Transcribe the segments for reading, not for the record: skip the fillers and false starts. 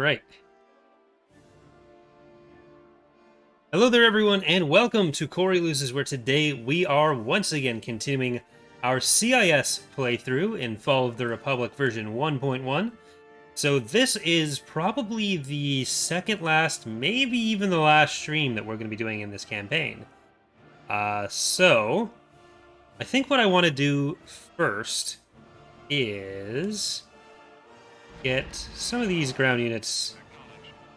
right. Hello there, everyone, and welcome to Corey Loses, where today we are once again continuing our CIS playthrough in Fall of the Republic version 1.1. So this is probably the second last, maybe even the last stream that we're going to be doing in this campaign. So I think what I want to do first is get some of these ground units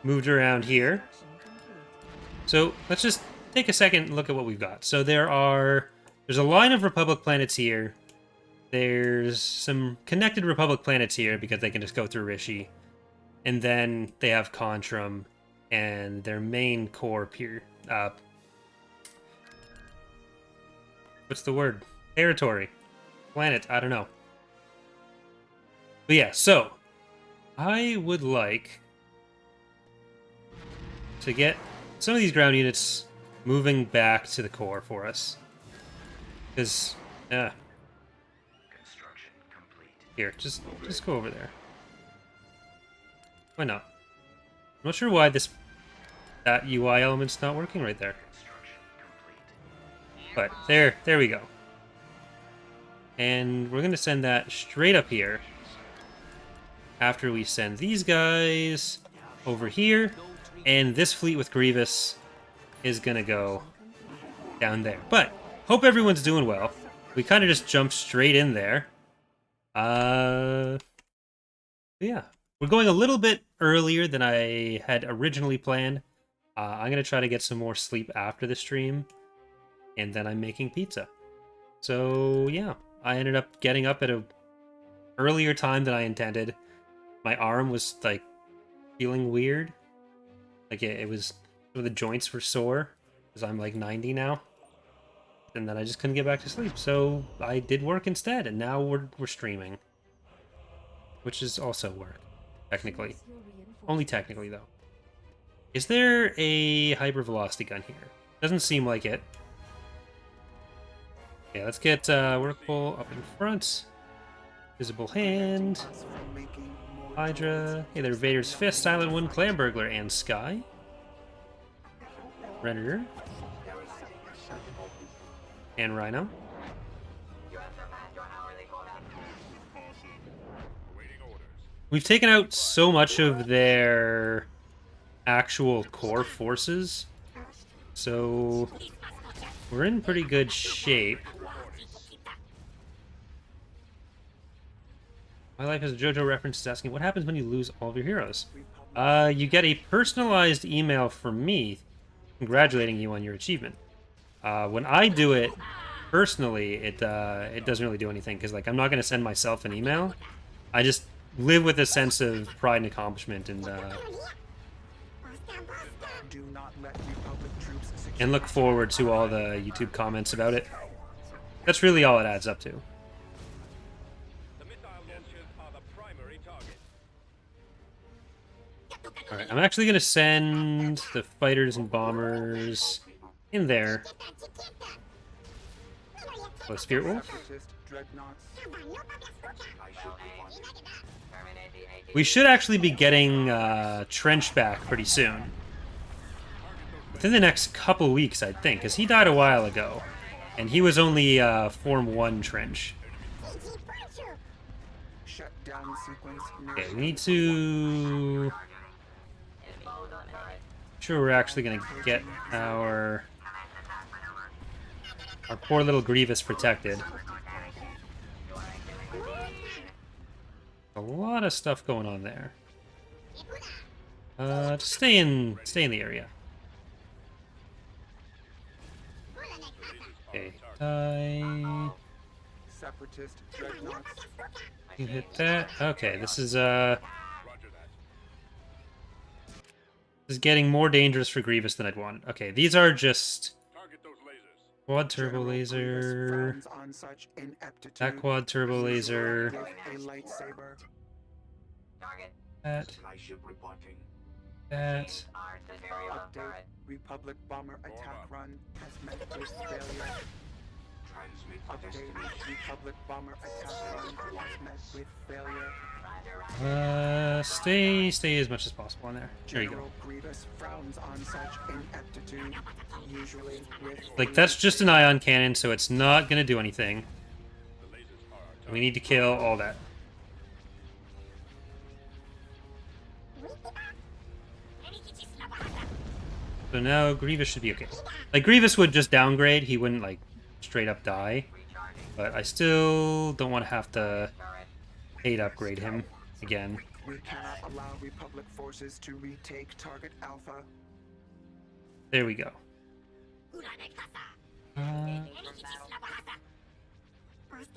moved around here. So let's just take a second and look at what we've got. So there's a line of Republic planets here. There's some connected Republic planets here because they can just go through Rishi. And then they have Contrum and their main core what's the word? Territory. Planet, I don't know. But yeah, so I would like to get some of these ground units moving back to the core for us. Because, Construction complete. here, just go over there. Why not? I'm not sure why that UI element's not working right there. Construction complete. But there we go. And we're gonna send that straight up here. After we send these guys over here, and this fleet with Grievous is gonna go down there. But hope everyone's doing well. We kind of just jumped straight in there. Yeah, we're going a little bit earlier than I had originally planned. I'm gonna try to get some more sleep after the stream, and then I'm making pizza. So yeah, I ended up getting up at a earlier time than I intended. My arm was like feeling weird. Like it was, some of the joints were sore because I'm like 90 now, and then I just couldn't get back to sleep. So I did work instead, and now we're streaming, which is also work, technically. Only technically though. Is there a hypervelocity gun here? Doesn't seem like it. Okay, let's get Workable up in front. Visible Hand. Hydra. Hey there, Vader's Fist, Silent One, Clan Burglar, and Sky. Predator. And Rhino. We've taken out so much of their actual core forces, so we're in pretty good shape. My life as a JoJo reference is asking, what happens when you lose all of your heroes? You get a personalized email from me congratulating you on your achievement. When I do it personally, it doesn't really do anything, because like I'm not going to send myself an email. I just live with a sense of pride and accomplishment, and look forward to all the YouTube comments about it. That's really all it adds up to. Alright, I'm actually going to send the fighters and bombers in there. Oh, Spirit Wolf? We should actually be getting Trench back pretty soon. Within the next couple weeks, I think, because he died a while ago. And he was only Form 1 Trench. Okay, we need to... sure we're actually going to get our poor little Grievous protected. A lot of stuff going on there. Just stay in the area. Okay, you hit that. Okay, this is getting more dangerous for Grievous than I'd wanted. Okay, these are just quad turbo laser. That quad turbo laser. That. Republic bomber attack run has met with failure. Update. Republic bomber attack run has met with failure. Stay as much as possible in there. There you go. General Grievous frowns on such ineptitude, usually with Like, that's just an ion cannon, so it's not gonna do anything. We need to kill all that. So now Grievous should be okay. Like, Grievous would just downgrade, he wouldn't, like, straight up die. But I still don't want to have to hate upgrade him again. We cannot allow Republic forces to retake target Alpha. There we go.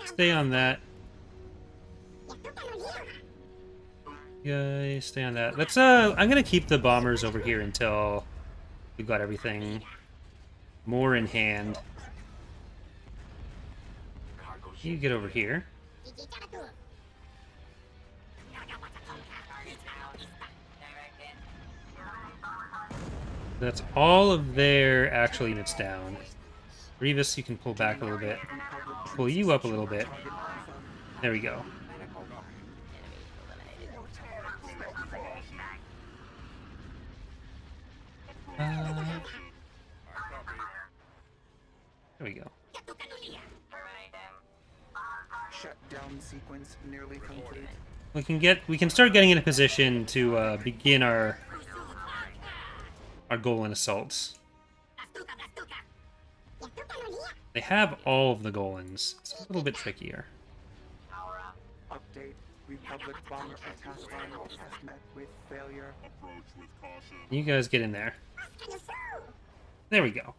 Stay on that. You guys, stay on that. Let's, I'm gonna keep the bombers over here until we've got everything more in hand. You get over here. That's all of their actual units down. Grievous, you can pull back a little bit. Pull you up a little bit. There we go. There we go. Shutdown sequence nearly complete. We can start getting in a position to begin our Golan assaults. They have all of the Golans. It's a little bit trickier. Update: Republic bomber attack line has met with failure. You guys get in there. There we go.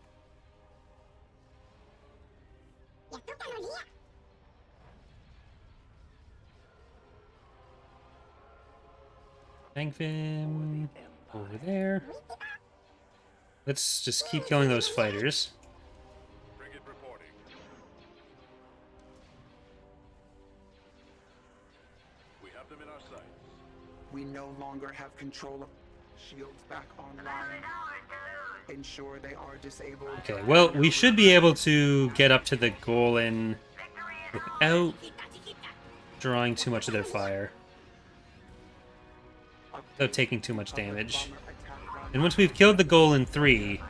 Bangfim over there. Let's just keep killing those fighters. Frigate reporting. We have them in our sights. We no longer have control of shields back online. Ensure they are disabled. Okay, well, we should be able to get up to the Golan without drawing too much of their fire. Without taking too much damage. And once we've killed the Golan 3,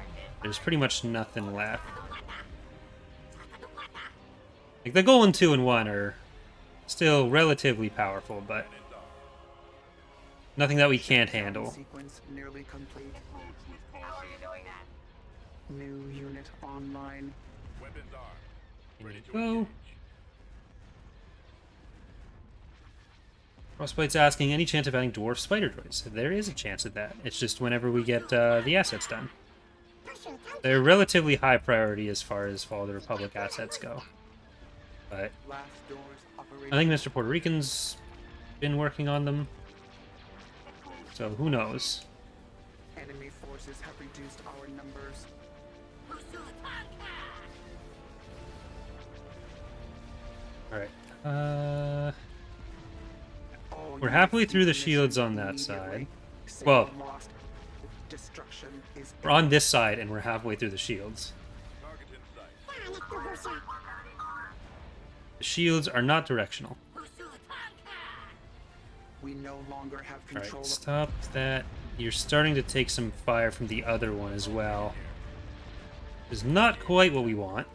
there's pretty much nothing left. Like, the Golan 2 and 1 are still relatively powerful, but nothing that we can't handle. Sequence nearly complete. New unit online. Weapons armed. Here Ready we to go. engage. Frostbite's asking, any chance of adding dwarf spider droids? There is a chance of that. It's just whenever we get the assets done. They're relatively high priority as far as Fall of the Republic assets go. But Last doors I think Mr. Puerto Rican's been working on them. So who knows? Enemy forces have reduced our numbers. Alright. All We're halfway units through the cease shields on that immediately. side. Save Well, lost. Destruction is we're on this side and we're halfway through the shields. Target in sight. The shields are not directional. We no longer have control Alright, of stop that. You're starting to take some fire from the other one as well. Is not quite what we want.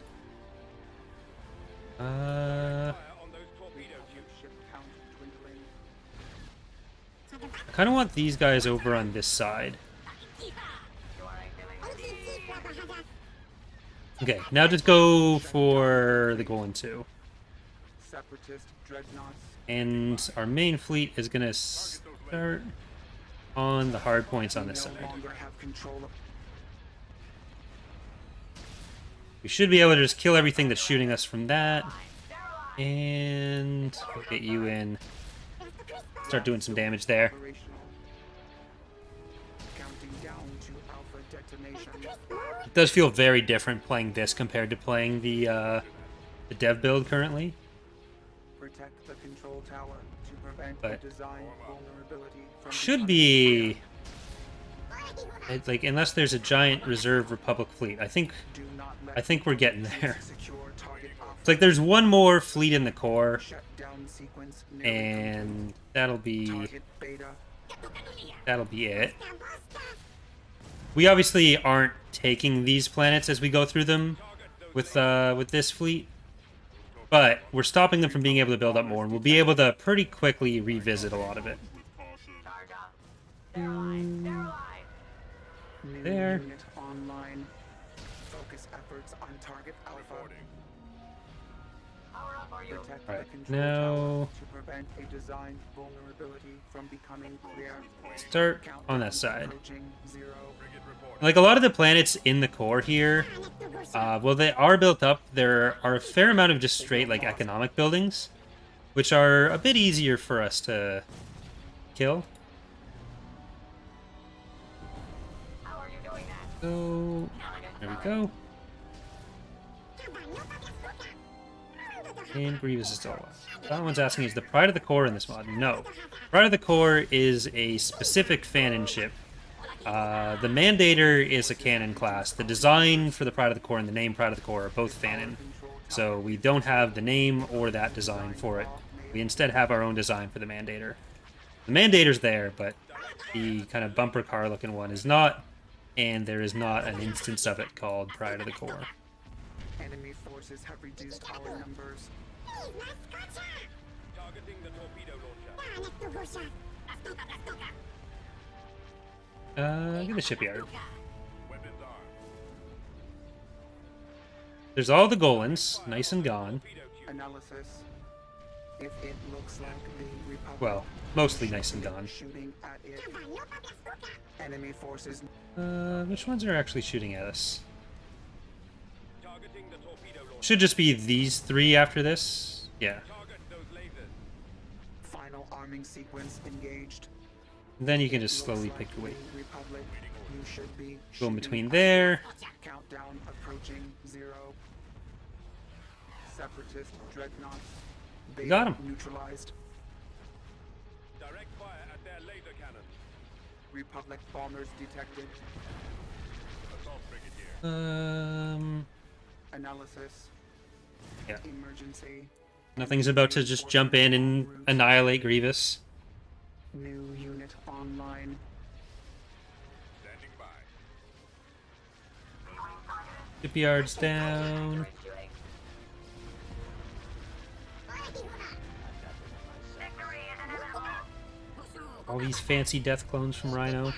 Fire on those torpedo tubes. ship count dwindling. I kind of want these guys over on this side. Okay, now just go for the Golan 2. Separatist dreadnoughts. And our main fleet is going to start on the hard points on this No side. longer have control of We should be able to just kill everything that's shooting us from that. And get you in. Start doing some damage there. operational. Counting down to alpha detonation. It does feel very different playing this compared to playing the dev build currently. Protect the control tower to prevent But the design vulnerability from should becoming be It's like, unless there's a giant reserve Republic fleet, I think we're getting there. Secure target It's like there's one more fleet in the core, shutdown sequence nearly complete. and that'll be Target beta. it. We obviously aren't taking these planets as we go through them with this fleet, but we're stopping them from being able to build up more, and we'll be able to pretty quickly revisit a lot of it. New There. unit online. Focus efforts on target alpha. Protect Alright, the control now tower to prevent a design vulnerability from becoming clear. start on Countdown that side. approaching 0. Like a lot of the planets in the core here, well, they are built up. There are a fair amount of just straight like economic buildings, which are a bit easier for us to kill. So there we go. And Grievous is still alive. That one's asking, is the Pride of the Core in this mod? No. Pride of the Core is a specific fanon ship. The Mandator is a cannon class. The design for the Pride of the Core and the name Pride of the Core are both fanon. So we don't have the name or that design for it. We instead have our own design for the Mandator. The Mandator's there, but the kind of bumper car looking one is not, and there is not an instance of it called Pride of the Core. Enemy forces have reduced our numbers. Targeting the torpedo launcher. Get the shipyard. Weapons armed. There's all the Golans, nice and gone. Analysis. If it looks like the Republic Well, mostly nice and gone. shooting at it. Enemy forces Which ones are actually shooting at us? Targeting the torpedo launcher. Should just be these three after this. Yeah. Target those lasers. final arming sequence engaged. Then you can just slowly pick your way. Republic, you should be Go in shooting between at- there. Countdown approaching 0. Separatist dreadnoughts. Beta Got 'em. Neutralized. Direct fire at their laser cannon. Republic bombers detected. Assault brigadier. Analysis. Yeah. Emergency. Nothing's about to just jump in and annihilate Grievous. New unit online. Standing by. Shipyard's down. All these fancy death clones from Rhino.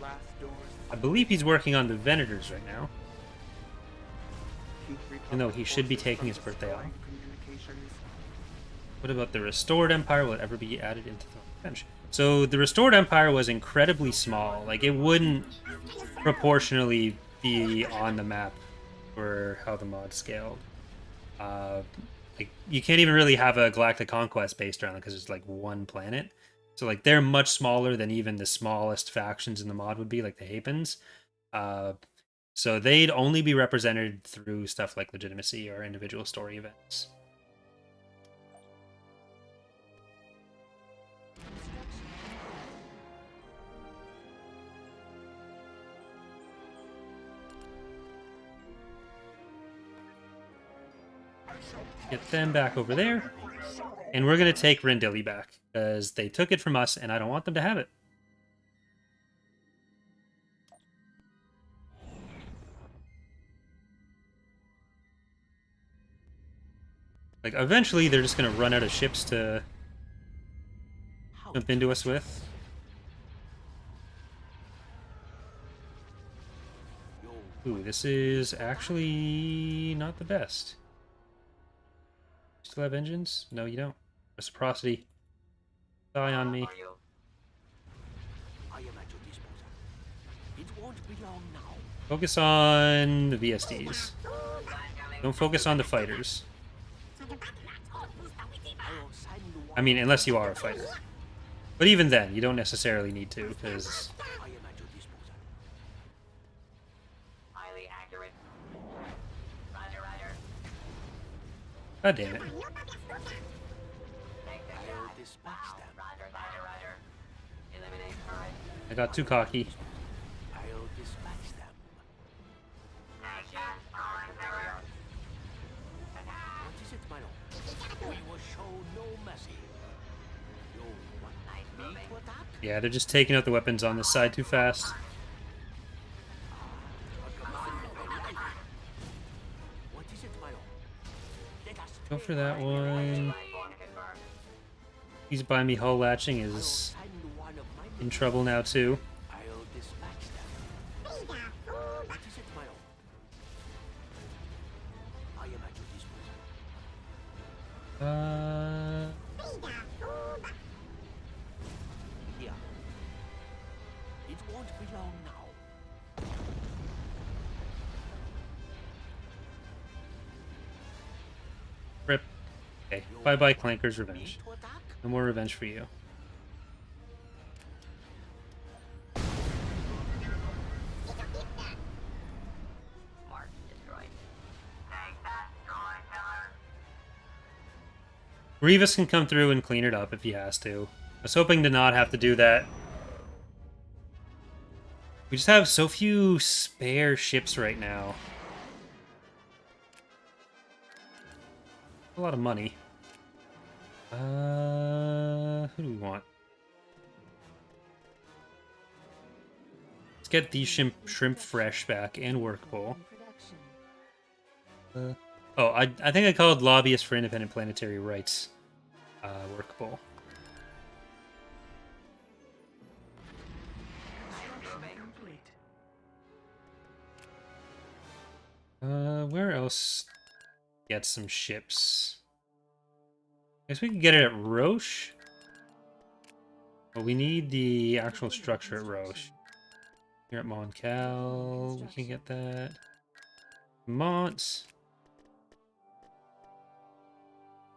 Last doors. I believe he's working on the Venators right now. Keep Even though he should be taking his birthday off. communications. What about the Restored Empire? Will it ever be added into the bench? So the Restored Empire was incredibly small. Like, it wouldn't proportionally be on the map for how the mod scaled. Like, you can't even really have a Galactic Conquest based around it because it's like one planet. So like they're much smaller than even the smallest factions in the mod would be, like the Hapens. So they'd only be represented through stuff like legitimacy or individual story events. Get them back over there. And we're going to take Rendili back, because they took it from us, and I don't want them to have it. Like, eventually, they're just going to run out of ships to jump into us with. Ooh, this is actually not the best. Still have engines? No, you don't. Reciprocity. Die on me. I am at your disposal. It won't be long now. Focus on the VSDs. Don't focus on the fighters. I will sign the I mean, unless you are a fighter. But even then, you don't necessarily need to, because... I am at your disposal. Highly accurate. Roger, roger. God damn it. I will dispatch them. Roger. Eliminate turret. I got too cocky. I'll dispatch them. Action. Calling barrier. What is it, my lord? We will show no mercy. You want me to attack? Yeah, they're just taking out the weapons on this side too fast. What is it, my lord? Let us Go for that one. Platform confirmed. He's by me hull latching is send one of my in trouble now too. I'll dispatch them. What is it, my lord? I am at your disposal. Here. It won't be long now. Rip. Okay, bye bye Clanker's revenge. Me to attack? No more revenge for you. Mark destroyed. Take that, calling pillar. Grievous can come through and clean it up if he has to. I was hoping to not have to do that. We just have so few spare ships right now. A lot of money. Who do we want? Let's get these shrimp fresh back and workable. Oh, I think I called lobbyist for independent planetary rights workable. Where else get some ships? Guess we could get it at Roche. But we need the actual structure at Roche. Here at Moncal, we can get that. Mont.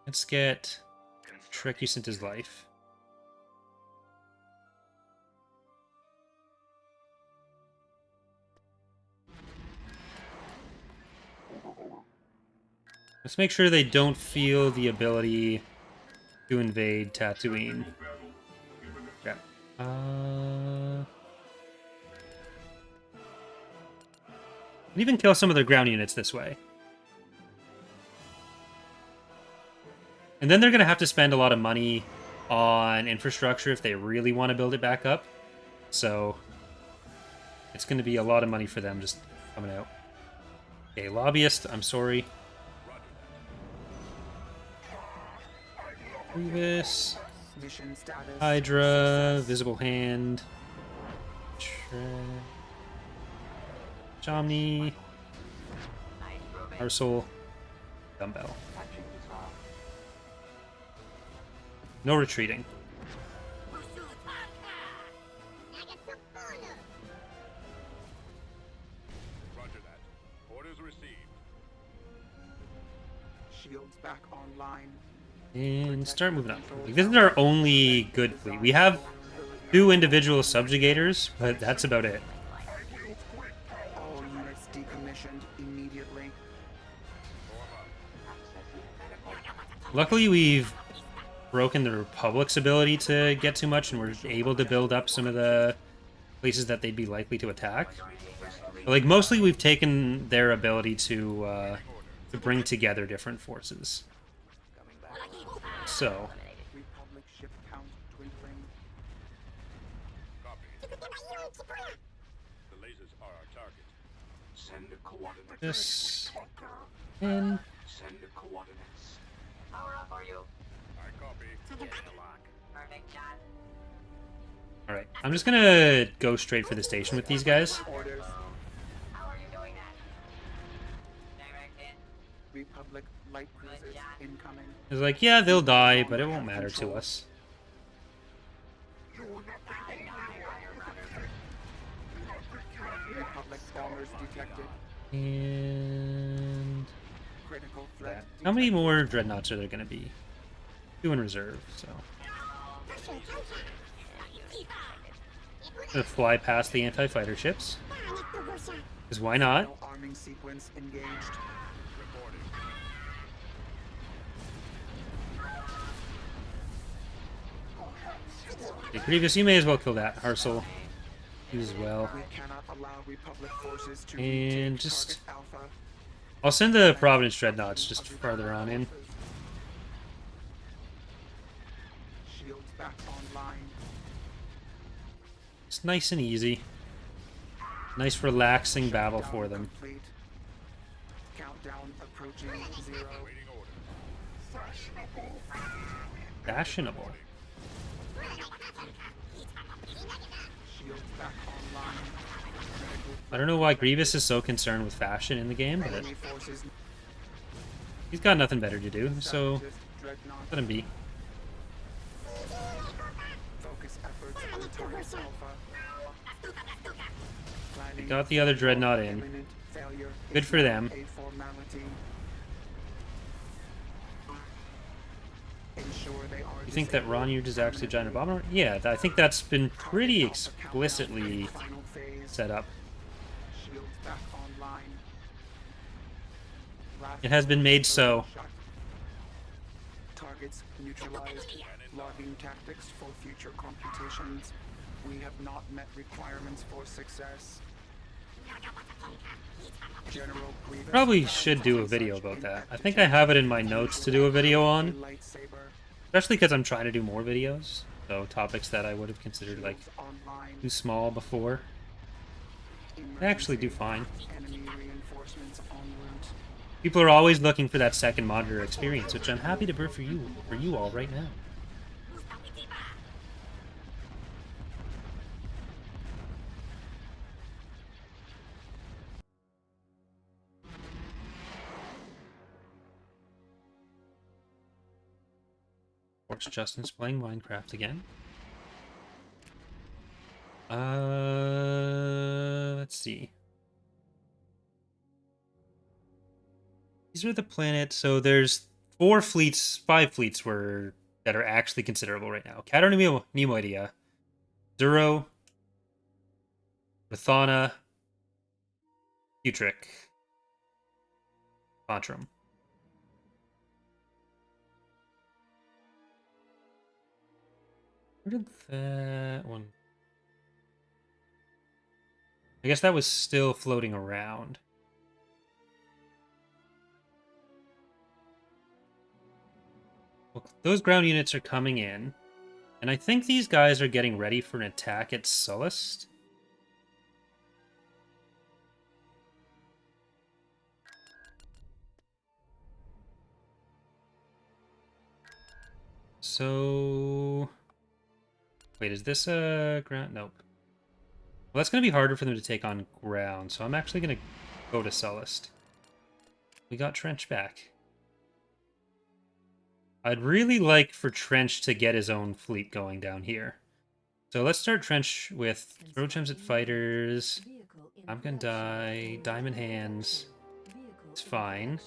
Let's get Shrek sent his life. Let's make sure they don't feel the ability to invade Tatooine. Yeah. And even kill some of their ground units this way. And then they're going to have to spend a lot of money on infrastructure if they really want to build it back up. So it's going to be a lot of money for them just coming out. Okay, lobbyist, I'm sorry. Grievous, Mission status. Hydra, Visible Hand, Jomni, Arsol, Dumbbell. No retreating. Roger that. Orders received. Shields back online. And start moving up. Like, this is our only good fleet. We have 2 individual subjugators, but that's about it. All units decommissioned immediately. Luckily, we've broken the Republic's ability to get too much, and we're able to build up some of the places that they'd be likely to attack. But, like, mostly we've taken their ability to bring together different forces. So, Republic ship count dwindling. Copy. The lasers are our target. Send the coordinates. this and Send the coordinates. Power up for you. I copy. Perfect shot. all right. I'm just gonna go straight for the station with these guys. Orders. How are you doing that? Direct hit. Republic light cruisers incoming. It's like, yeah, they'll die, but it won't matter to us. Republic bombers detected. And Critical that. threat. How many more dreadnoughts are there gonna be? 2 in reserve, so. Gonna fly past the anti-fighter ships. Because why not? No arming sequence engaged. Reporting. Okay, Grievous, you may as well kill that. Harsel, you as well. We cannot allow Republic forces to And retake just... target Alpha. I'll send the Providence Dreadnoughts just farther on in. Shields back online. It's nice and easy. Nice relaxing battle Shutdown for them. complete. Countdown approaching 0. Fashionable. Shields back online. I don't know why Grievous is so concerned with fashion in the game, but Enemy forces he's got nothing better to do, so Separatist dreadnought. let him be. Focus efforts on target Alpha. They got the other Dreadnought in. Imminent failure Good is for now them. a formality. Ensure they are You think that disabled Ronyard is actually a giant permanently. bomber? Yeah, I think that's been pretty Alpha countdown explicitly final phase. set up. Shields back online. Last It has been made so. shot. Targets neutralized. Logging tactics for future computations. We have not met requirements for success. General Grievous Probably should do a video about that. I think I have it in my notes to do a video on, lightsaber. especially because I'm trying to do more videos. So topics that I would have considered like Shields online. too small before. They actually do fine. Enemy reinforcements en route. People are always looking for that second monitor experience, which I'm happy to bring for you all right now. Of course, Justin's playing Minecraft again. Let's see. These are the planets. So there's 5 fleets that are actually considerable right now. Cato Nemoidia, Duro, Rathana, Putric, Fontrum. Where did that one? I guess that was still floating around. Well, those ground units are coming in. And I think these guys are getting ready for an attack at Sullust. So... Wait, is this a ground? Nope. Well, that's going to be harder for them to take on ground, so I'm actually going to go to Sullust. We got Trench back. I'd really like for Trench to get his own fleet going down here. So let's start Trench with throw gems at fighters. I'm going to die. Diamond hands. It's fine.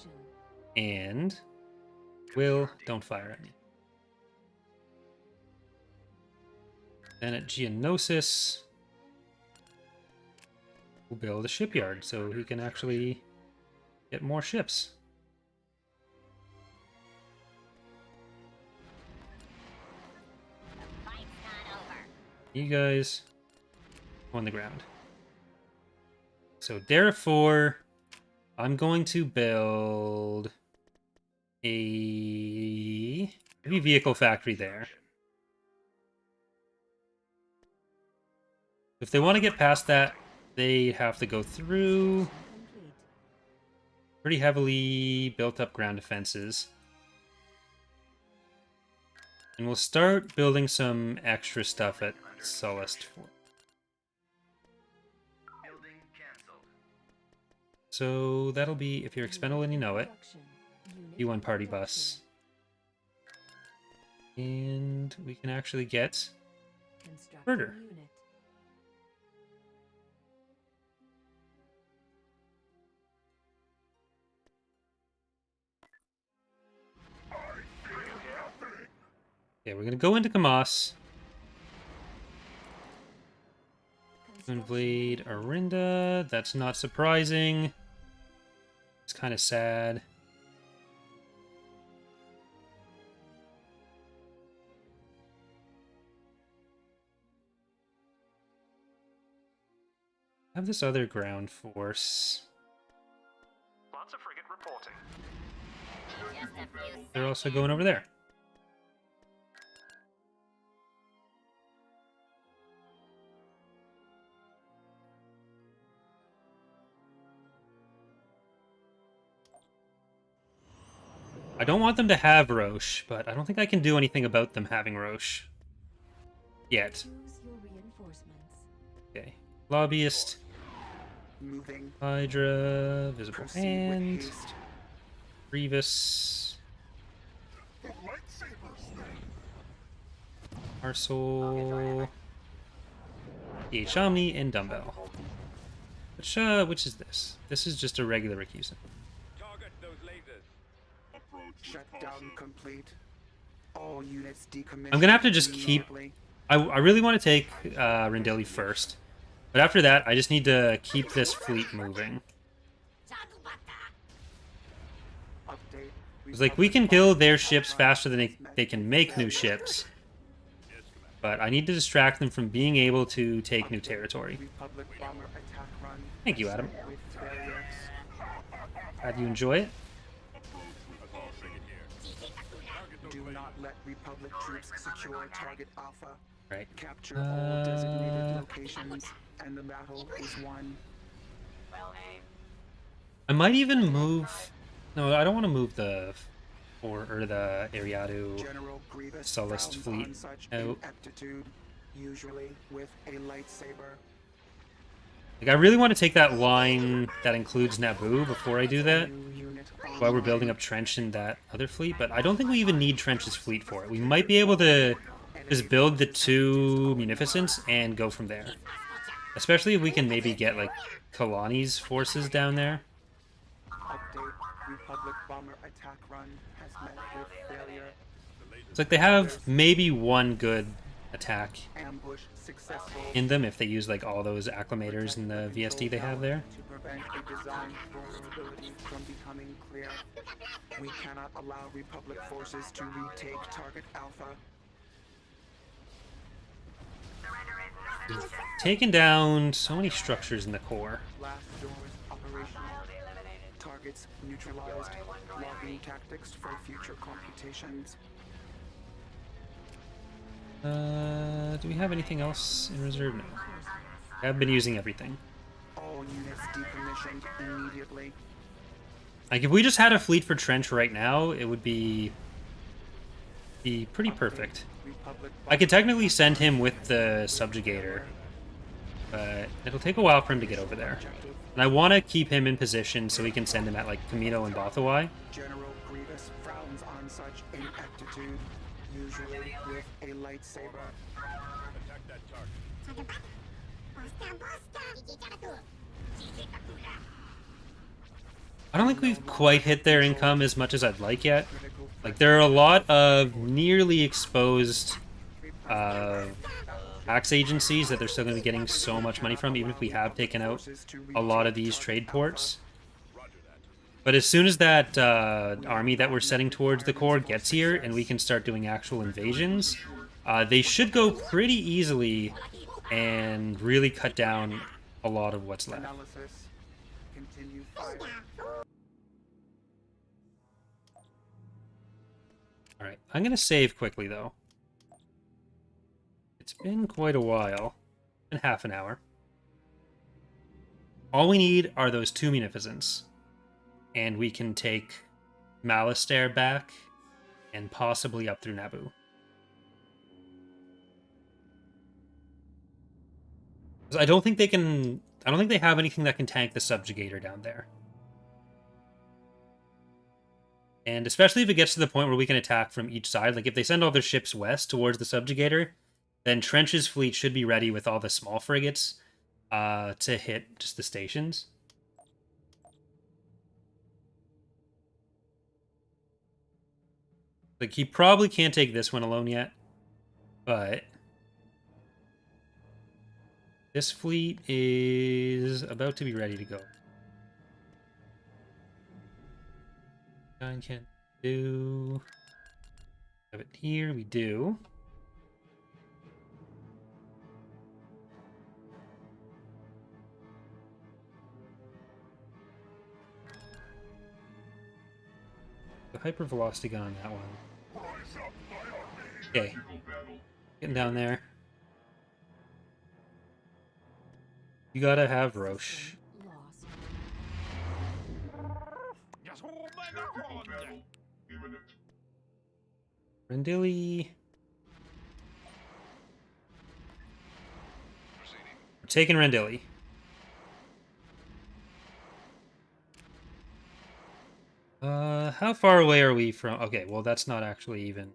And... Will, don't fire at me. Then at Geonosis, we'll build a shipyard so he can actually get more ships. You guys on the ground. So Dara 4, I'm going to build a heavy vehicle factory there. If they want to get past that, they have to go through pretty heavily built up ground defenses. And we'll start building some extra stuff at Sullust. So that'll be, if you're expendable and you know it, U1 party bus. And we can actually get murder. Okay, we're gonna go into Kamas. Invade Arinda. That's not surprising. It's kind of sad. Have this other ground force. Lots of frigate reporting. They're also going over there. I don't want them to have Roche, but I don't think I can do anything about them having Roche. Yet. Choose your reinforcements. Okay. Lobbyist. Moving. Hydra. Visible Proceed with Hand. haste. Grievous. Arsenal. EH Omni, and Dumbbell. Which is this? This is just a regular recusant. Target those lasers. Shutdown complete. All units decommissioned. I'm gonna have to just keep... immediately. I really want to take Rendili first. But after that, I just need to keep this fleet moving. Update. It's like, we can kill their ships faster than they can make new ships. But I need to distract them from being able to take new territory. Republic bomber attack run. Thank you, Adam. With failure. How do you enjoy it? Do not let Republic troops secure target Alpha. Right. Capture all designated locations, and the battle is won. Well aimed. I might even move... No, I don't want to move the... or the Ariadu General Grievous Sullust frowns fleet on such out. ineptitude, usually with a lightsaber. Like, I really want to take that line that includes Naboo before I do that, New unit while we're online. building up Trench and that other fleet, but I don't think we even need Trench's fleet for it. We might be able to just build the 2 Munificents and go from there. Especially if we can maybe get, like, Kalani's forces down there. Update. Republic bomber attack run has met with failure. It's like they have maybe one good attack Ambush successful. in them if they use, like, all those acclimators in the VSD they have there. To prevent a design vulnerability from becoming clear, we cannot allow Republic forces to retake target Alpha. We've taken down so many structures in the core. Blast doors operational. Targets neutralized. Logging tactics for future computations. Do we have anything else in reserve? No. I've been using everything. All units decommissioned immediately. Like, if we just had a fleet for Trench right now, it would be pretty perfect. Republic I could technically send him with the Subjugator, but it'll take a while for him to get over there. And I want to keep him in position so we can send him at, like, Camino and Bothawai. General Grievous frowns on such ineptitude, usually with a lightsaber. Attack that target. I don't think we've quite hit their income as much as I'd like yet. Like, there are a lot of nearly exposed tax agencies that they're still going to be getting so much money from, even if we have taken out a lot of these trade ports. But as soon as that army that we're setting towards the core gets here, and we can start doing actual invasions, they should go pretty easily and really cut down a lot of what's left. Analysis. Continue fire. Alright, I'm going to save quickly, though. It's been quite a while. Been half an hour. All we need are those 2 Munificents. And we can take Malastare back and possibly up through Naboo. 'Cause I don't think they can... I don't think they have anything that can tank the Subjugator down there. And especially if it gets to the point where we can attack from each side. Like, if they send all their ships west towards the Subjugator, then Trench's fleet should be ready with all the small frigates to hit just the stations. Like, he probably can't take this one alone yet, but this fleet is about to be ready to go. I can do... Have it here, we do. hypervelocity gun on that one. Okay. Getting down there. You gotta have Roche. Lost. Rendili. We're taking Rendili. How far away are we from... Okay, well, that's not actually even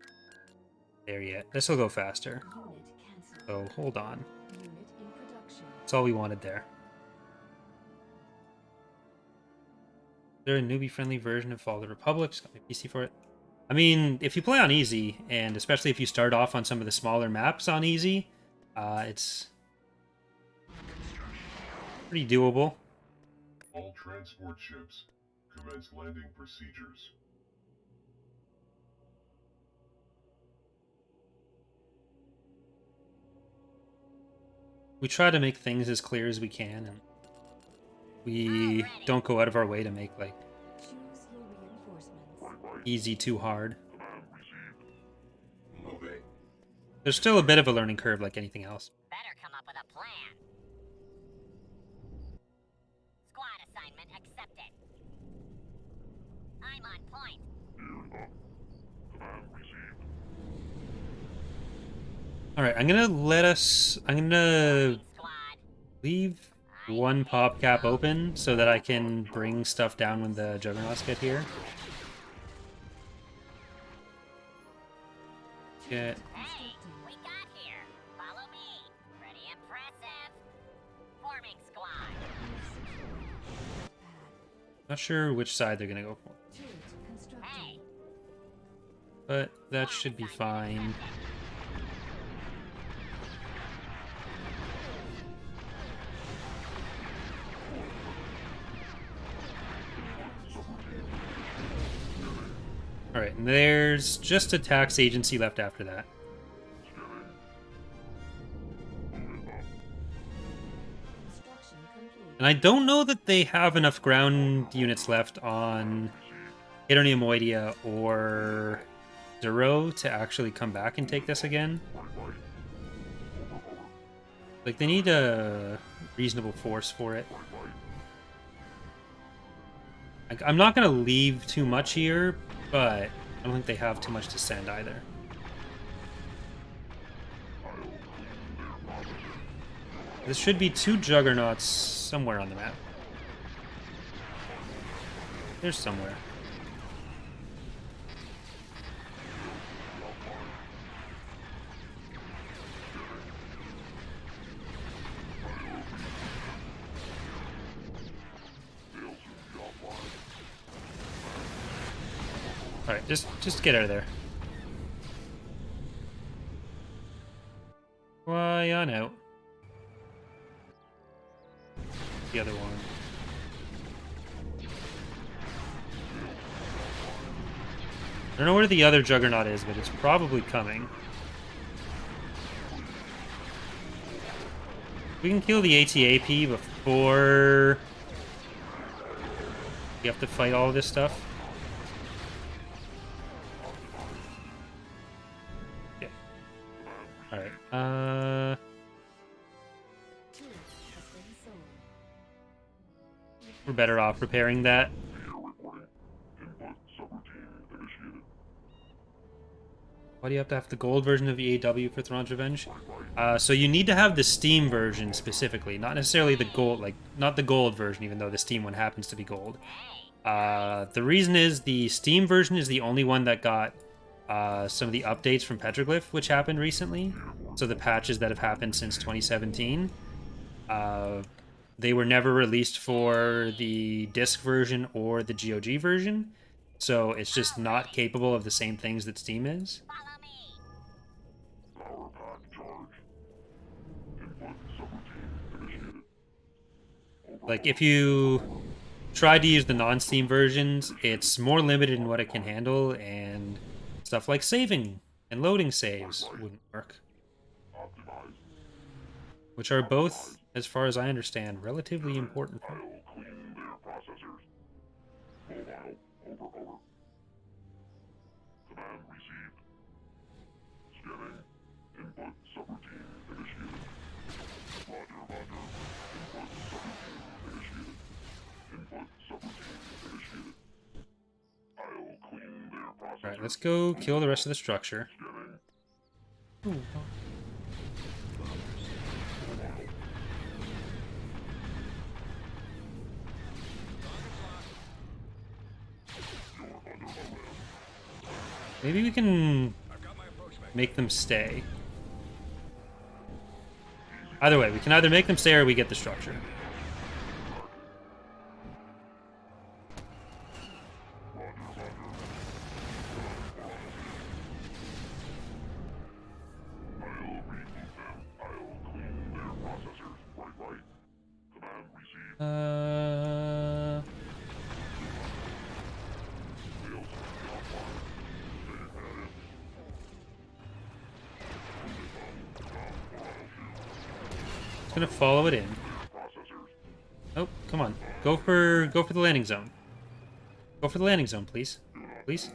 there yet. This will go faster. Unit cancelled. So, hold on. Unit in production. That's all we wanted there. Is there a newbie-friendly version of Fall of the Republic? Just got my PC for it. I mean, if you play on easy, and especially if you start off on some of the smaller maps on easy, it's pretty doable. All transport ships, commence landing procedures. We try to make things as clear as we can, and we don't go out of our way to make, like, Choose your reinforcements. easy too hard. Move it. There's still a bit of a learning curve like anything else. Better come up with a plan. Squad assignment accepted. I'm on point. Alright, I'm gonna Squad. leave one pop cap open so that I can bring stuff down when the Juggernauts get here. Get... Hey, we got here. Follow me. Pretty impressive. Forming squad. Not sure which side they're gonna go for, Turret constructed. Hey, but that should be fine. Alright, and there's just a tax agency left after that. Construction complete. And I don't know that they have enough ground units left on Hidernia Moidia or Zero to actually come back and take this again. Like, they need a reasonable force for it. Like, I'm not going to leave too much here, but I don't think they have too much to send either. This should be 2 Juggernauts somewhere on the map. There's somewhere. Alright, just get out of there. Fly on out. The other one. I don't know where the other Juggernaut is, but it's probably coming. We can kill the ATAP before you have to fight all this stuff. Yeah. Alright, Turret has been sold. we're better off repairing that. Why do you have to have the gold version of EAW for Thrawn's Revenge? So you need to have the Steam version specifically, not necessarily the gold, like, not the gold version, even though the Steam one happens to be gold. The reason is the Steam version is the only one that got some of the updates from Petroglyph, which happened recently. So the patches that have happened since 2017. They were never released for the disc version or the GOG version. So it's just not capable of the same things that Steam is. follow me. Like, if you try to use the non-Steam versions, it's more limited in what it can handle, and stuff like saving and loading saves wouldn't work. Which are both, as far as I understand, relatively important. Command received. Scanning. Input subroutine initiated. Roger, roger. Input subroutine initiated. Input subroutine initiated. I'll clean their processor. Alright, let's go kill the rest of the structure. Scanning. Ooh. Maybe we can make them stay. Either way, we can either make them stay or we get the structure. Gonna follow it in. Oh, come on. Go for the landing zone. Go for the landing zone, please. Please.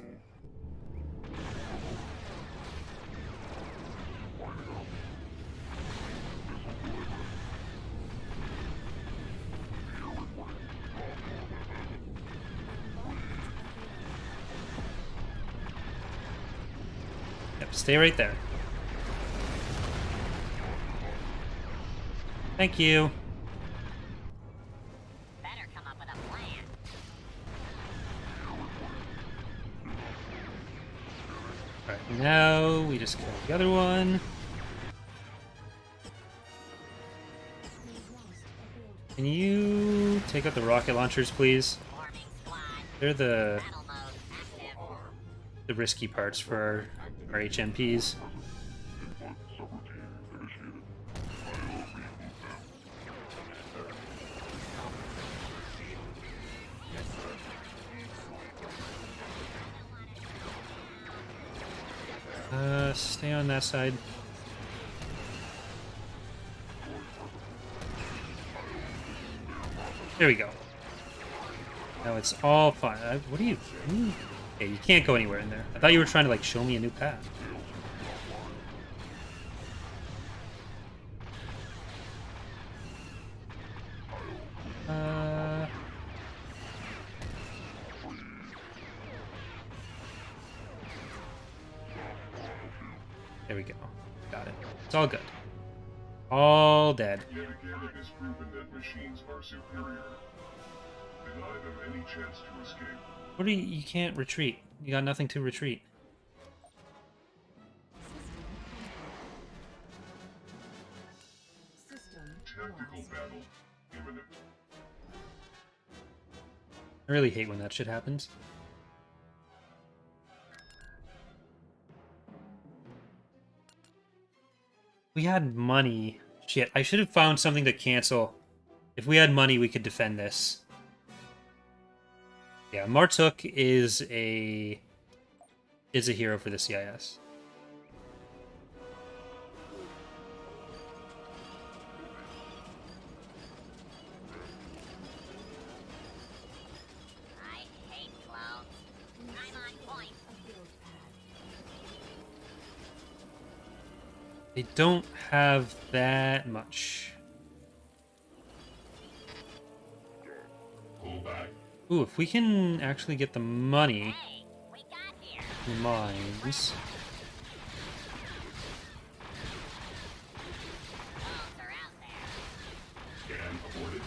Yep, stay right there. Thank you. Better come up with a plan. Alright, now we just kill the other one. Can you take out the rocket launchers, please? Forming squad. They're the Battle mode active. risky parts for our HMPs. Stay on that side. There we go. Now it's all fine. What are you doing? Okay, you can't go anywhere in there. I thought you were trying to, like, show me a new path. There we go. Got it. It's all good. All dead. Yet again, it is proven that machines are superior. Deny them any chance to escape. What are you? You can't retreat. You got nothing to retreat. Tactical battle imminent. I really hate when that shit happens. We had money. Shit, I should have found something to cancel. If we had money, we could defend this. Yeah, Martuk is a hero for the CIS. I hate clones. I'm on point. They don't have that much. Pull back. Ooh, if we can actually get the money, Hey, we got here. the mines. Clones are out there. Scan aborted.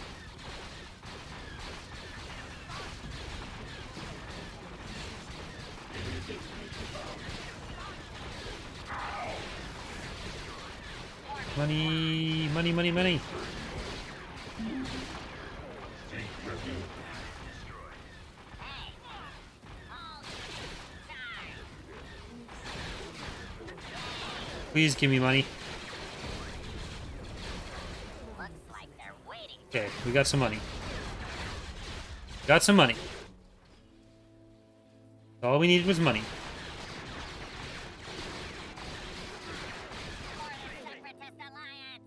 Money, money, money, money. Please give me money. Looks like they're waiting. Okay, we got some money. Got some money. All we needed was money. For the Separatist Alliance.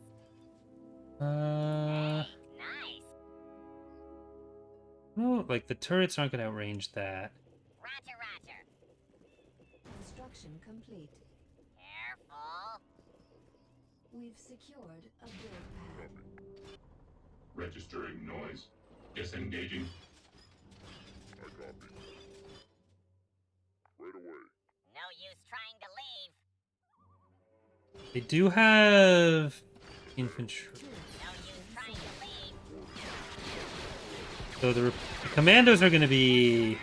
Nice. No, like the turrets aren't gonna outrange that. Roger, roger. Construction complete. Careful. We've secured a build pad. Registering noise. Disengaging. I copy. Right away. No use trying to leave. They do have infantry. No use trying to leave. So the commandos are going to be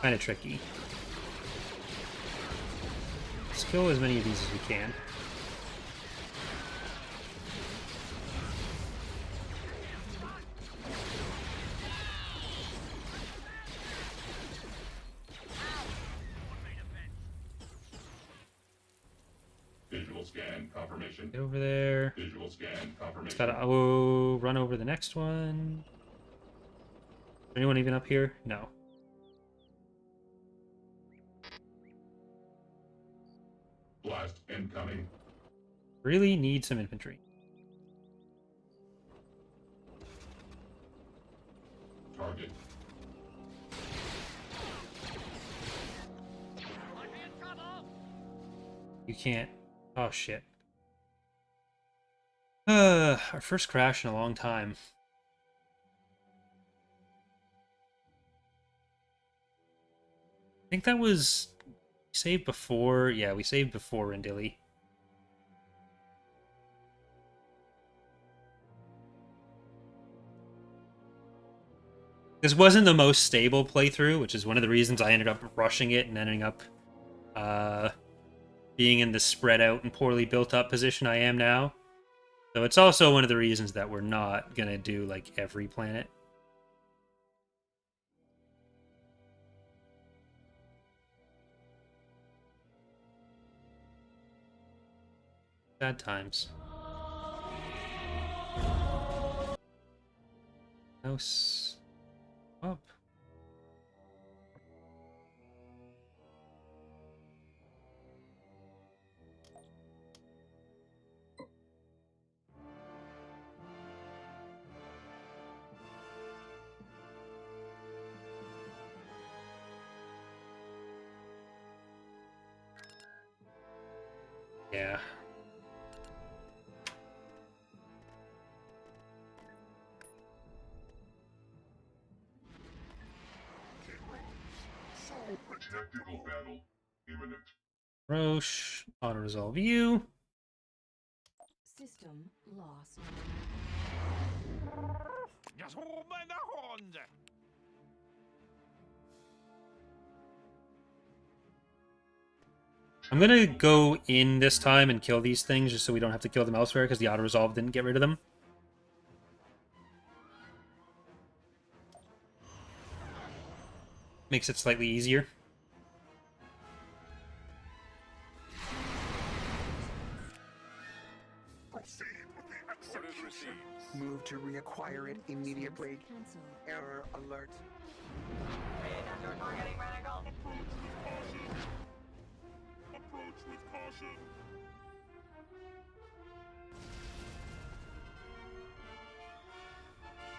kind of tricky. Let's kill as many of these as we can. Visual scan confirmation. Get over there. Visual scan confirmation. It's gotta run over the next one. Anyone even up here? No. Blast incoming. Really need some infantry. Target. You can't. Oh shit. Our first crash in a long time. I think that was saved before. Yeah, we saved before Rendili. This wasn't the most stable playthrough, which is one of the reasons I ended up rushing it and ending up being in the spread out and poorly built up position I am now. So it's also one of the reasons that we're not gonna do like every planet. Bad times. House up. Yeah. Tactical battle imminent. Roche, auto-resolve you. System lost. I'm gonna go in this time and kill these things just so we don't have to kill them elsewhere because the auto-resolve didn't get rid of them. Makes it slightly easier. Proceed with the Orders execution. received. Move to reacquire it immediately. Cancel. Error alert. Approach with caution.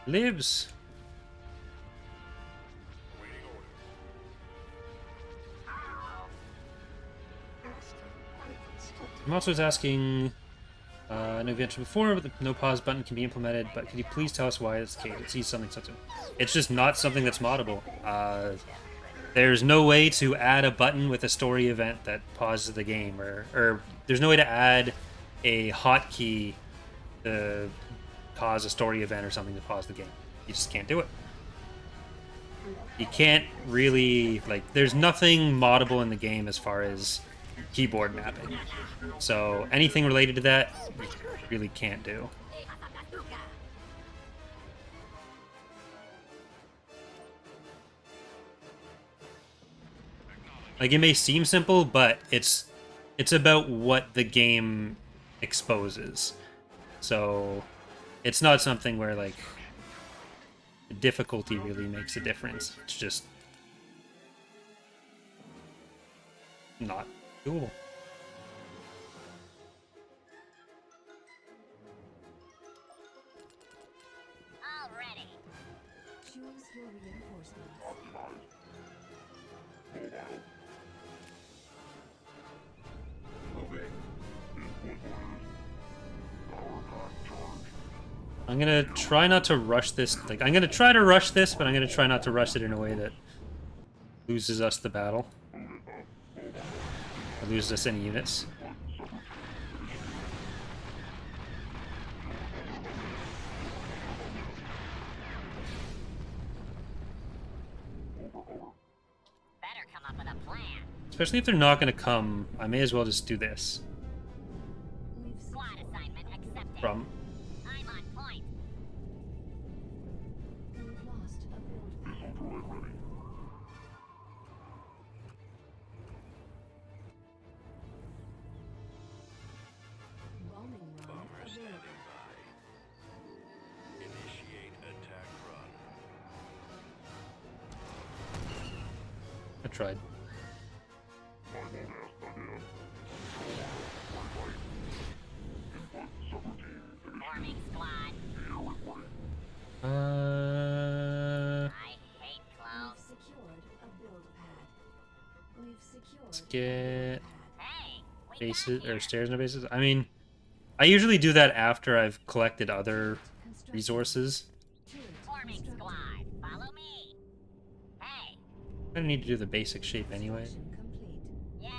Libs. Waiting order. Monster is asking, I know you've mentioned before, but the no pause button can be implemented, but could you please tell us why it's the case? It sees something such a... It's just not something that's moddable. There's no way to add a button with a story event that pauses the game, or there's no way to add a hotkey to cause a story event or something to pause the game. You just can't do it. You can't really, like, there's nothing moddable in the game as far as keyboard mapping. So anything related to that, you really can't do. Like, it may seem simple, but it's about what the game exposes. So it's not something where, like, the difficulty really makes a difference. It's just not doable. Already. Choose your reinforcements. I'm gonna try not to rush this. Like, I'm gonna try to rush this, but I'm gonna try not to rush it in a way that loses us the battle. Or loses us any units. Better come up with a plan. Especially if they're not gonna come, I may as well just do this. Squad assignment accepted. From I'm on point. We've lost a build pad. Bombing run Bomber standing available. by. Initiate attack run. I tried. Forming squad. Uh, I hate clones. We've secured a build pad. We've secured let's a get build pad. Hey, we bases got here. or stairs and bases. I mean, I usually do that after I've collected other Construction. resources. Turret Forming constructed. squad. Follow me. Hey, I don't need to do the basic shape anyway. Construction complete. yay.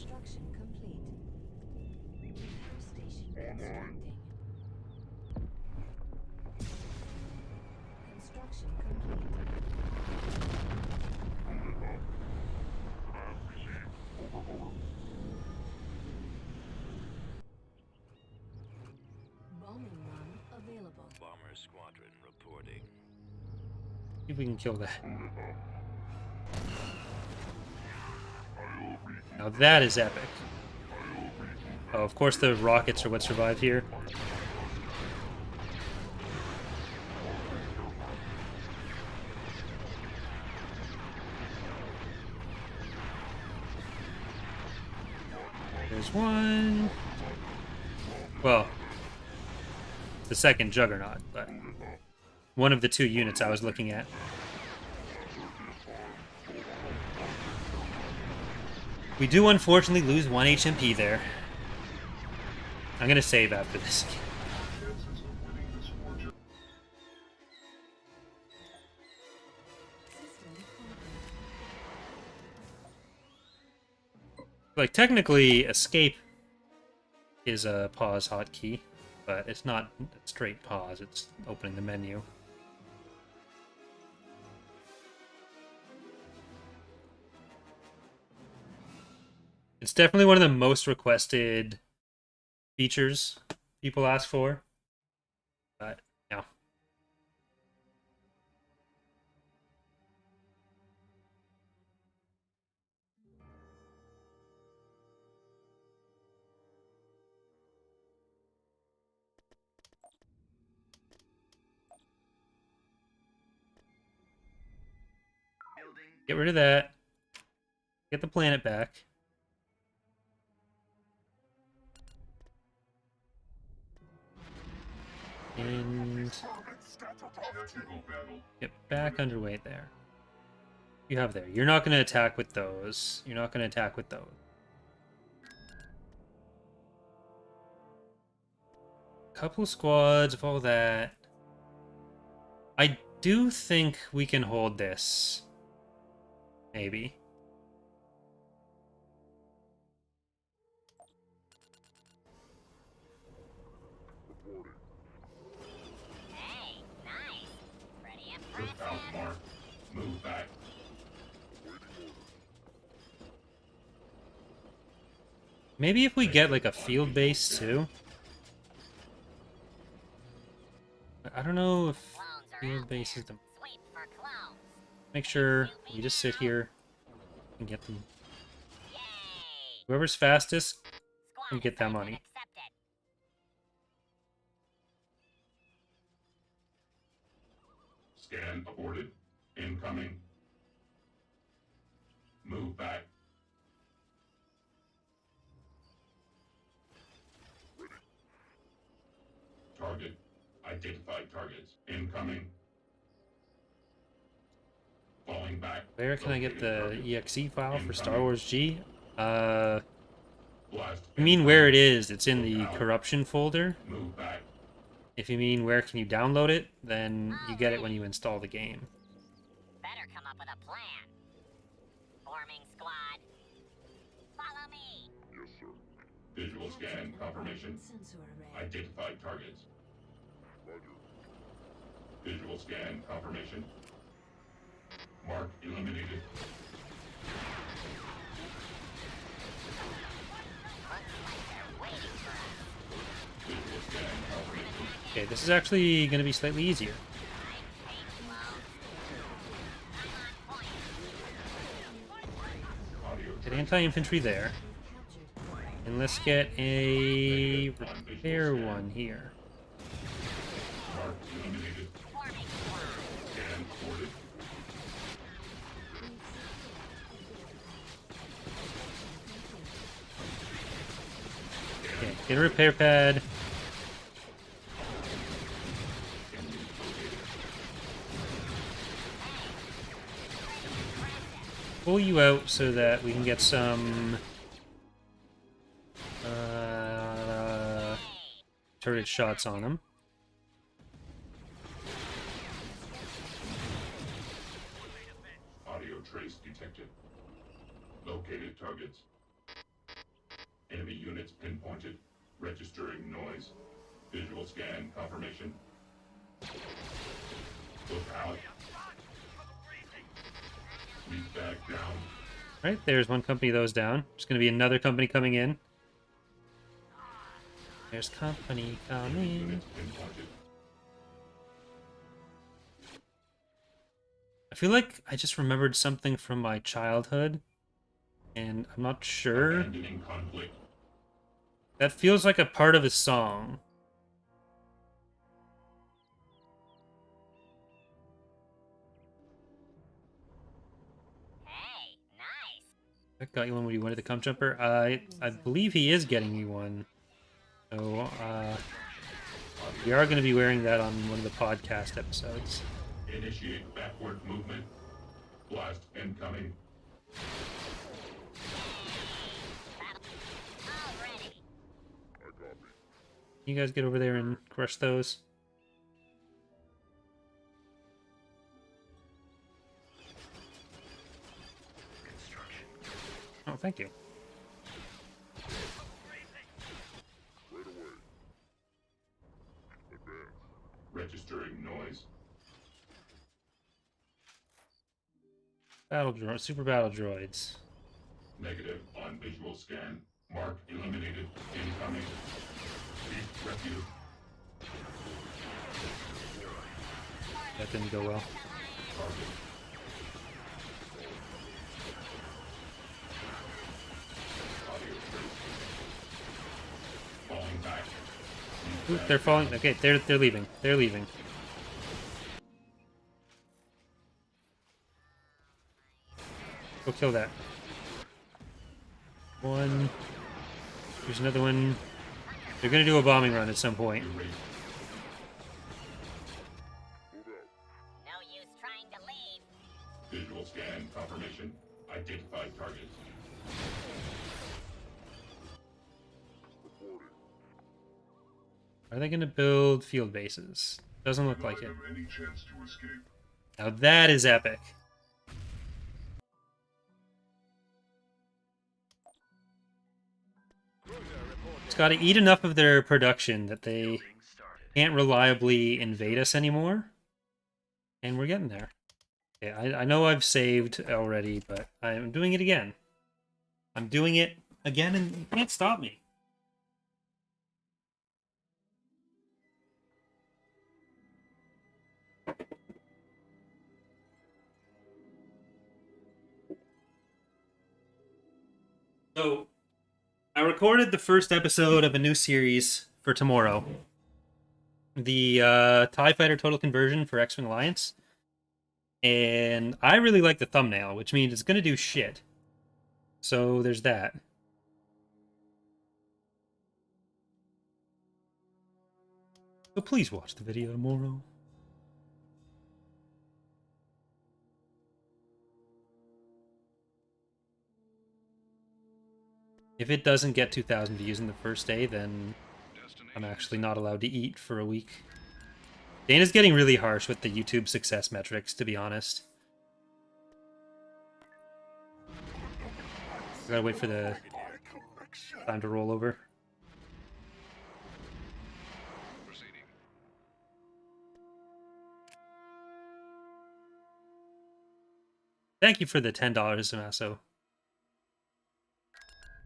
Construction complete. Repair station constructing. Construction complete. Bombing run available. Bomber squadron reporting. See if we can kill that. Now that is epic. Oh, of course the rockets are what survive here. There's one. Well, the second juggernaut, but one of the two units I was looking at. We do unfortunately lose 1 HMP there. I'm gonna save after this. System complete. Like, technically, escape is a pause hotkey, but it's not a straight pause, it's opening the menu. It's definitely one of the most requested features people ask for, but no. Get rid of that. Get the planet back. And get back underway there. You have there. You're not going to attack with those. You're not going to attack with those. Couple of squads of all that. I do think we can hold this. Maybe. Hey, nice. Pretty Just impressive. out, Mark. Move back. Maybe if we get like a field base too. I don't know if Clones are field out base there. is the. Sweep for clones. Make sure we just sit here and get them. Yay. Whoever's fastest Squad can get that assignment money. accepted. Scan aborted. Incoming. Move back. Target. Identified targets. Incoming. Falling back. Where can I get the Located target. exe file for Star Incoming. Wars G? Blast. If you mean where it is, it's in the corruption folder. Move back. If you mean where can you download it, then you get it when you install the game. Better come up with a plan. Forming squad. Follow me. Yes, sir. Visual scan confirmation. Sensor array. Identified targets. Roger. Visual scan confirmation. Mark eliminated. Visual scan confirmation. Okay, this is actually going to be slightly easier. Audio Get anti-infantry there. And let's get a repair one here. Mark eliminated. Scan ordered. Okay, get a repair pad. Pull you out so that we can get some turret shots on them. Audio trace detected. Located targets. Enemy units pinpointed. Registering noise. Visual scan confirmation. Look out. Lead back down. Right, there's one company of those down. There's going to be another company coming in. There's company coming. Units pinpointed. I feel like I just remembered something from my childhood, and I'm not sure. Abandoning conflict. That feels like a part of a song. Hey, nice. That got you one when you wanted the Cum Jumper. I believe he is getting me one. So, we are going to be wearing that on one of the podcast episodes. Initiate backward movement. Blast incoming. Already. You guys get over there and crush those. Oh, thank you. Registering noise. Super battle droids. Negative on visual scan. Mark eliminated. Incoming. Deep refuge. That didn't go well. Target. Audio trace. Falling back. Oop, they're falling. Okay, they're leaving. They're leaving. Go kill that. One. There's another one. They're gonna do a bombing run at some point. Erase. No use trying to leave. Visual scan confirmation. Identified target. Are they gonna build field bases? Doesn't look like it. Have any chance to escape? Now that is epic. It's got to eat enough of their production that they can't reliably invade us anymore. And we're getting there. Yeah, I know I've saved already, but I'm doing it again. I'm doing it again, and you can't stop me. So, I recorded the first episode of a new series for tomorrow. The TIE Fighter Total Conversion for X-Wing Alliance. And I really like the thumbnail, which means it's going to do shit. So there's that. So please watch the video tomorrow. If it doesn't get 2,000 views in the first day, then I'm actually not allowed to eat for a week. Dana's getting really harsh with the YouTube success metrics, to be honest. I gotta wait for the time to roll over. Thank you for the $10, Tommaso.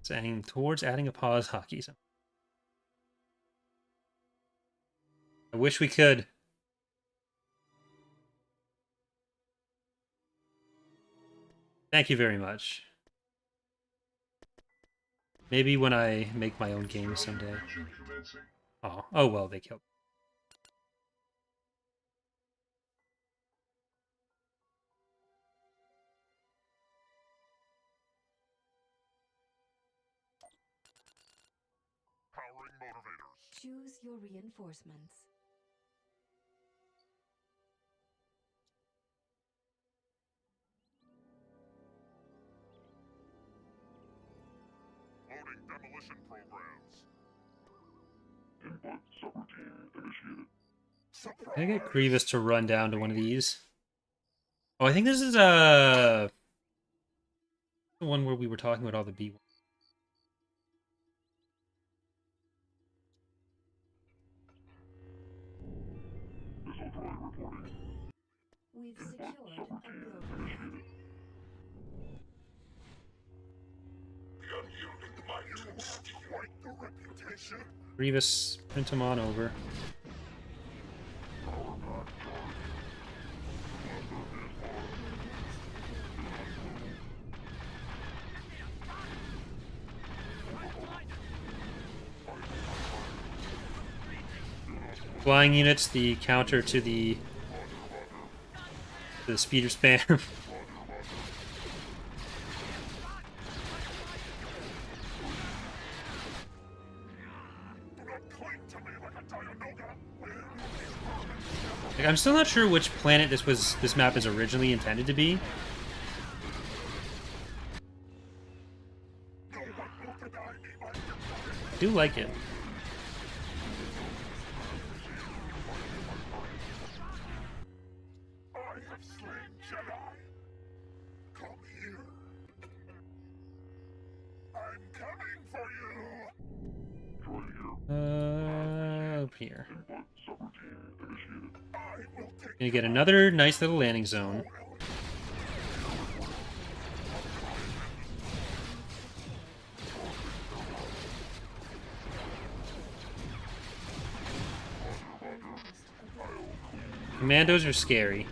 Saying towards adding a pause hockey zone. I wish we could. Thank you very much. Maybe when I make my own game someday. Oh well, they killed. Powering motivators. Choose your reinforcements. Loading demolition programs. Input subroutine initiated. Can I get Grievous to run down to one of these? Oh, I think this is the one where we were talking about all the B1. Missile droid reporting. We've Input secured a subroutine build initiated. The unyielding might will steal quite the reputation. Grievous, print him on over. Power pack charged. Flying units, the counter to the speeder spam. Like, I'm still not sure which planet this map is originally intended to be. I do like it. I have slain Jedi. Come here. I'm coming for you. Droid here. Up here. Input subroutine initiated. I will take Gonna get another nice little landing zone. Commandos are scary.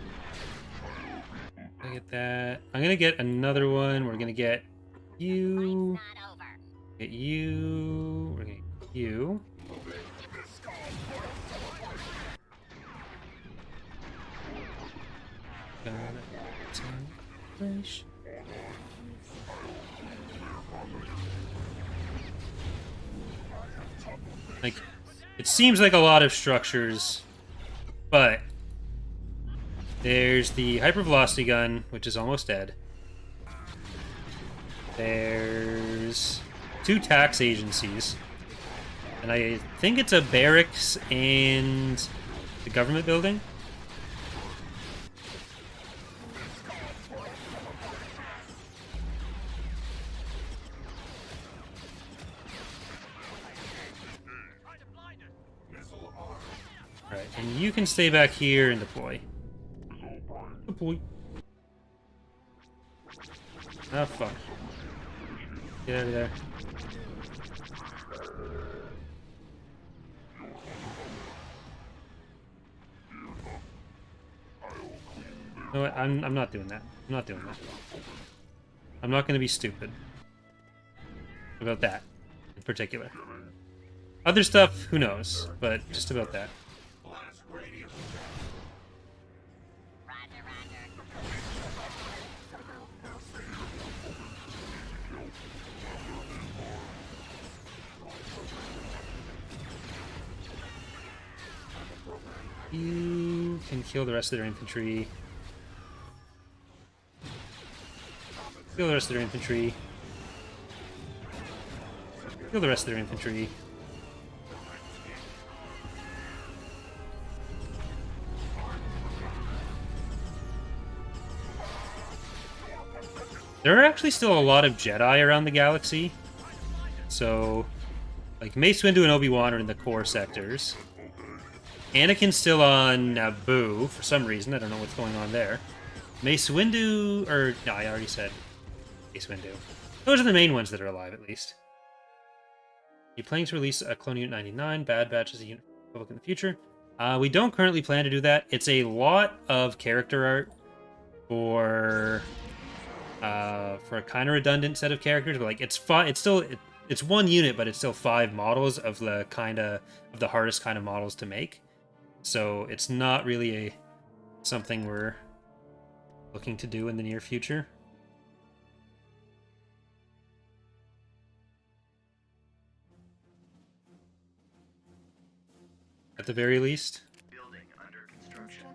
I get that. I'm gonna get another one. We're gonna get you. Not over. Get you. We're gonna get you. Like, it seems like a lot of structures, but there's the hypervelocity gun, which is almost dead. There's 2 tax agencies, and I think it's a barracks and the government building. Right, and you can stay back here and deploy. Deploy. Oh, fuck. Get out of there. No, I'm not doing that. I'm not doing that. I'm not going to be stupid about that in particular. Other stuff, who knows, but just about that. Roger, roger. You can kill the rest of their infantry. Kill the rest of their infantry. Kill the rest of their infantry. There are actually still a lot of Jedi around the galaxy. So, like, Mace Windu and Obi-Wan are in the core sectors. Anakin's still on Naboo for some reason. I don't know what's going on there. Mace Windu, or no, I already said Mace Windu. Those are the main ones that are alive, at least. You planning to release a Clone Unit 99, Bad Batch as a unit for Republic in the future? We don't currently plan to do that. It's a lot of character art for a kind of redundant set of characters, but like it's one unit, but it's still 5 models of the hardest kind of models to make. So it's not really something we're looking to do in the near future. At the very least. Building under construction.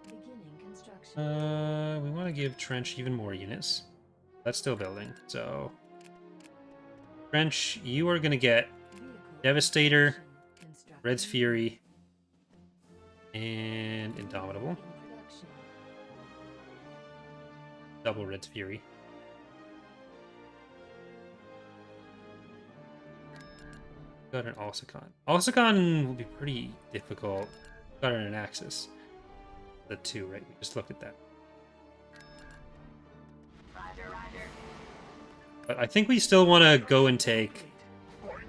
Beginning construction. We want to give Trench even more units. That's still building, so... Trench, you are going to get Devastator, Red's Fury, and Indomitable. Double Red's Fury. Got an Alsacon. Alsacon will be pretty difficult. Got an Axis. The 2, right? We just looked at that. But I think we still want to go and take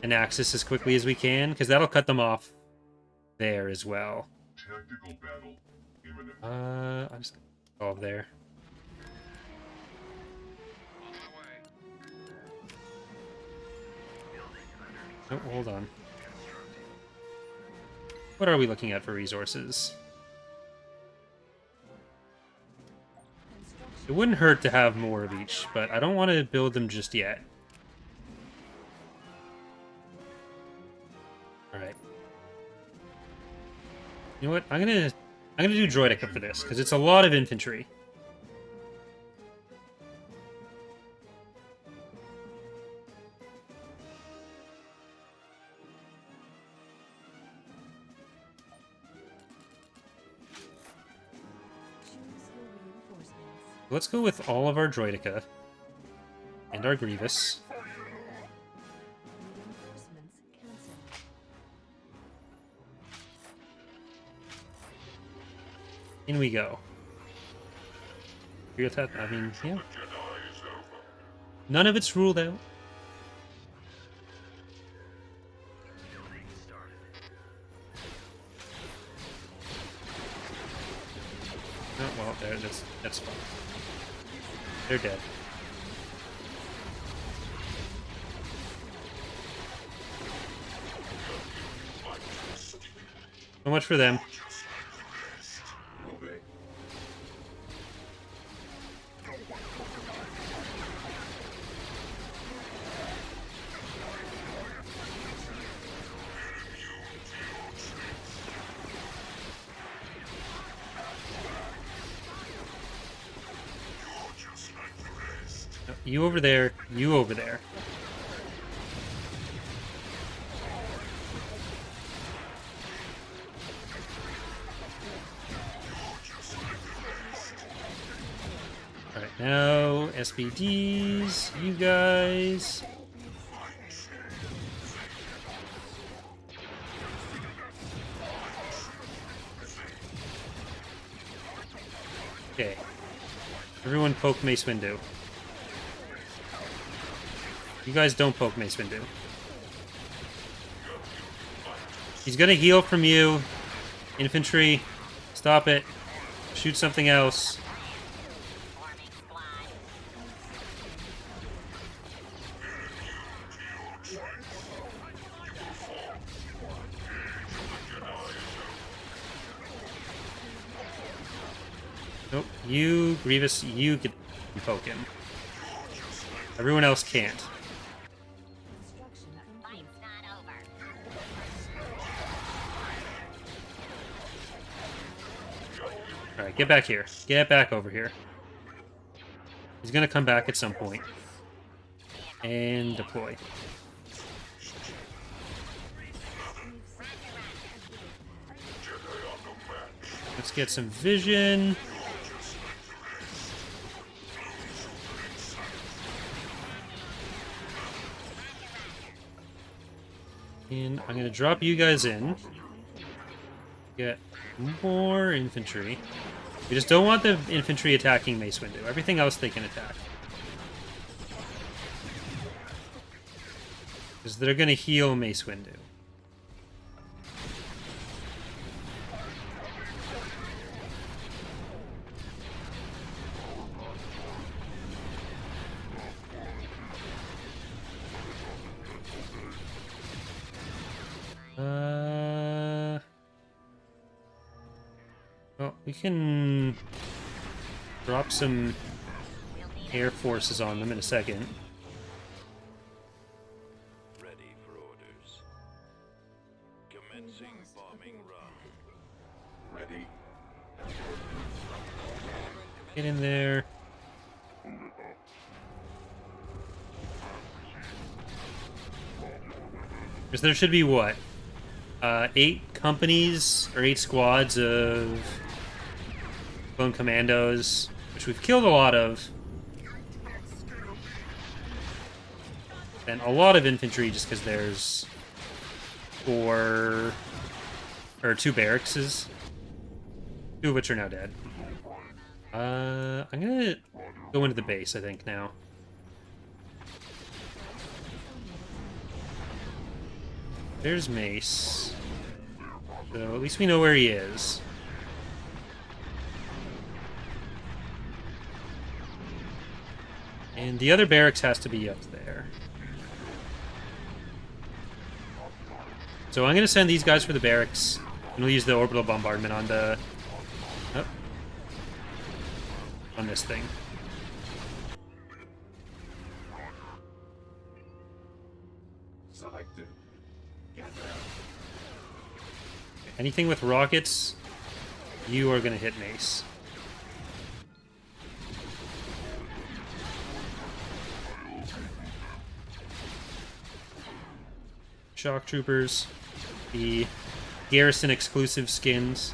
an Axis as quickly as we can, because that'll cut them off there as well. Tactical battle imminent. I'm just gonna go there. Oh, hold on. What are we looking at for resources? It wouldn't hurt to have more of each, but I don't want to build them just yet. Alright. You know what? I'm gonna do Droideka for this, because it's a lot of infantry. Let's go with all of our Droideka and our Grievous. In we go. I mean, yeah. None of it's ruled out. Oh, well, there, that's fine. They're dead. So much for them. You over there, you over there. Alright, now SBDs, you guys. Okay. Everyone poke Mace Windu. You guys don't poke Mace Windu. He's gonna heal from you. Infantry, stop it. Shoot something else. Nope, you, Grievous, you can poke him. Everyone else can't. Alright, get back here. Get back over here. He's gonna come back at some point. And deploy. Let's get some vision. And I'm gonna drop you guys in. Get more infantry. We just don't want the infantry attacking Mace Windu. Everything else they can attack. Because they're gonna heal Mace Windu. Well, we can drop some air forces on them in a second. Ready for orders. Commencing bombing run. Ready. Get in there. Because there should be what? 8 companies or 8 squads of clone commandos, which we've killed a lot of. And a lot of infantry just because there's 2 barracks, 2 of which are now dead. I'm gonna go into the base, I think, now. There's Mace. So at least we know where he is. And the other barracks has to be up there. So I'm going to send these guys for the barracks. And we'll use the orbital bombardment on the... Oh, on this thing. Selected. Anything with rockets, you are going to hit Mace. Shock troopers, the garrison exclusive skins.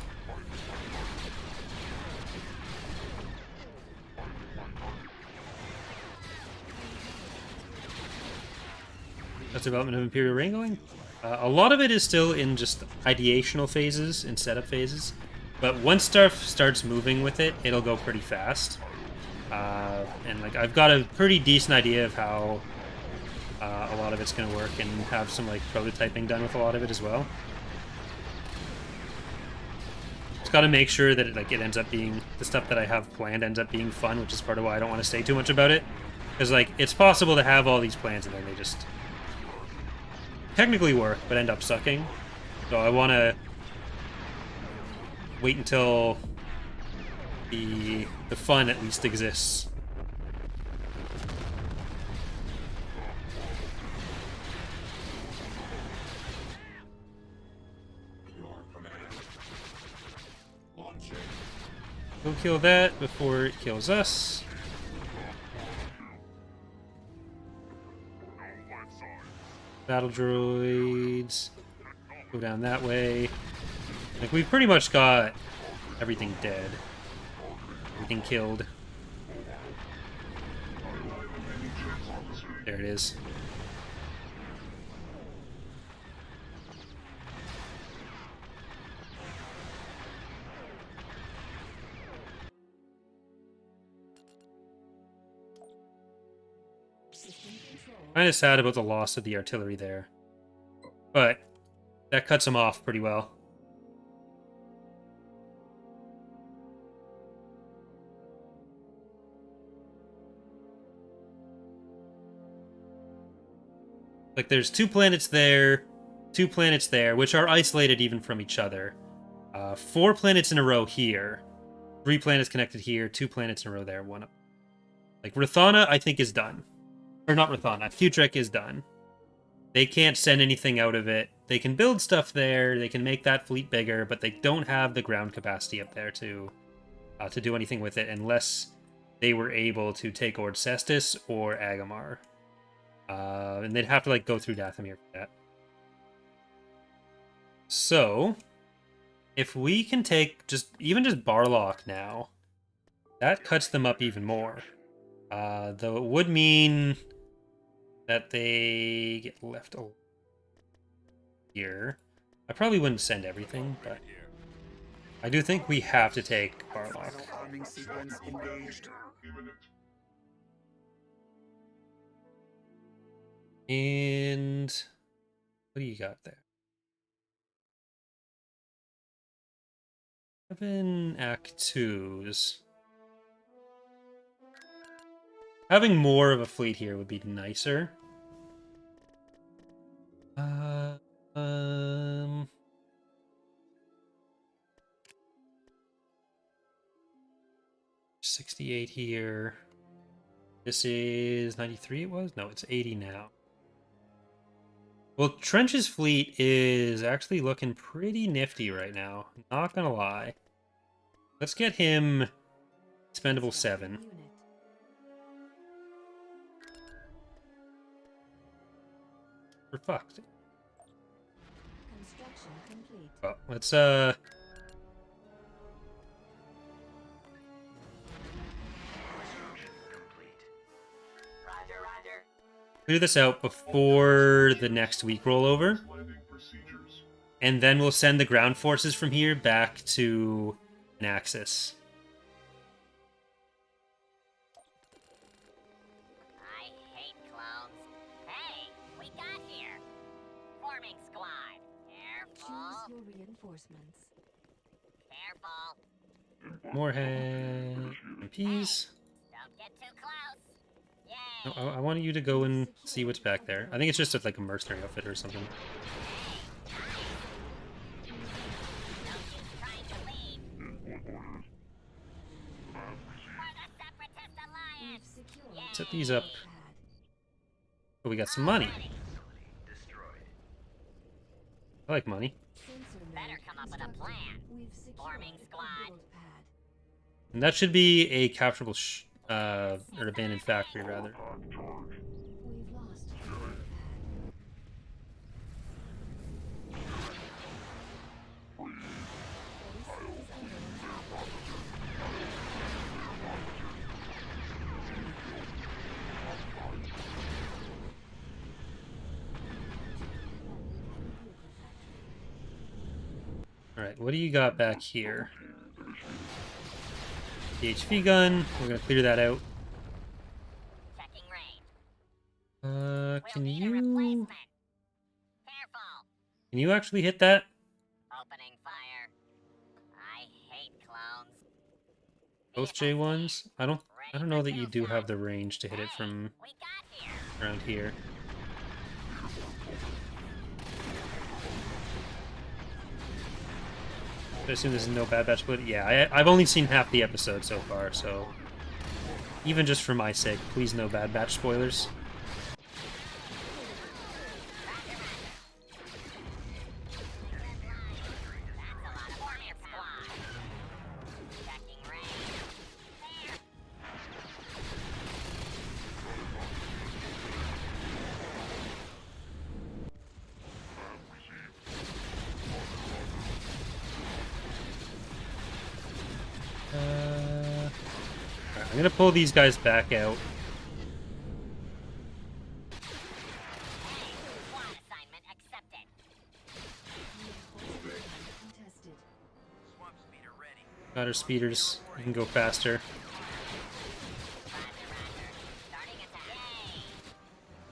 That's development of Imperial Reign going. A lot of it is still in just ideational phases and setup phases, but once stuff starts moving with it, it'll go pretty fast. And like I've got a pretty decent idea of how a lot of it's going to work, and have some like prototyping done with a lot of it as well. Just got to make sure that it ends up being the stuff that I have planned ends up being fun, which is part of why I don't want to say too much about it, because like it's possible to have all these plans and then they just technically work, but end up sucking. So I want to wait until the fun at least exists. Your command. Launching. We'll kill that before it kills us. Battle droids. Go down that way. Like, we've pretty much got everything dead. Everything killed. There it is. Kind of sad about the loss of the artillery there, but that cuts them off pretty well. Like, there's 2 planets there, 2 planets there, which are isolated even from each other. 4 planets in a row here, 3 planets connected here, 2 planets in a row there, 1 up. Like, Rathana, I think, is done. Or not Rathana, Futrek is done. They can't send anything out of it. They can build stuff there, they can make that fleet bigger, but they don't have the ground capacity up there to do anything with it unless they were able to take Ord Cestus or Agamar. And they'd have to like go through Dathomir for that. So, if we can take just Barlock now, that cuts them up even more. Though it would mean that they get left over here. I probably wouldn't send everything, but I do think we have to take Barlock. Final arming sequence engaged. Imminent. And what do you got there? 7 Act 2s. Having more of a fleet here would be nicer. 68 here. This is 93 it was? No, it's 80 now. Well, Trench's fleet is actually looking pretty nifty right now. Not gonna lie. Let's get him expendable 7. We're fucked. Construction complete. Well, let's clear this out before the next week rollover. Landing procedures. And then we'll send the ground forces from here back to Naxos. I hate clones. Hey, we got here. Forming squad. Careful. Choose your reinforcements. Careful. Moorhead MPs. Don't get too close. No, Yay. I want you to go and see what's back there. I think it's just like a mercenary outfit or something. Don't you trying to leave. For the Separatist We've Alliance. secured Set these up. pad. Oh, we got some money. I like money. Sensor Better node come up with a constructed. plan. We've secured Forming a squad. build pad. And that should be a capturable or abandoned factory, rather. We've lost the build pad. Base is under attack. Alright, what do you got back here? The HV gun. We're going to clear that out. Checking range. Can We'll need a you... replacement. Careful. Can you actually hit that? Opening fire. I hate clones. Both J1s? I don't know that you do have the range to hit it from We got here. around here. I assume this is no Bad Batch split. Yeah, I've only seen half the episode so far, so even just for my sake, please no Bad Batch spoilers. That's a lot of forming squad. Checking range. There. Alright, I'm gonna pull these guys back out. Squad assignment accepted. Contested. Swamp speeder ready. Got our speeders. We can go faster. Roger, roger. Starting attack. Yay.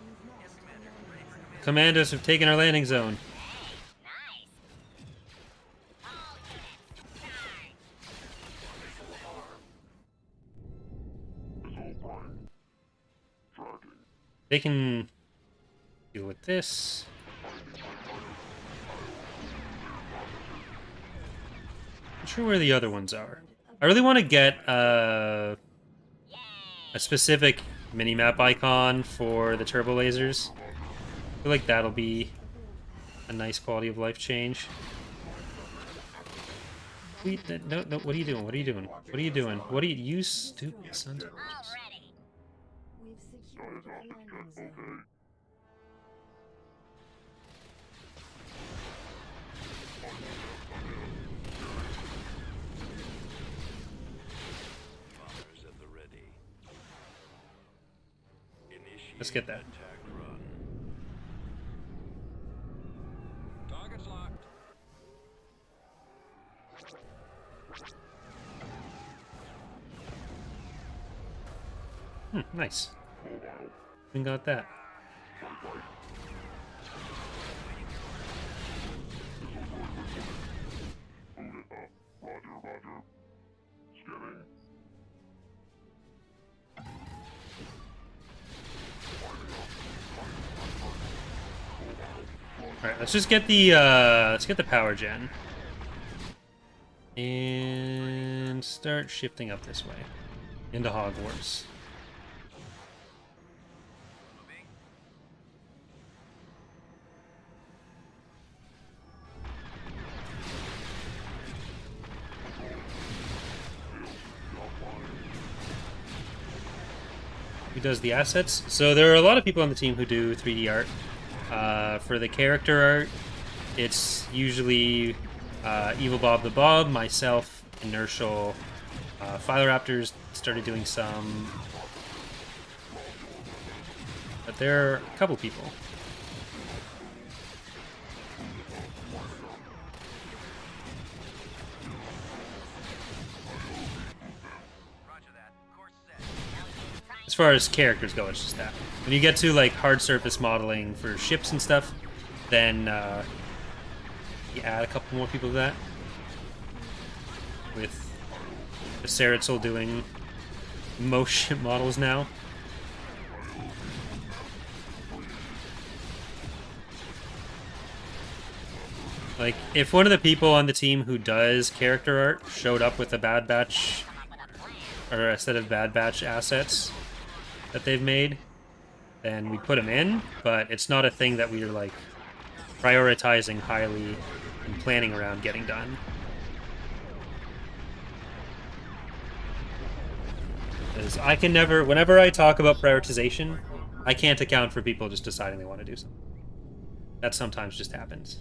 We've lost command. Commandos have taken our landing zone. Hey, nice. All units, charge. They can deal with this. Not sure where the other ones are. I really want to get Yay. a specific minimap icon for the turbo lasers. I feel like that'll be a nice quality of life change. No, no, what are you doing? What are you doing? What are you doing? What are you stupid sons of bitches. Already. We've secured a landing zone. Bombers at the ready. Initiate Let's get that. attack run. Target's locked. Nice. We got that. Alright, let's just get the power gen. And start shifting up this way. Into Hogwarts. Who does the assets? So there are a lot of people on the team who do 3D art. For the character art, it's usually Evil Bob the Bob, myself, Inertial, Philoraptors started doing some, but there are a couple people. As far as characters go, it's just that. When you get to like hard surface modeling for ships and stuff, then you add a couple more people to that. With Ceritzel doing most ship models now. Like, if one of the people on the team who does character art showed up with a Bad Batch, or a set of Bad Batch assets that they've made, then we put them in, but it's not a thing that we're like prioritizing highly and planning around getting done. Because I can never, whenever I talk about prioritization, I can't account for people just deciding they want to do something. That sometimes just happens.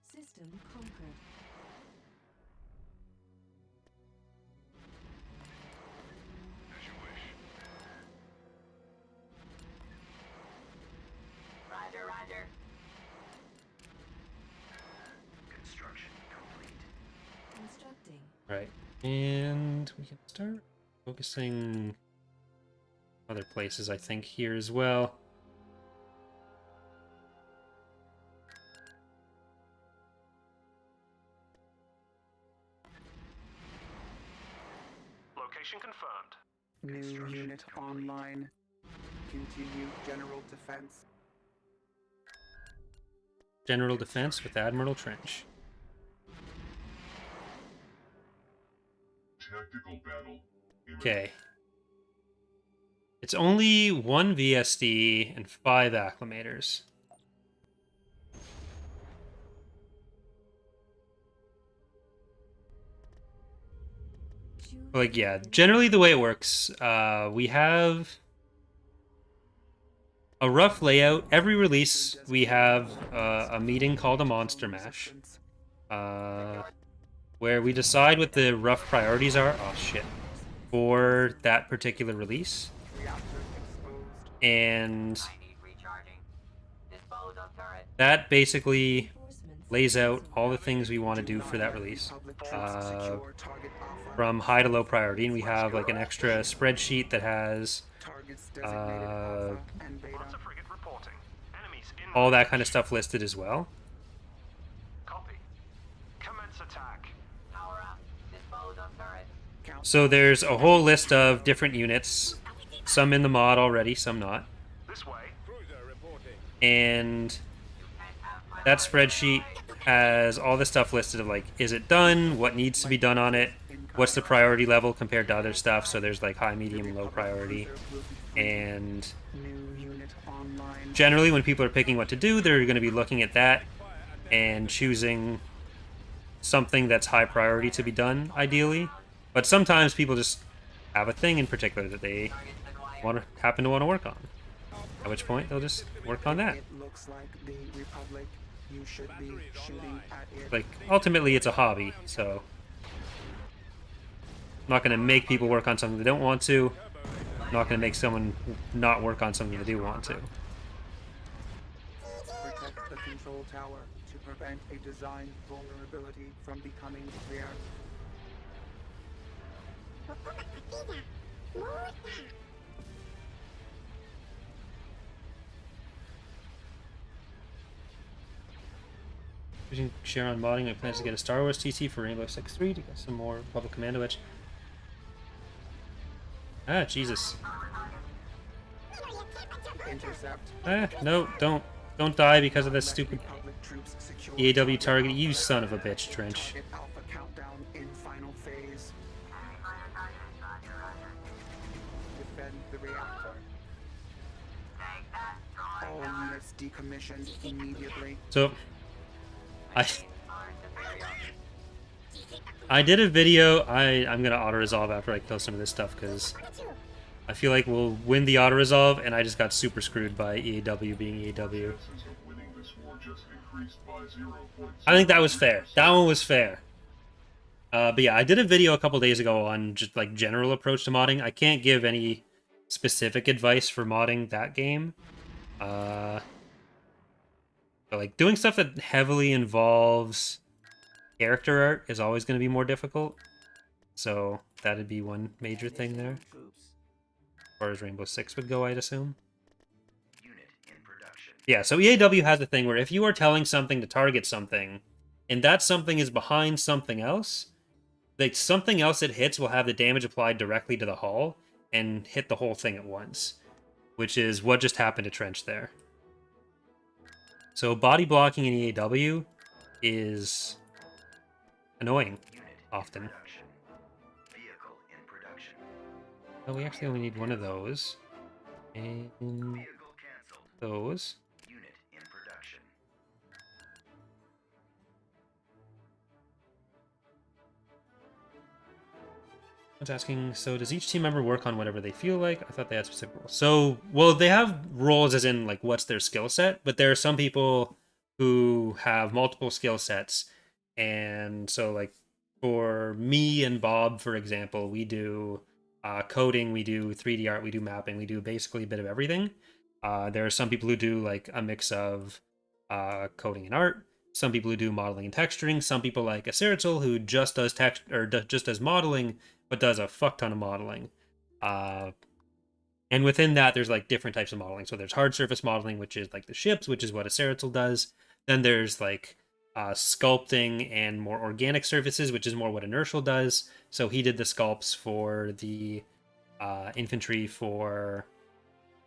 System conquered. As you wish. Roger, roger. Construction complete. Constructing. Right. And we can start focusing other places, I think, here as well. Location confirmed. New unit online. Continue general defense. General Defense with Admiral Trench. Tactical battle. Okay. It's only 1 VSD and 5 acclimators. Like, yeah, generally the way it works, we have a rough layout. Every release, we have a meeting called a Monster Mash, where we decide what the rough priorities are. Oh, shit. For that particular release. And that basically lays out all the things we want to do for that release. From high to low priority, and we have like an extra spreadsheet that has all that kind of stuff listed as well. Copy. Commence attack. Power up. Dispose of turret. So there's a whole list of different units, some in the mod already, some not. This way. Cruiser reporting. And that spreadsheet has all the stuff listed of like, is it done? What needs to be done on it? What's the priority level compared to other stuff? So there's like high, medium, low priority. And generally when people are picking what to do, they're going to be looking at that and choosing something that's high priority to be done, ideally. But sometimes people just have a thing in particular that they happen to want to work on. At which point they'll just work on that. It looks like the Republic. You should be shooting at it. Like, ultimately it's a hobby, so I'm not gonna make people work on something they don't want to. I'm not gonna make someone not work on something they do want to. Protect the control tower to prevent a design vulnerability from becoming clear. Using share on modding, I plan to get a Star Wars TC for Rainbow Six 3 to get some more Republic Commando edge. Ah, Jesus. Intercept. No, don't die because of this stupid Republic troops secure EAW target. You son of a bitch, Trench. target Alpha countdown in final phase. Defend the reactor. All units decommissioned immediately. So, I did a video. I'm gonna auto resolve after I kill some of this stuff because I feel like we'll win the auto resolve, and I just got super screwed by EAW being EAW. Chances of winning this war just increased by 0.0. I think that was fair. That one was fair. But yeah, I did a video a couple days ago on just like general approach to modding. I can't give any specific advice for modding that game. But like doing stuff that heavily involves character art is always going to be more difficult. So that'd be one major thing there. As far as Rainbow Six would go, I'd assume. Unit in production. Yeah, so EAW has a thing where if you are telling something to target something, and that something is behind something else, like something else it hits will have the damage applied directly to the hull and hit the whole thing at once, which is what just happened to Trench there. So body blocking in EAW is annoying Unit often. in production. Vehicle in production. Oh, we actually only need one of those. And Vehicle canceled. those. Unit in production. I was asking, so does each team member work on whatever they feel like? I thought they had specific roles. So, well, they have roles as in, like, what's their skill set, but there are some people who have multiple skill sets. And so, like, for me and Bob, for example, we do coding, we do 3D art, we do mapping, we do basically a bit of everything. There are some people who do, like, a mix of coding and art. Some people who do modeling and texturing. Some people like Acerital who just does text or just does modeling, but does a fuck ton of modeling. And within that, there's like different types of modeling. So there's hard surface modeling, which is like the ships, which is what Acerital does. Then there's like sculpting and more organic surfaces, which is more what Inertial does. So he did the sculpts for the infantry, for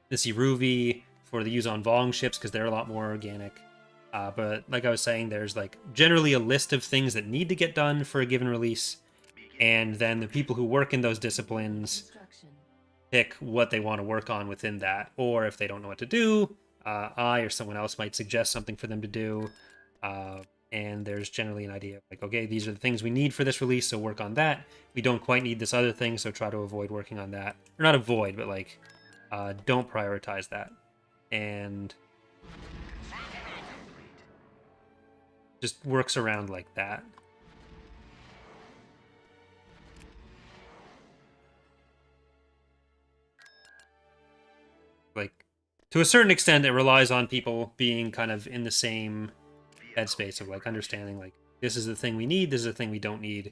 the Siruvi, for the Yuzon Vong ships, because they're a lot more organic. But like I was saying, there's like generally a list of things that need to get done for a given release. And then the people who work in those disciplines pick what they want to work on within that. Or if they don't know what to do, I or someone else might suggest something for them to do. And there's generally an idea of like, okay, these are the things we need for this release, so work on that. We don't quite need this other thing, so try to avoid working on that. Or not avoid, but like, don't prioritize that. And just works around like that. Like, to a certain extent, it relies on people being kind of in the same headspace of like understanding like this is the thing we need, this is the thing we don't need,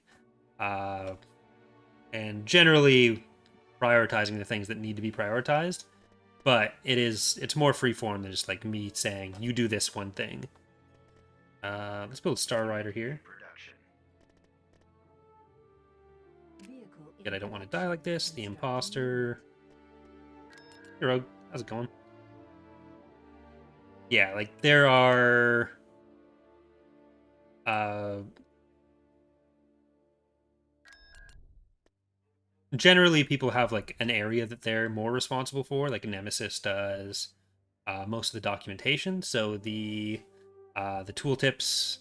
and generally prioritizing the things that need to be prioritized. But it's more freeform than just like me saying you do this one thing. Let's build Star Rider here. Yet I don't want to die like this. The Imposter. Hey Rogue, how's it going? Yeah, like there are generally people have like an area that they're more responsible for, like Nemesis does most of the documentation. So the the tooltips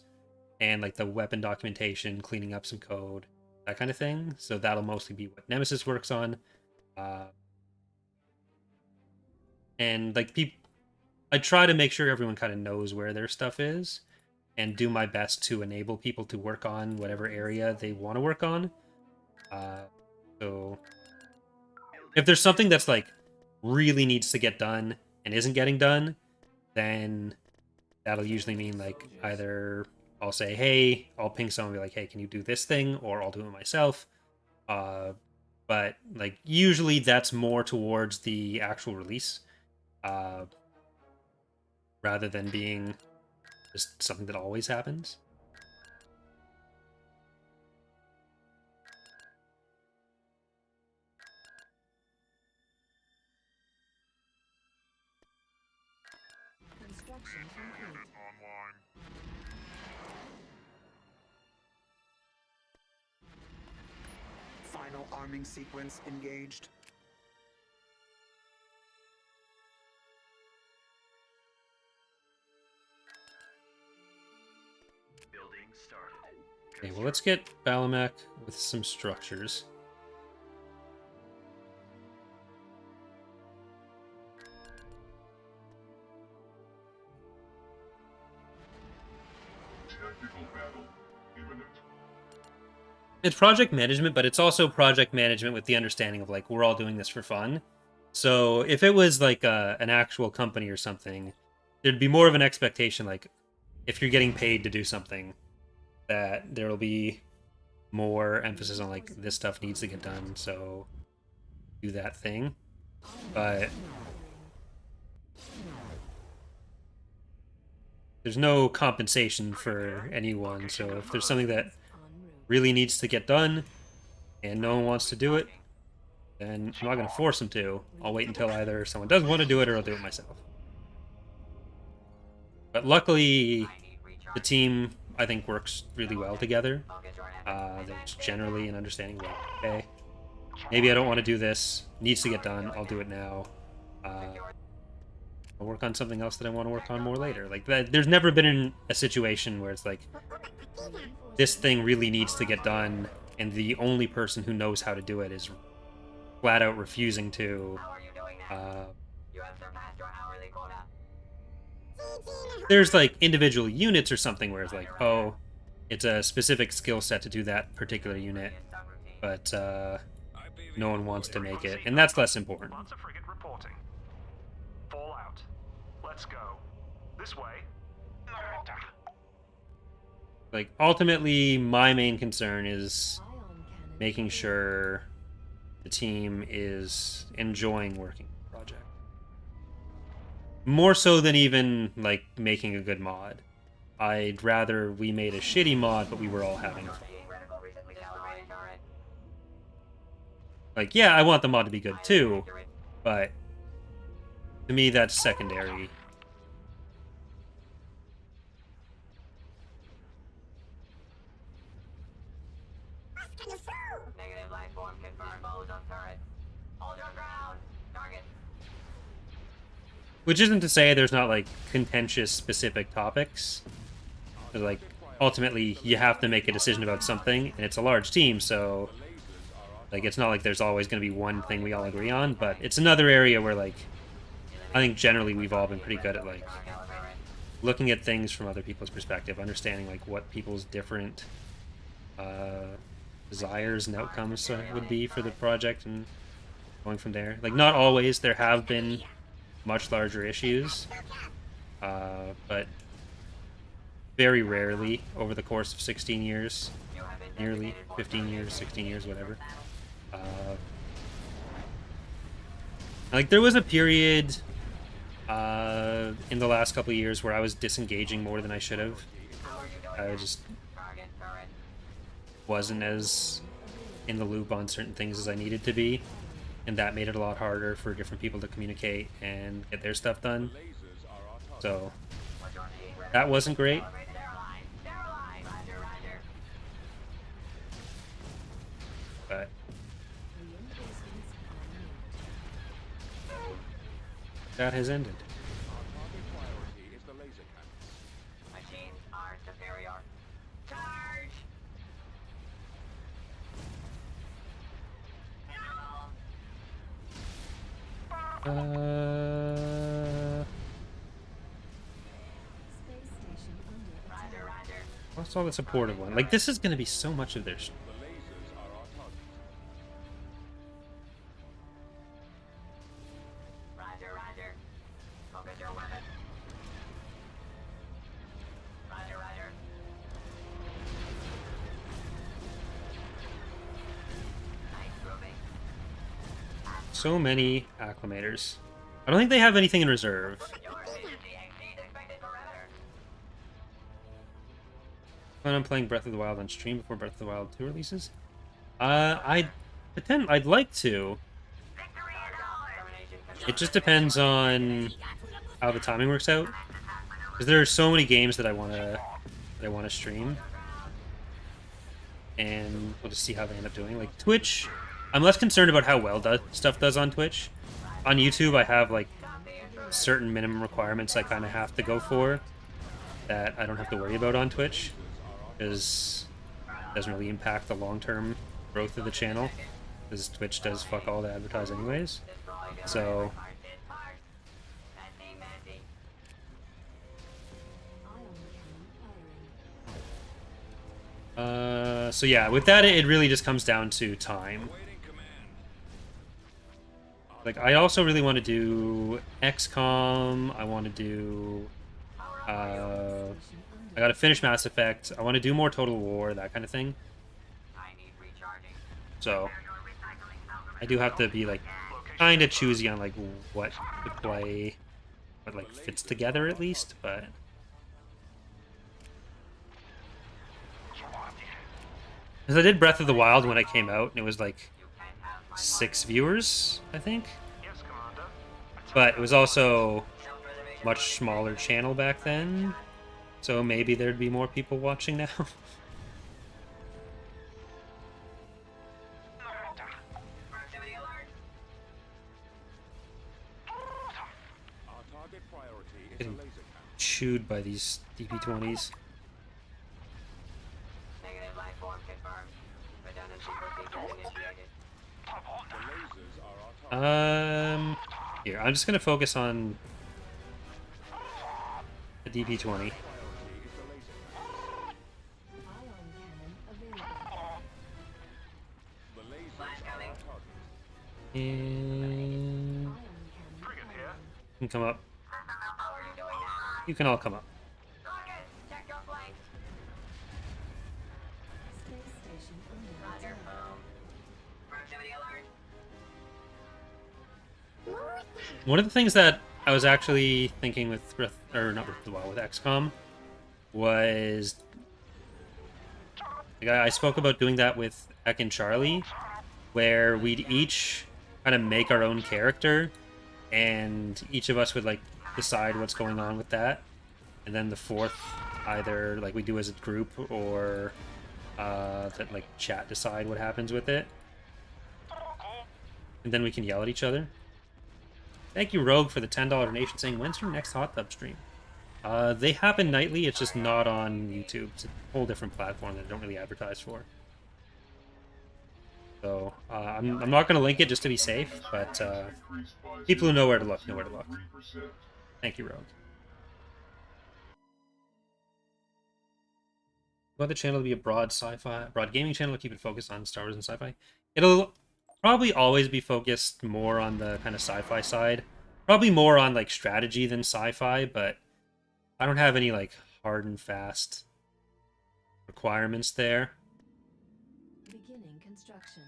and like the weapon documentation, cleaning up some code, that kind of thing. So that'll mostly be what Nemesis works on. And like I try to make sure everyone kind of knows where their stuff is and do my best to enable people to work on whatever area they want to work on. So if there's something that's like really needs to get done and isn't getting done, then that'll usually mean like either I'll say, hey, I'll ping someone and be like, hey, can you do this thing? Or I'll do it myself. But like usually that's more towards the actual release, rather than being just something that always happens. Construction complete. Online. Final arming sequence engaged. Building started. Okay, well, let's get Balamak with some structures. Tactical battle imminent. It's project management, but it's also project management with the understanding of like we're all doing this for fun. So if it was like an actual company or something, there'd be more of an expectation like if you're getting paid to do something, that there will be more emphasis on like this stuff needs to get done, so do that thing. But there's no compensation for anyone, so if there's something that really needs to get done and no one wants to do it, then I'm not going to force them to. I'll wait until either someone does want to do it or I'll do it myself. But luckily, the team, I think, works really well together. There's generally an understanding of, okay, maybe I don't want to do this, needs to get done, I'll do it now. I'll work on something else that I want to work on more later. Like, there's never been a situation where it's like, this thing really needs to get done, and the only person who knows how to do it is flat out refusing to. There's like individual units or something where it's like, oh, it's a specific skill set to do that particular unit, but no one wants to make it, and that's less important. Lancer frigate reporting. Fallout. Let's go. This way. Like, ultimately, my main concern is making sure the team is enjoying working on the project. More so than even, like, making a good mod. I'd rather we made a shitty mod, but we were all having fun. Like, yeah, I want the mod to be good too, but to me that's secondary. Negative life form confirmed. Modes on turret. Hold your ground. Target. Which isn't to say there's not, like, contentious specific topics. But, like, ultimately, you have to make a decision about something, and it's a large team, so, like, it's not like there's always going to be one thing we all agree on, but it's another area where, like, I think generally we've all been pretty good at, like, looking at things from other people's perspective, understanding, like, what people's different desires and outcomes would be for the project, and going from there. Like, not always. There have been much larger issues, but very rarely over the course of 16 years, nearly 15 years, 16 years, whatever. Like, there was a period in the last couple of years where I was disengaging more than I should have. I just wasn't as in the loop on certain things as I needed to be, and that made it a lot harder for different people to communicate and get their stuff done. So that wasn't great. But that has ended. Superior. Charge! Space station under attack. Roger, roger. What's all the supportive one? Like, this is going to be so much of their... Roger, roger. Focus your weapon. Roger, roger. Nice moving. So many acclimators. I don't think they have anything in reserve. Your agency exceeds expected parameters. Plan on playing Breath of the Wild on stream before Breath of the Wild 2 releases? I'd like to. Victory is ours. It just depends on how the timing works out. Because there are so many games that I want to stream, and we'll just see how they end up doing. Like Twitch, I'm less concerned about how well stuff does on Twitch. On YouTube, I have like certain minimum requirements I kind of have to go for that I don't have to worry about on Twitch, because it doesn't really impact the long-term growth of the channel, because Twitch does fuck all to advertise anyways. So Messy, messy. Ion cannon firing. so yeah, with that, it really just comes down to time. Like, I also really want to do XCOM. I want to do... I gotta finish Mass Effect. I want to do more Total War, that kind of thing. I need recharging. So, I do have to be, like, kind of choosy on, like, what to play, what, like, fits together at least, but... Because I did Breath of the Wild when it came out, and it was, like, 6 viewers, I think. Yes, Commander. But it was also much smaller channel back then, so maybe there'd be more people watching now. Proximity alert. Our target priority is a Getting laser cannon. chewed by these DP-20s. Negative life form confirmed. Redundancy procedures initiated. The lasers are our target. Here, I'm just gonna focus on the DP-20. Priority is the laser cannon. Ion cannon available. The lasers are our target. And... Ion cannon Frigate here. firing. You can come up. How are you doing now? You can all come up. Rocket, check your flanks. Space station under Roger, attack. boom. Proximity alert. One of the things that I was actually thinking with not Breath of the Wild, with XCOM, was like, I spoke about doing that with Ek and Charlie, where we'd each kind of make our own character, and each of us would like decide what's going on with that, and then the fourth either like we do as a group or that like chat decide what happens with it, and then we can yell at each other. Thank you, Rogue, for the $10 donation, saying, when's your next hot tub stream? They happen nightly, it's just not on YouTube. It's a whole different platform that I don't really advertise for. So, I'm not going to link it just to be safe, but people who know where to look know where to look. 3%. Thank you, Rogue. I want the channel to be a broad gaming channel to keep it focused on Star Wars and sci-fi. It'll probably always be focused more on the kind of sci-fi side. Probably more on like strategy than sci-fi, but I don't have any like hard and fast requirements there. Beginning construction.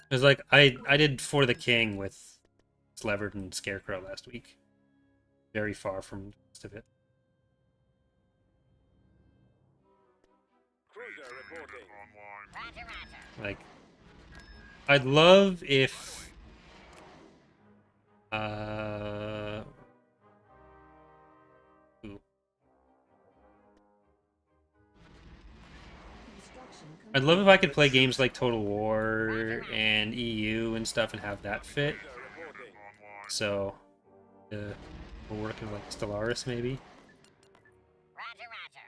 Because like I did For the King with Slevert and Scarecrow last week. Very far from the rest of it. Cruiser reporting. Roger, roger. Like, I'd love if ooh. Construction I'd love if I could play games like Total War and EU and stuff and have that fit. Cruiser reporting. So, we're working with like Stellaris maybe. Roger, roger.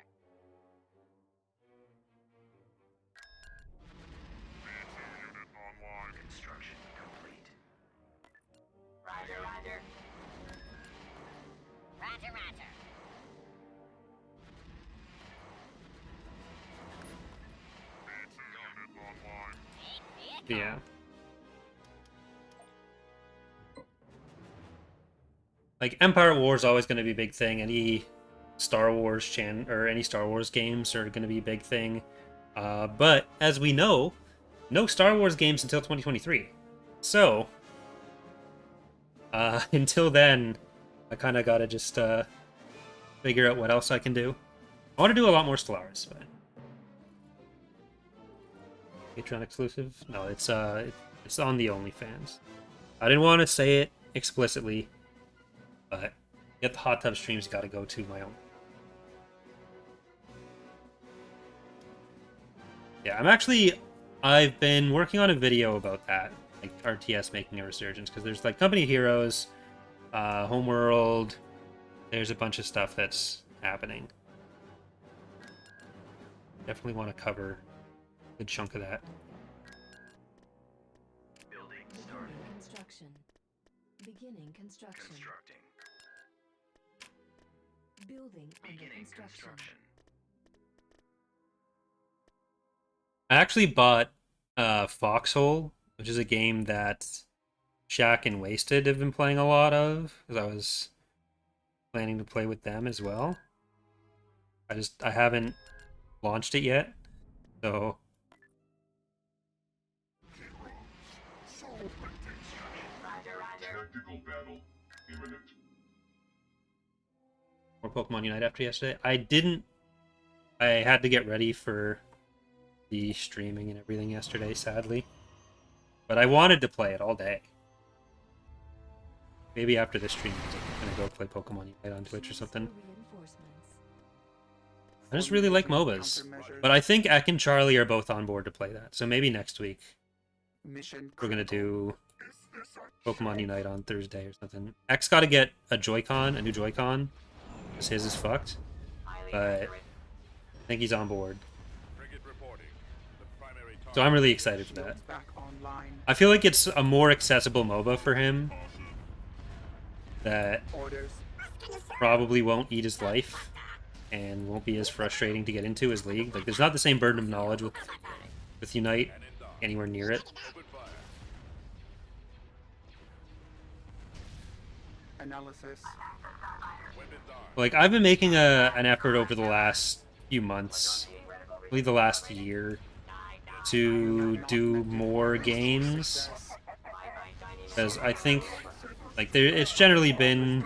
Yeah. Like Empire War is always going to be a big thing. Any Star Wars any Star Wars games are going to be a big thing. But as we know, no Star Wars games until 2023. So until then, I kind of got to just figure out what else I can do. I want to do a lot more Stellaris, but Patreon exclusive? No, it's on the OnlyFans. I didn't want to say it explicitly, but get the hot tub streams, got to go to my own. Yeah, I've been working on a video about that, like RTS making a resurgence, because there's like Company of Heroes, Homeworld, there's a bunch of stuff that's happening. Definitely want to cover a good chunk of that. Building started. Construction. Beginning construction. Constructing. Building under Beginning construction. construction. I actually bought Foxhole, which is a game that Shaq and Wasted have been playing a lot of, because I was planning to play with them as well. I haven't launched it yet, so Tactical battle imminent. more Pokemon Unite after yesterday. I had to get ready for the streaming and everything yesterday, sadly. But I wanted to play it all day. Maybe after this stream, I'm gonna go play Pokemon Unite on Twitch or something. I just really like MOBAs. But I think Ek and Charlie are both on board to play that. So maybe next week we're gonna do Pokemon Unite on Thursday or something. Ek's gotta get a new Joy-Con, because his is fucked. But I think he's on board. So I'm really excited for that. I feel like it's a more accessible MOBA for him that probably won't eat his life and won't be as frustrating to get into as League. Like, there's not the same burden of knowledge with Unite anywhere near it. Analysis. Like, I've been making an effort over the last few months, probably the last year, to do more games, because I think like it's generally been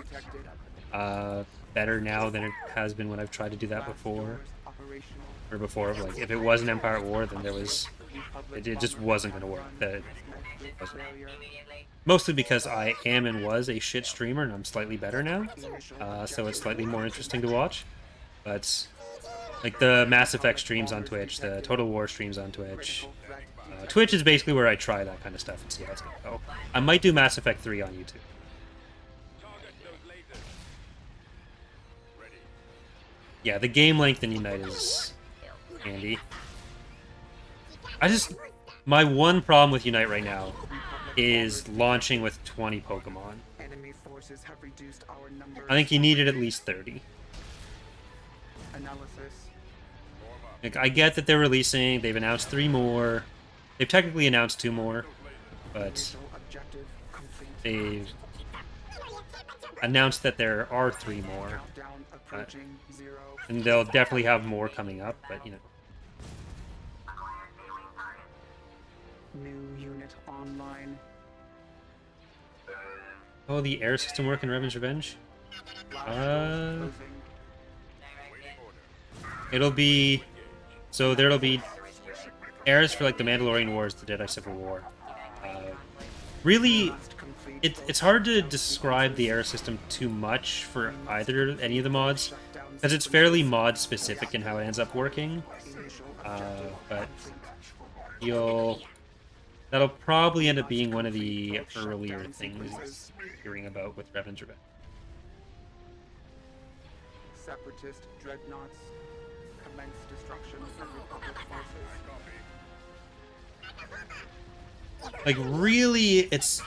better now than it has been when I've tried to do that before. Like, if it was an Empire at War, then it just wasn't going to work. Mostly because I am and was a shit streamer, and I'm slightly better now, so it's slightly more interesting to watch. But like the Mass Effect streams on Twitch, the Total War streams on Twitch. Twitch is basically where I try that kind of stuff and see how it's going to go. I might do Mass Effect 3 on YouTube. Yeah, the game length in Unite is handy. My one problem with Unite right now is launching with 20 Pokemon. I think you needed at least 30. Like, I get that they've announced 3 more. They've technically announced 2 more, but they've announced that there are 3 more. And they'll definitely have more coming up, but you know. New unit online. Oh, the air system work in Revan's Revenge? It'll be... So there'll be airs for like the Mandalorian Wars, the Jedi Civil War. Really, it's hard to describe the air system too much for any of the mods, because it's fairly mod specific in how it ends up working. But that'll probably end up being one of the earlier things hearing about with Revan's Revenge. Separatist dreadnoughts commence destruction of Republic forces. Like, really, it's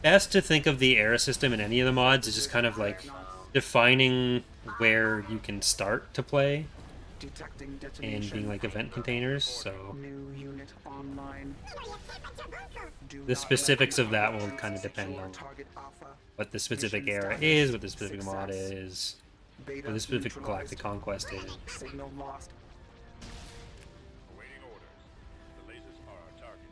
best to think of the era system in any of the mods as just kind of like defining where you can start to play. Detecting and detonation. being like event containers, so New unit online. Do the not specifics let of that will intelligence kind of depend secure on target Alpha. what the specific Mission era status, is, what the specific mod success. is, Beta what the specific neutralized. galactic conquest is. Signal lost. Awaiting orders. The lasers are our target.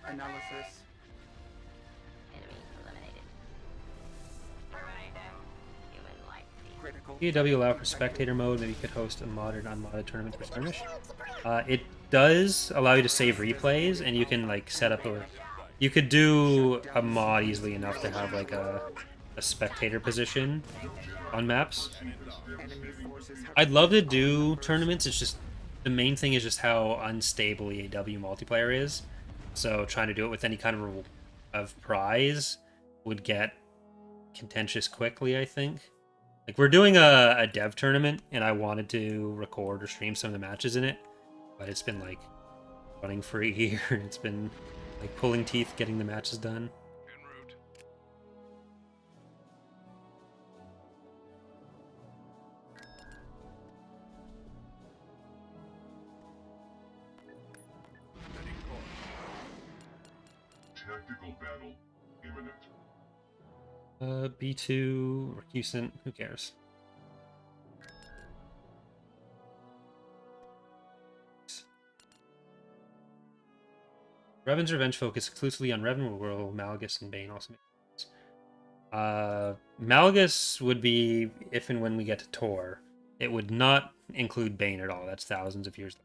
Analysis. Enemy eliminated. Terminated. Human life. Critical. PAW allow for spectator mode, maybe you could host a modded unmodded tournament for skirmish. It does allow you to save replays, and you can like set up a... You could do a mod easily enough to have like a spectator position on maps. Enemy forces have I'd love to do tournaments, it's just... The main thing is just how unstable EAW multiplayer is. So trying to do it with any kind of prize would get contentious quickly, I think. Like, we're doing a dev tournament, and I wanted to record or stream some of the matches in it, but it's been, like, running for a year. It's been, like, pulling teeth getting the matches done. En route. Setting course. Tactical battle imminent. B2, Recusant, who cares? Revan's Revenge focus exclusively on Revan, while Malgus and Bane also make sense. Malgus would be if and when we get to Tor. It would not include Bane at all. That's thousands of years.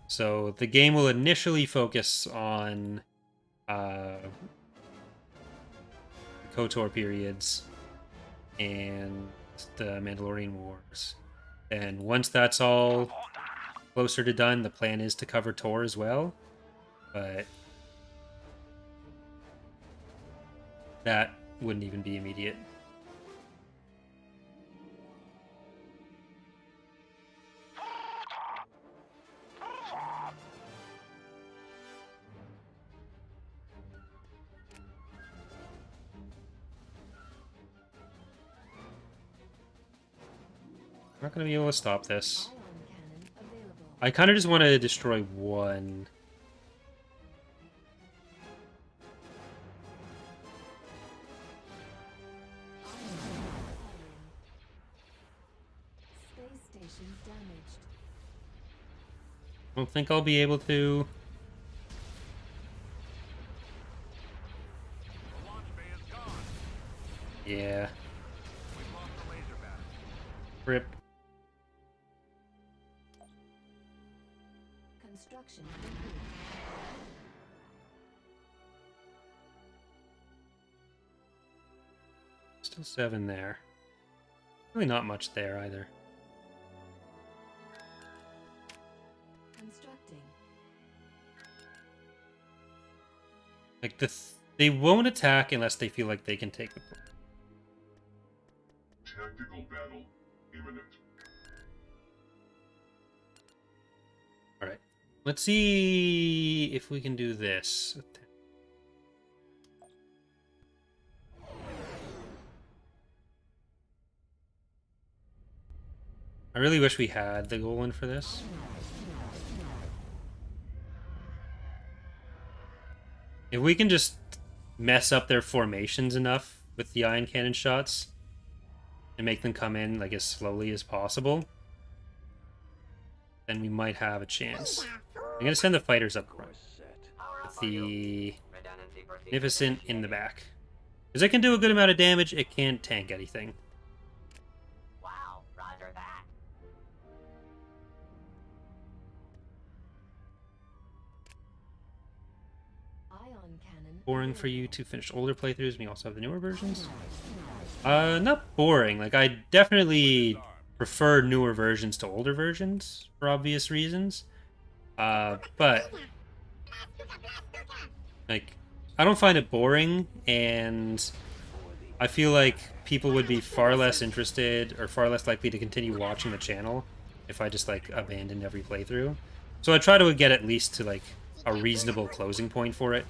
So the game will initially focus on KOTOR periods and the Mandalorian Wars. And once that's all closer to done, the plan is to cover Tor as well. But that wouldn't even be immediate. I'm not going to be able to stop this. Ion cannon available. I kind of just want to destroy one. Space station damaged. I don't think I'll be able to. The launch bay is gone. Yeah. We've lost the laser battery. Rip. Construction complete. Still 7 there. Really not much there either. Constructing. Like they won't attack unless they feel like they can take the point. Tactical battle imminent. All right. Let's see if we can do this. I really wish we had the Golan for this. If we can just mess up their formations enough with the ion cannon shots and make them come in like as slowly as possible, then we might have a chance. I'm gonna send the fighters up front with the Magnificent in the back. Because it can do a good amount of damage, it can't tank anything. Wow, roger that. Ion cannon. Boring for you to finish older playthroughs, we also have the newer versions. Not boring. Like, I definitely prefer newer versions to older versions for obvious reasons. But like, I don't find it boring, and I feel like people would be far less interested or far less likely to continue watching the channel if I just like abandoned every playthrough. So I try to get at least to like a reasonable closing point for it.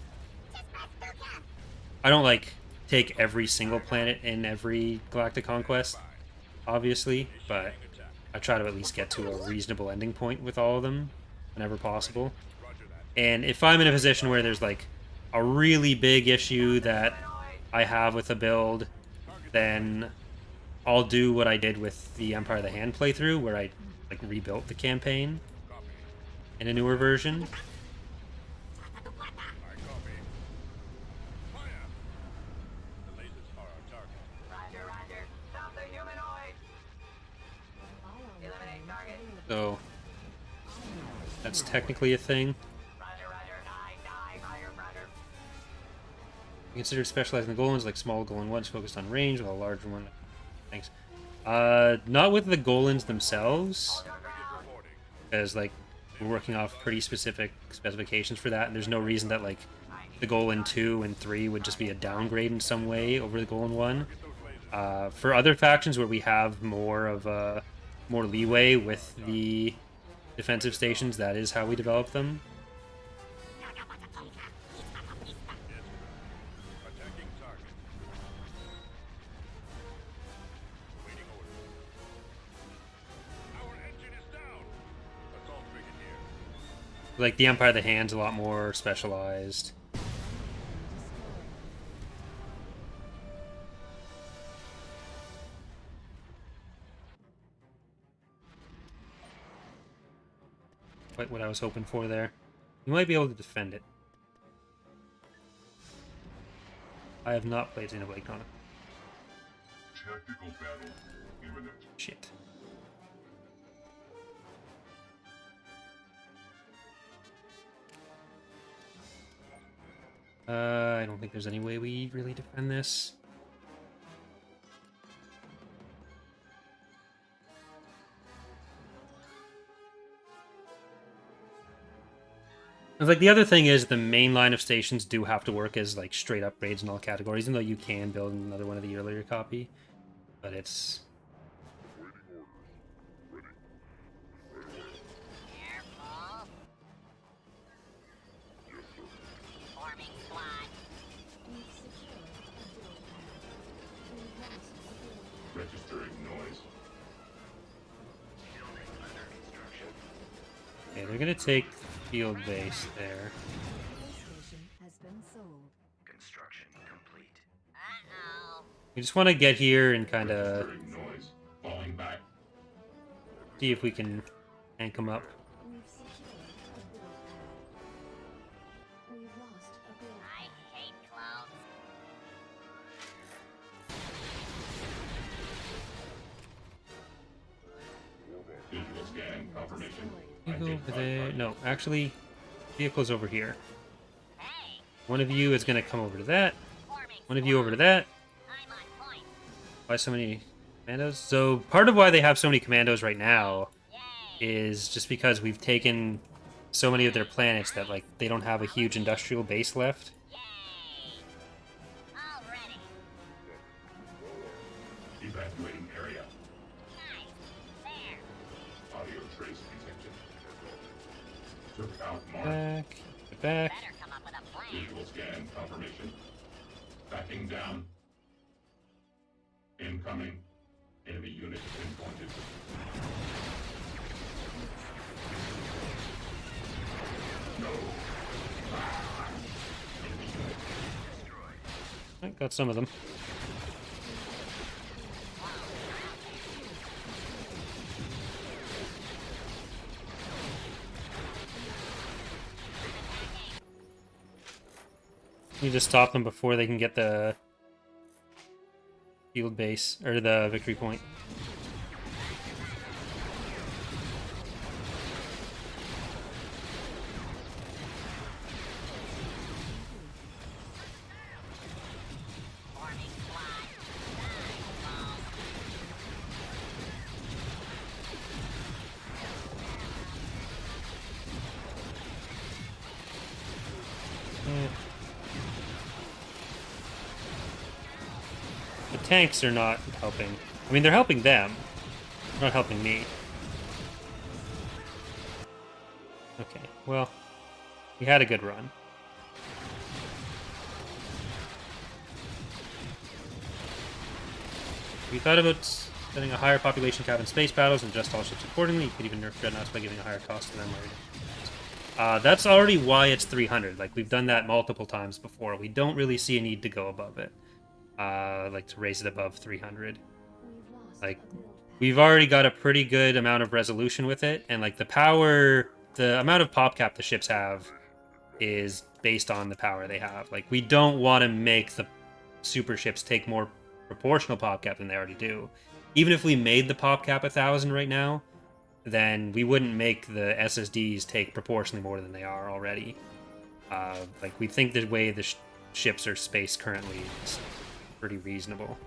I don't like take every single planet in every Galactic Conquest, obviously, but I try to at least get to a reasonable ending point with all of them whenever possible. And if I'm in a position where there's like a really big issue that I have with a build, then I'll do what I did with the Empire of the Hand playthrough, where I like rebuilt the campaign in a newer version. So that's technically a thing. Consider specializing the Golans like small Golan ones focused on range, while a larger one. Thanks. Not with the Golans themselves, because like we're working off pretty specific specifications for that, and there's no reason that like the Golan 2 and 3 would just be a downgrade in some way over the Golan 1. For other factions where we have more of a more leeway with the defensive stations, that is how we develop them. Like the Empire of the Hand's a lot more specialized. Quite what I was hoping for there. You might be able to defend it. I have not played Xenoblade Chronicles. Tactical battle imminent. Shit. I don't think there's any way we really defend this. It's like the other thing is the main line of stations do have to work as like straight upgrades in all categories, even though you can build another one of the earlier copy. But it's okay, they're gonna take field base there. Construction complete. We just want to get here and kind of see if we can tank them up. I hate clones. You go over there. No, actually, vehicle's over here. Hey, One of you is gonna come over to that. One of you over to that. I'm on point. Why so many commandos? So part of why they have so many commandos right now Yay. is just because we've taken so many of their planets that like they don't have a huge industrial base left. Yay. Already. Evacuating area. Nice. There. Audio trace detected. Took out mark. Back, get back. Better come up with a plan. Visual scan confirmation. Backing down. Incoming. Enemy unit pinpointed. I got some of them. You just stop them before they can get the field base or the victory point. Forming squad. Nice. Eh. The tanks are not helping. I mean, they're helping them. They're not helping me. Okay, well, we had a good run. If you thought about setting a higher population cap in space battles and adjust all ships accordingly, you could even nerf dreadnoughts by giving a higher cost to them. That's already why it's 300. Like, we've done that multiple times before. We don't really see a need to go above it. Like, to raise it above 300. Like, we've already got a pretty good amount of resolution with it, and, like, the amount of pop cap the ships have is based on the power they have. Like, we don't want to make the super ships take more proportional pop cap than they already do. Even if we made the pop cap 1,000 right now, then we wouldn't make the SSDs take proportionally more than they are already. Like, we think the way the ships are spaced currently is pretty reasonable.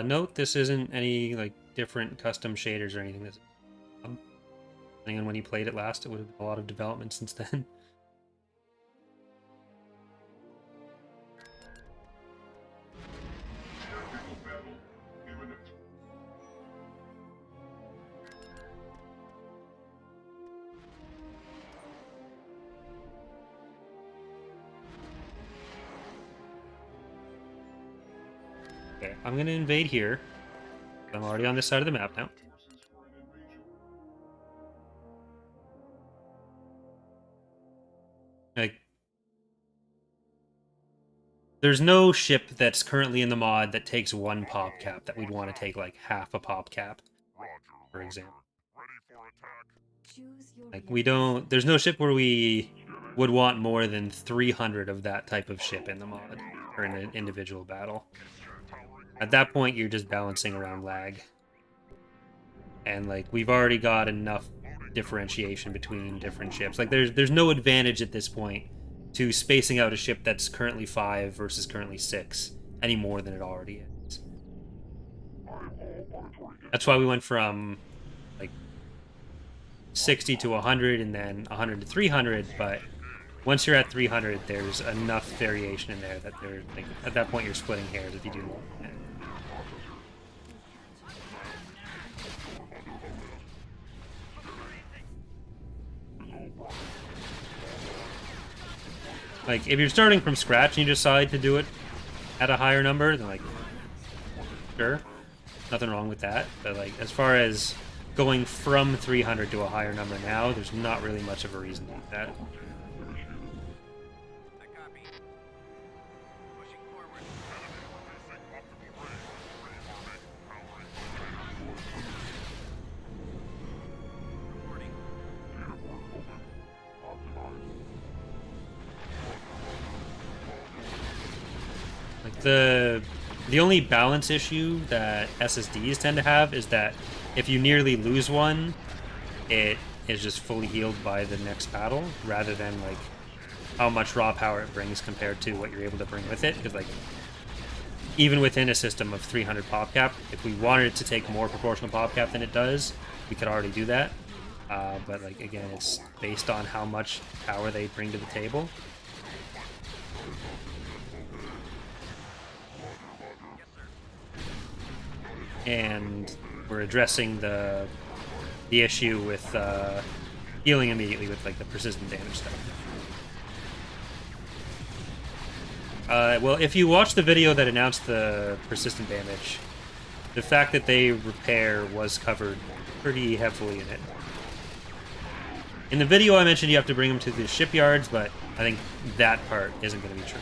Note, this isn't any, like, different custom shaders or anything. Depending on when you played it last, it would have been a lot of development since then. Tactical battle imminent. Okay, I'm going to invade here. I'm already on this side of the map now. Forces for an invasion. Like, there's no ship that's currently in the mod that takes one pop cap that we'd want to take, like, half a pop cap, for example. Like, we don't... There's no ship where we would want more than 300 of that type of ship in the mod, or in an individual battle. At that point, you're just balancing around lag. And, like, we've already got enough differentiation between different ships. Like, there's no advantage at this point to spacing out a ship that's currently 5 versus currently 6 any more than it already is. That's why we went from, like, 60 to 100 and then 100 to 300, but once you're at 300, there's enough variation in there that they're, like, at that point you're splitting hairs if you do more. Like, if you're starting from scratch and you decide to do it at a higher number, then, like, sure, nothing wrong with that. But, like, as far as going from 300 to a higher number now, there's not really much of a reason to do that. The only balance issue that SSDs tend to have is that if you nearly lose one, it is just fully healed by the next battle, rather than, like, how much raw power it brings compared to what you're able to bring with it. Because, like, even within a system of 300 pop cap, if we wanted it to take more proportional pop cap than it does, we could already do that. But, like, again, it's based on how much power they bring to the table. And we're addressing the issue with healing immediately with, like, the persistent damage stuff. Well, if you watch the video that announced the persistent damage, the fact that they repair was covered pretty heavily in it. In the video I mentioned you have to bring them to the shipyards, but I think that part isn't going to be true.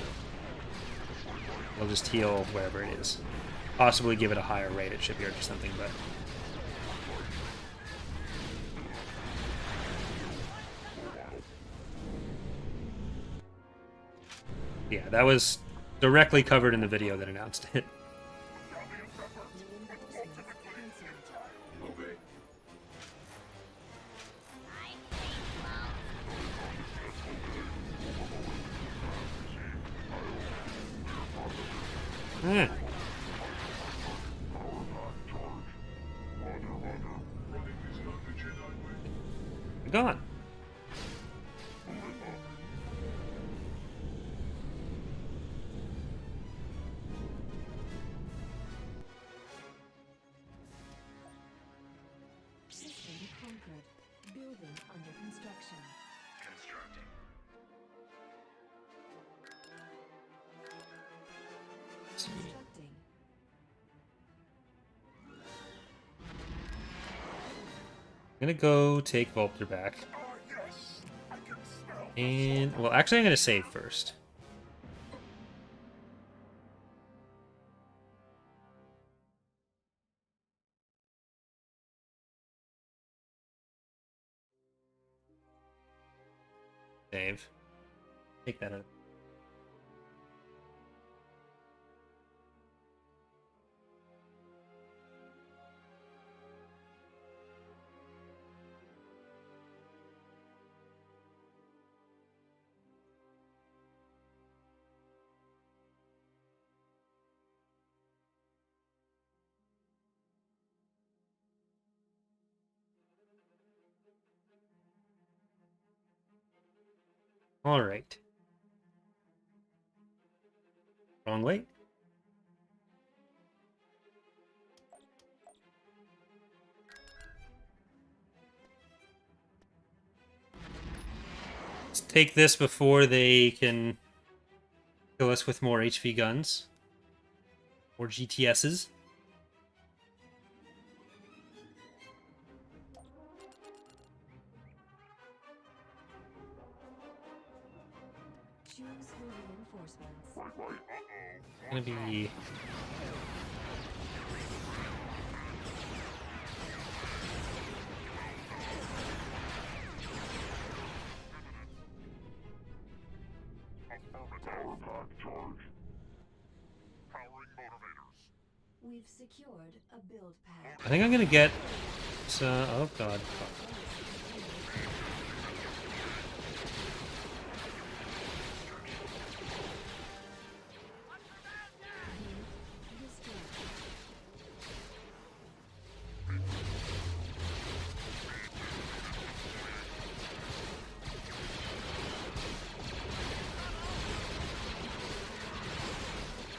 They'll just heal wherever it is. Possibly give it a higher rate at shipyards or something, but... yeah, that was directly covered in the video that announced it. Eh. Gone. Almost. Constructing. I'm gonna go take Volter back. Yes, I can smell. And, well, actually, I'm gonna save first. Save. Take that out. All right. Wrong way. Let's take this before they can kill us with more HV guns. Or GTSs. Choose your reinforcements. Gonna be Power pack charge. Powering motivators. We've secured a build pad. I think I'm gonna get oh god.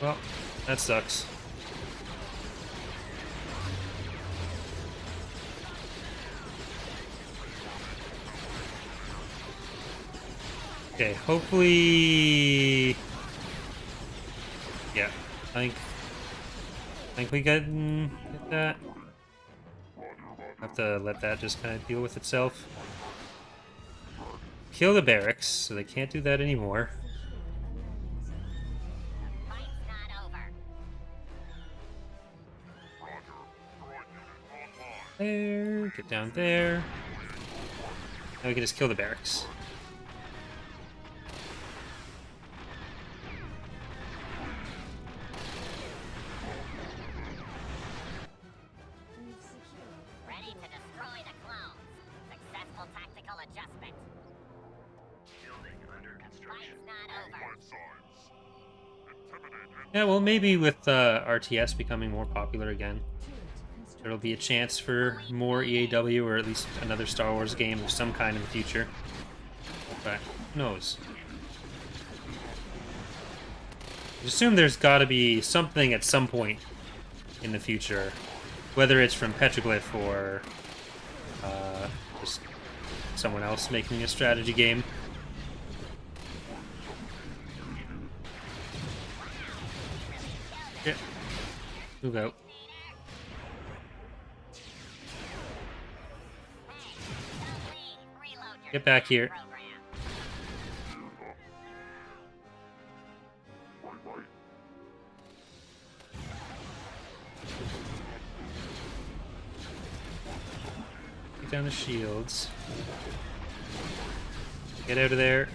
Well, that sucks. Okay, hopefully. Yeah, I think we get that. Have to let that just kind of deal with itself. Kill the barracks, so they can't do that anymore. Fight's not over. There, get down there. Now we can just kill the barracks. We've secured. Ready to destroy the clones. Successful tactical adjustment. Building under construction. Fight's not over. Life signs. Intimidate. Yeah, well, maybe with RTS becoming more popular again, Turret constructed. there'll be a chance for more EAW or at least another Star Wars game of some kind in the future. But who knows? I assume there's got to be something at some point in the future, whether it's from Petroglyph or just someone else making a strategy game. Yeah. Move out. Reload your Get back here. program. Get down the shields. Get out of there.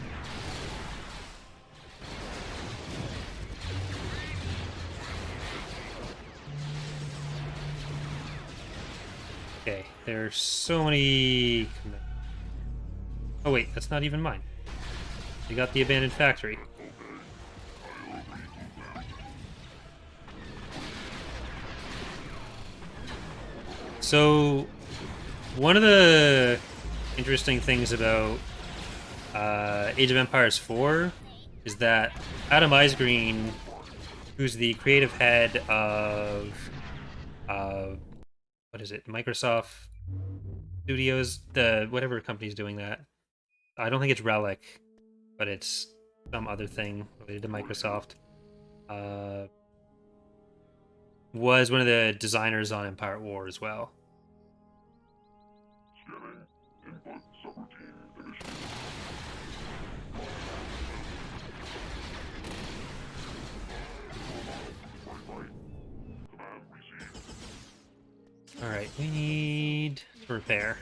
Okay, there's so many... Oh wait, that's not even mine. They got the abandoned factory. So, one of the interesting things about Age of Empires 4 is that Adam Icegreen, who's the creative head of what is it, Microsoft Studios, the whatever company's doing that. I don't think it's Relic, but it's some other thing related to Microsoft. was one of the designers on Empire at War as well. Alright, we need to repair.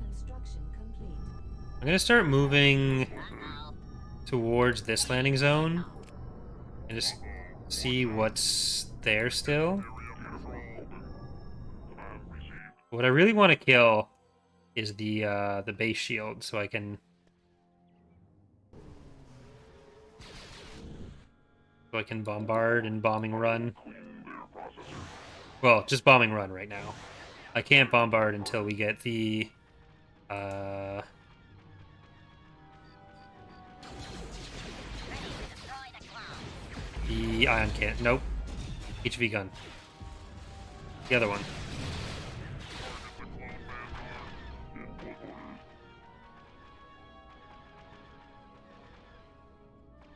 Construction complete. I'm gonna start moving towards this landing zone and just see what's there still. What I really want to kill is the base shield, so I can bombard and bombing run. Well, just bombing run right now. I can't bombard until we get the ion cannon. Nope. HV gun. The other one.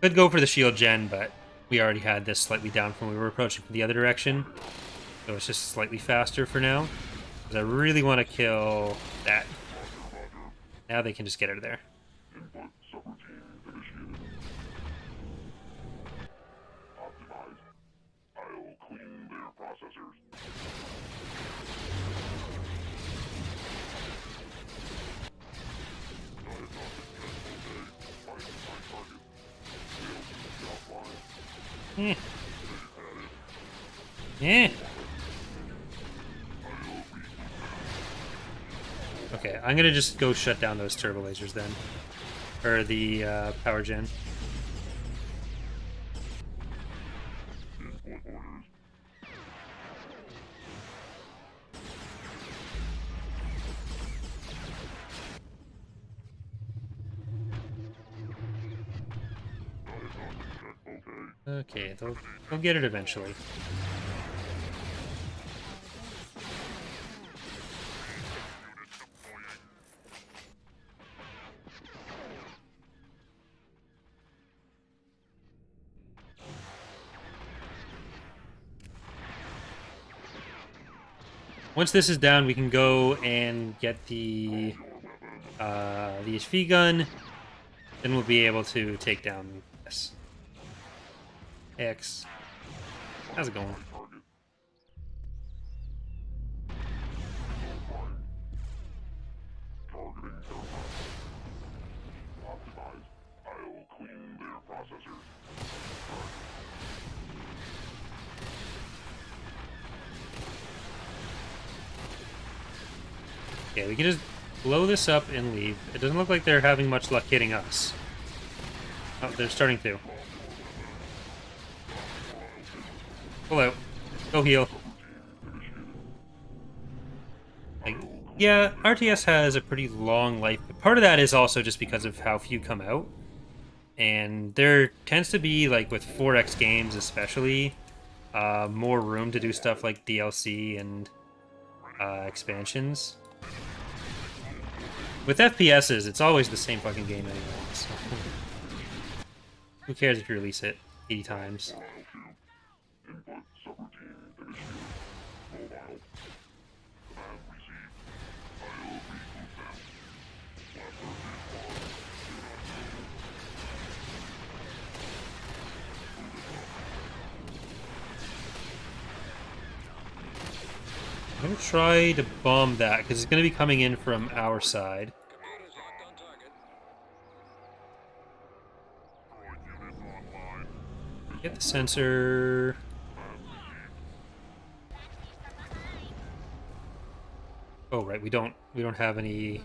Could go for the shield gen, but we already had this slightly down from when we were approaching from the other direction. So it's just slightly faster for now. Because I really want to kill that. Now they can just get out of there. Yeah. Yeah. Okay, I'm gonna just go shut down those turbo lasers then. Or the power gen. Okay, they'll get it eventually. Once this is down, we can go and get the HV gun. Then we'll be able to take down this. X. How's it going? Okay, we can just blow this up and leave. It doesn't look like they're having much luck hitting us. Oh, they're starting to. Pull out. Go heal. Like, yeah, RTS has a pretty long life, but part of that is also just because of how few come out. And there tends to be, like with 4X games especially, more room to do stuff like DLC and expansions. With FPSs, it's always the same fucking game anyway. So. Who cares if you release it 80 times? I'm going to try to bomb that, because it's going to be coming in from our side. Get the sensor. Oh, right, we don't have any.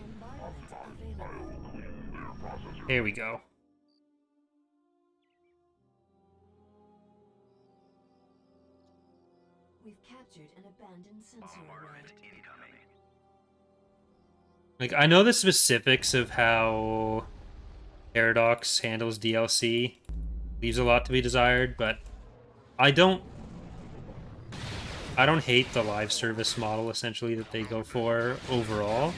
There we go. We've captured an abandoned sensor array. Like, I know the specifics of how Paradox handles DLC. Leaves a lot to be desired, but I don't hate the live service model essentially that they go for overall.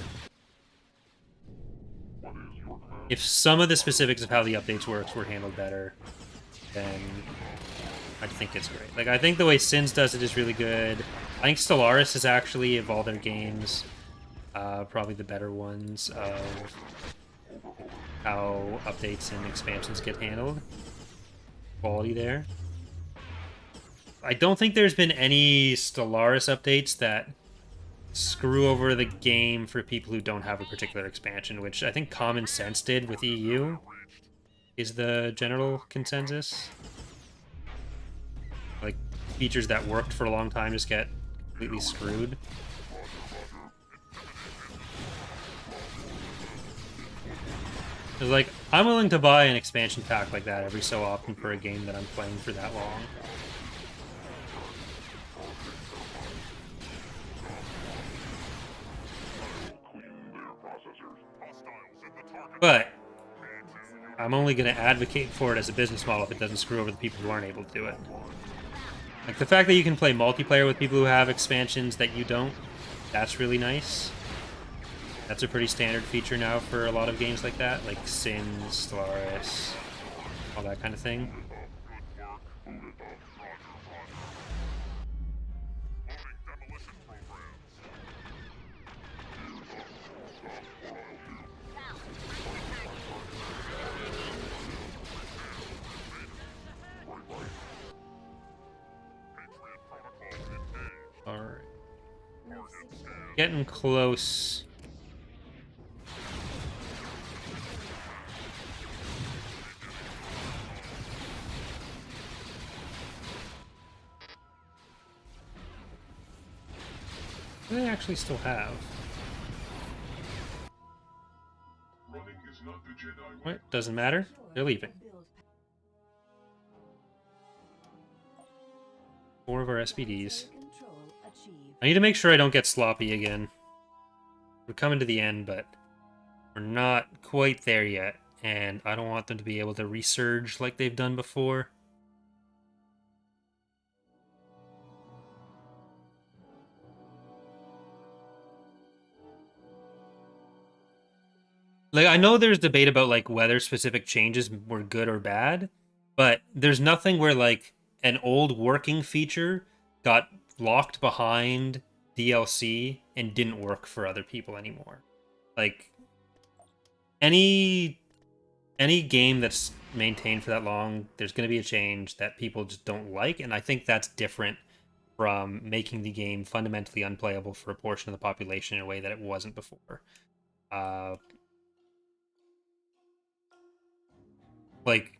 if some of the specifics of how the updates works were handled better, then I think it's great. Like, I think the way Sins does it is really good. I think Stellaris has actually, of all their games, probably the better ones of how updates and expansions get handled. Quality there. I don't think there's been any Stellaris updates that screw over the game for people who don't have a particular expansion, which I think Common Sense did with EU, is the general consensus. Like, features that worked for a long time just get completely screwed. It's like, I'm willing to buy an expansion pack like that every so often for a game that I'm playing for that long. But I'm only going to advocate for it as a business model if it doesn't screw over the people who aren't able to do it. Like, the fact that you can play multiplayer with people who have expansions that you don't, that's really nice. That's a pretty standard feature now for a lot of games like that, like Sins, Stellaris, all that kind of thing. Alright. Getting close. What do they actually still have? What? Doesn't matter. They're leaving. 4 of our SPDs. I need to make sure I don't get sloppy again. We're coming to the end, but we're not quite there yet, and I don't want them to be able to resurge like they've done before. Like, I know there's debate about, like, whether specific changes were good or bad, but there's nothing where, like, an old working feature got locked behind DLC and didn't work for other people anymore. Like, any game that's maintained for that long, there's going to be a change that people just don't like, and I think that's different from making the game fundamentally unplayable for a portion of the population in a way that it wasn't before. Like,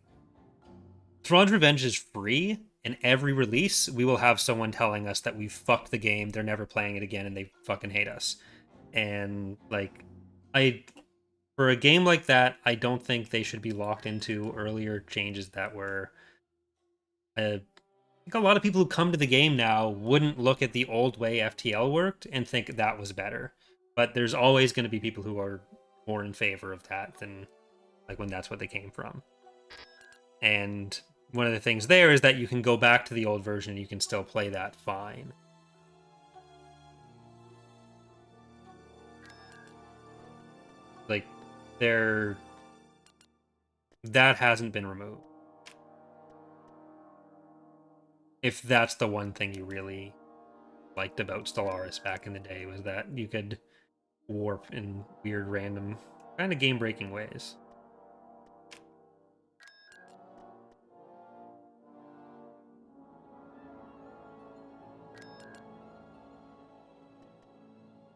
Thrawn's Revenge is free, and every release, we will have someone telling us that we fucked the game, they're never playing it again, and they fucking hate us. And, like, for a game like that, I don't think they should be locked into earlier changes that were... I think a lot of people who come to the game now wouldn't look at the old way FTL worked and think that was better. But there's always going to be people who are more in favor of that than, like, when that's what they came from. And one of the things there is that you can go back to the old version and you can still play that fine. Like, that hasn't been removed. If that's the one thing you really liked about Stellaris back in the day, was that you could warp in weird, random, kind of game-breaking ways.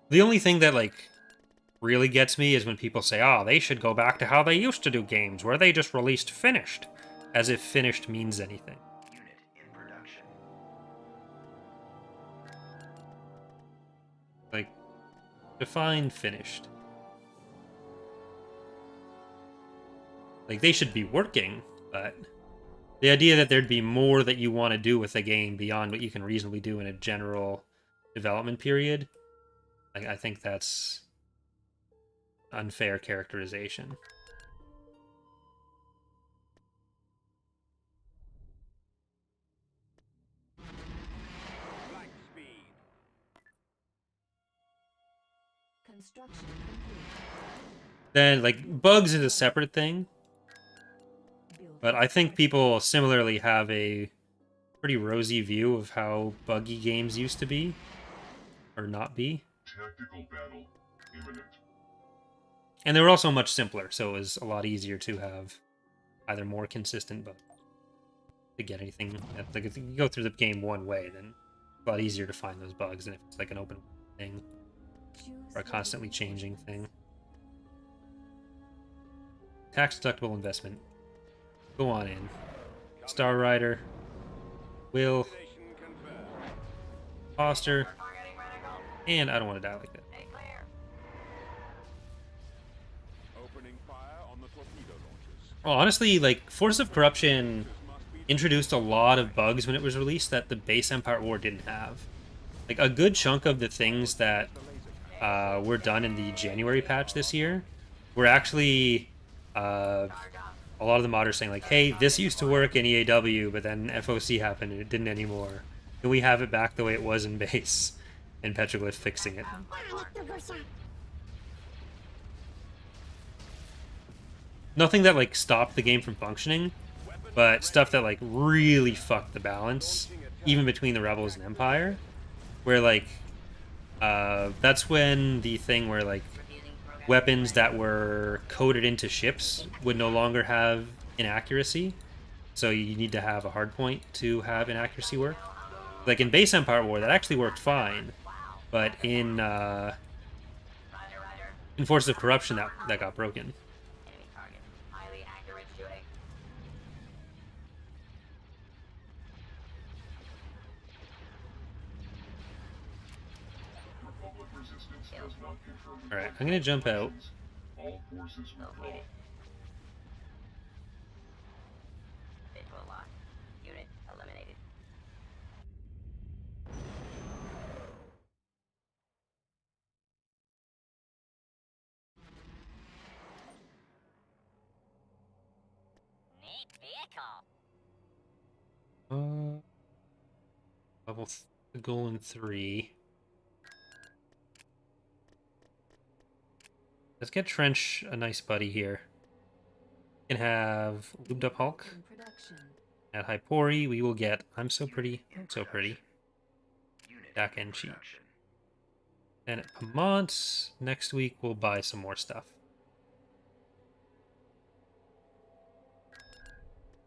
The only thing that, like, really gets me is when people say, oh, they should go back to how they used to do games, where they just released finished, as if finished means anything. Unit in production. Like, define finished. Like, they should be working, but the idea that there'd be more that you want to do with a game beyond what you can reasonably do in a general development period, I think that's unfair characterization. Light speed. Construction complete. Then, like, bugs is a separate thing, but I think people similarly have a pretty rosy view of how buggy games used to be, or not be. Tactical battle imminent. And they were also much simpler, so it was a lot easier to have either more consistent bugs to get anything. Like, if you go through the game one way, then it's a lot easier to find those bugs than if it's like an open thing or a constantly changing thing. Tax deductible investment. Go on in. Star Rider. Will. Foster. And I don't want to die like that. Opening fire on the torpedo launchers. Well, honestly, like, Force of Corruption introduced a lot of bugs when it was released that the base Empire War didn't have. Like, a good chunk of the things that were done in the January patch this year were actually... a lot of the modders saying, like, hey, this used to work in EAW, but then FOC happened and it didn't anymore. Can we have it back the way it was in base? And Petroglyph fixing it. Nothing that, like, stopped the game from functioning, but stuff that, like, really fucked the balance, even between the Rebels and Empire, where, like, that's when the thing where, like, weapons that were coded into ships would no longer have inaccuracy, so you need to have a hardpoint to have inaccuracy work. Like, in base Empire War, that actually worked fine, but in Forces of Corruption, that got broken. Republic resistance does not confirm. Alright, I'm gonna jump out. All forces withdraw. Visual lock. Unit eliminated. Neat vehicle. Level goal in 3. Let's get Trench a nice buddy here. We can have Lubed Up Hulk. In production. At Hypori, we will get I'm So Pretty, So Pretty. Unit Dak in and Cheat. production. And at Pamont, next week we'll buy some more stuff.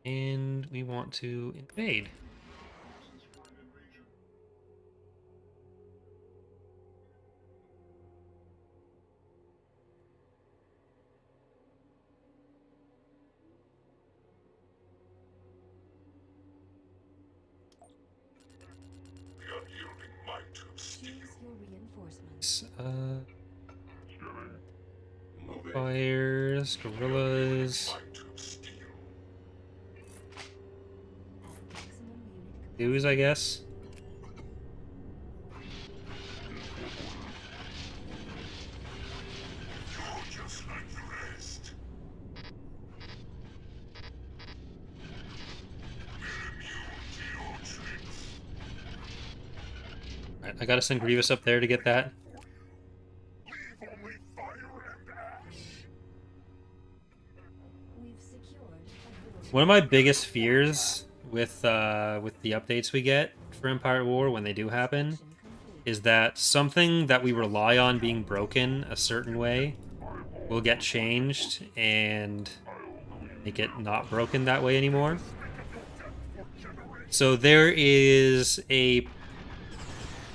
And we want to invade. Forces for an invasion. The unyielding might of steel. Choose your reinforcements. Fires, gorillas, Might of steel. Maximum unit dues, I guess. You're just like the rest. We're immune to your tricks. Alright, I gotta send Grievous up there to get that. Leave only fire and ash. We've secured a building. One of my biggest fears with the updates we get for Empire War when they do happen Mission complete. is that something that we rely on being broken a certain way will get changed and make it not broken that way anymore. So there is a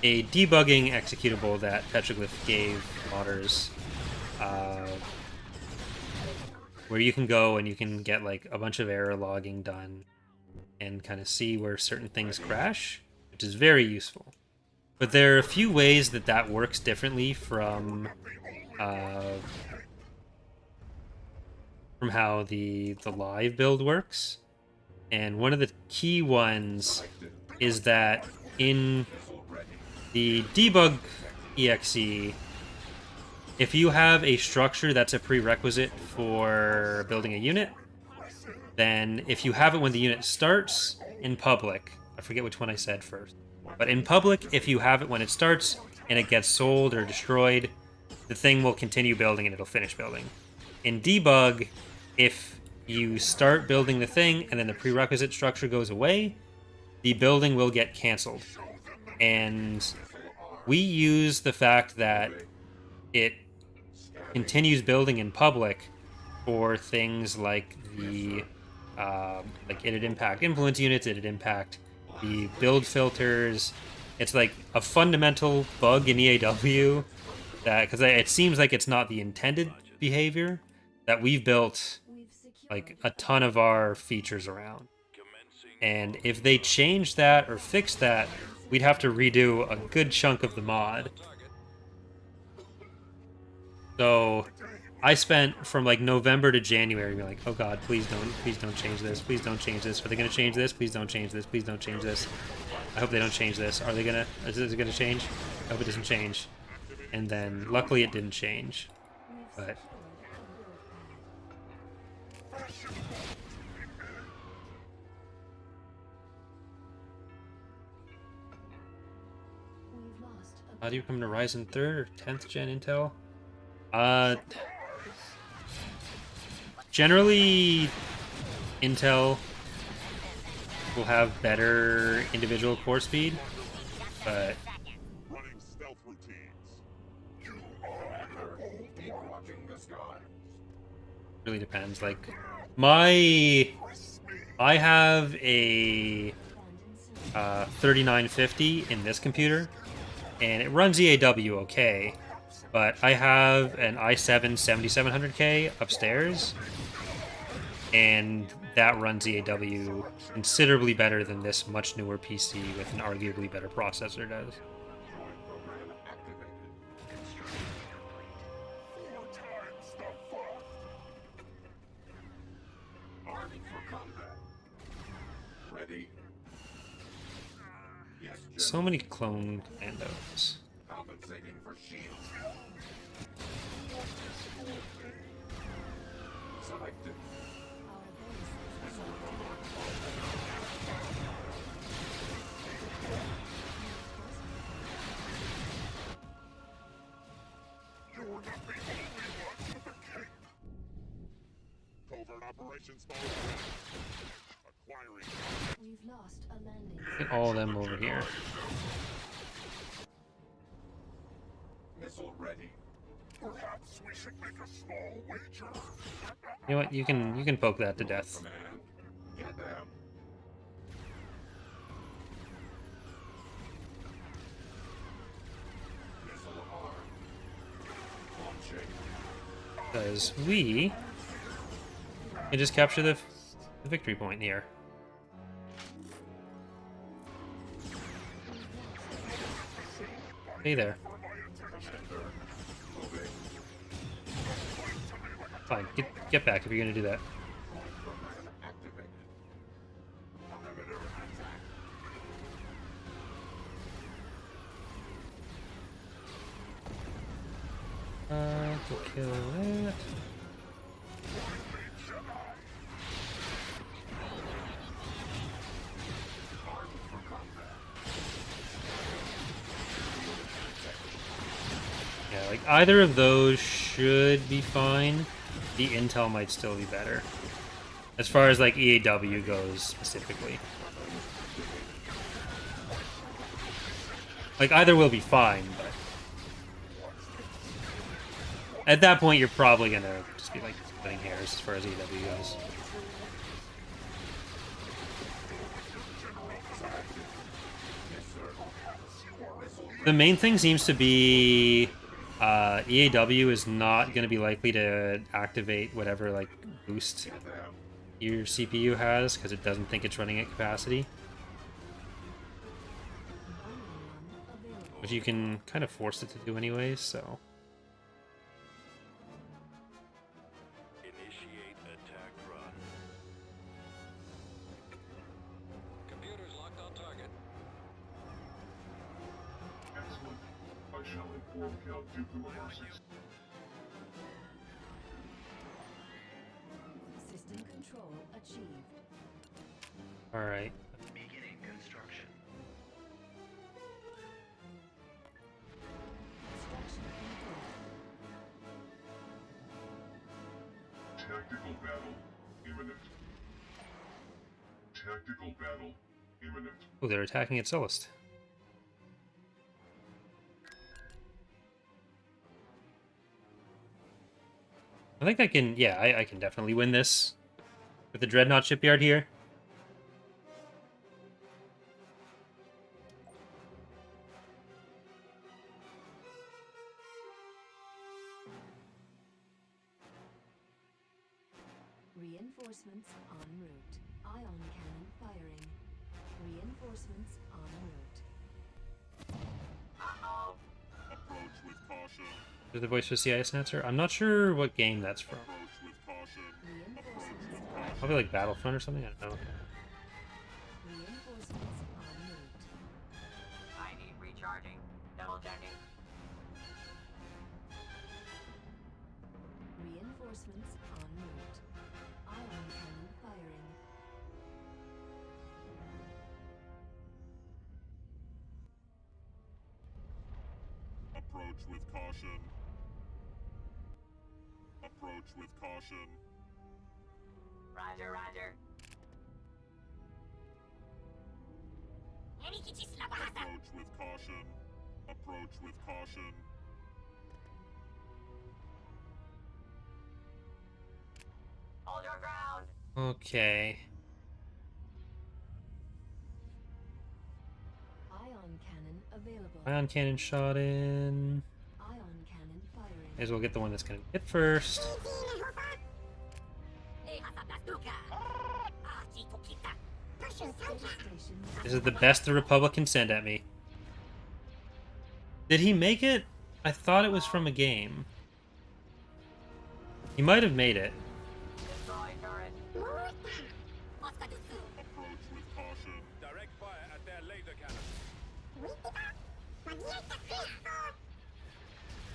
debugging executable that Petroglyph gave modders, where you can go and you can get like a bunch of error logging done and kind of see where certain things crash, which is very useful. But there are a few ways that works differently from how the live build works. And one of the key ones is that in the debug exe, if you have a structure that's a prerequisite for building a unit, then if you have it when the unit starts in public, I forget which one I said first, but in public, if you have it when it starts and it gets sold or destroyed, the thing will continue building and it'll finish building. in debug, if you start building the thing and then the prerequisite structure goes away, the building will get canceled. And we use the fact that it continues building in public for things like the like it'd impact influence units, it'd impact the build filters. It's like a fundamental bug in EAW that, because it seems like it's not the intended behavior, that we've built like a ton of our features around. And if they change that or fix that, we'd have to redo a good chunk of the mod. So I spent from like November to January being like, oh god, please don't change this, please don't change this. Are they gonna change this? Please don't change this, please don't change this. I hope they don't change this. Are they gonna, is it gonna change? I hope it doesn't change. And then luckily it didn't change. But how do you come to Ryzen 3rd or 10th gen Intel? Generally, Intel will have better individual core speed, but Running stealth routines. You are watching the sky. really depends. Like, I have a 3950 in this computer, and it runs EAW okay, but I have an i7 7700K upstairs, and that runs EAW considerably better than this much newer PC with an arguably better processor does. So many clone commandos. Covert operations mode. Acquiring. We've lost a landing. Get all of them over here. Missile ready. Perhaps we should make a small wager. You know what? You can poke that to death. Get them. Missile arm. Launching. Because we can just capture the victory point here. Hey there. Fine, get back if you're gonna do that. We'll kill that. Yeah, like either of those should be fine. The Intel might still be better. As far as like EAW goes specifically. Like either will be fine, but at that point you're probably gonna just be like splitting hairs as far as EAW goes. The main thing seems to be EAW is not going to be likely to activate whatever like boost your CPU has because it doesn't think it's running at capacity. But you can kind of force it to do anyways, so. Initiate attack run. Computers locked on target. Excellent. I shall inform Count Dooku of our success. System control achieved. Alright. Beginning construction. Construction complete. Tactical battle imminent. Tactical battle imminent. Oh, they're attacking at Sullust. I think I can, yeah, I can definitely win this with the Dreadnought Shipyard here. Reinforcements en route. Ion cannon firing. Reinforcements en route. Approach with caution. Is the voice for CIS announcer? I'm not sure what game that's from. Approach with caution. Reinforcements. Probably like Battlefront or something, I don't know. Reinforcements en route. I need recharging. Double checking. Reinforcements en route. Ion cannon firing. Approach with caution. Approach with caution. Roger, roger. Approach with caution. Approach with caution. Hold your ground. Okay. Ion cannon available. Ion cannon shot in. Ion cannon firing. May as well get the one that's gonna hit first. This is the best the Republic can send at me. Did he make it? I thought it was from a game. He might have made it. Destroy turret. Approach with caution. Direct fire at their laser cannon.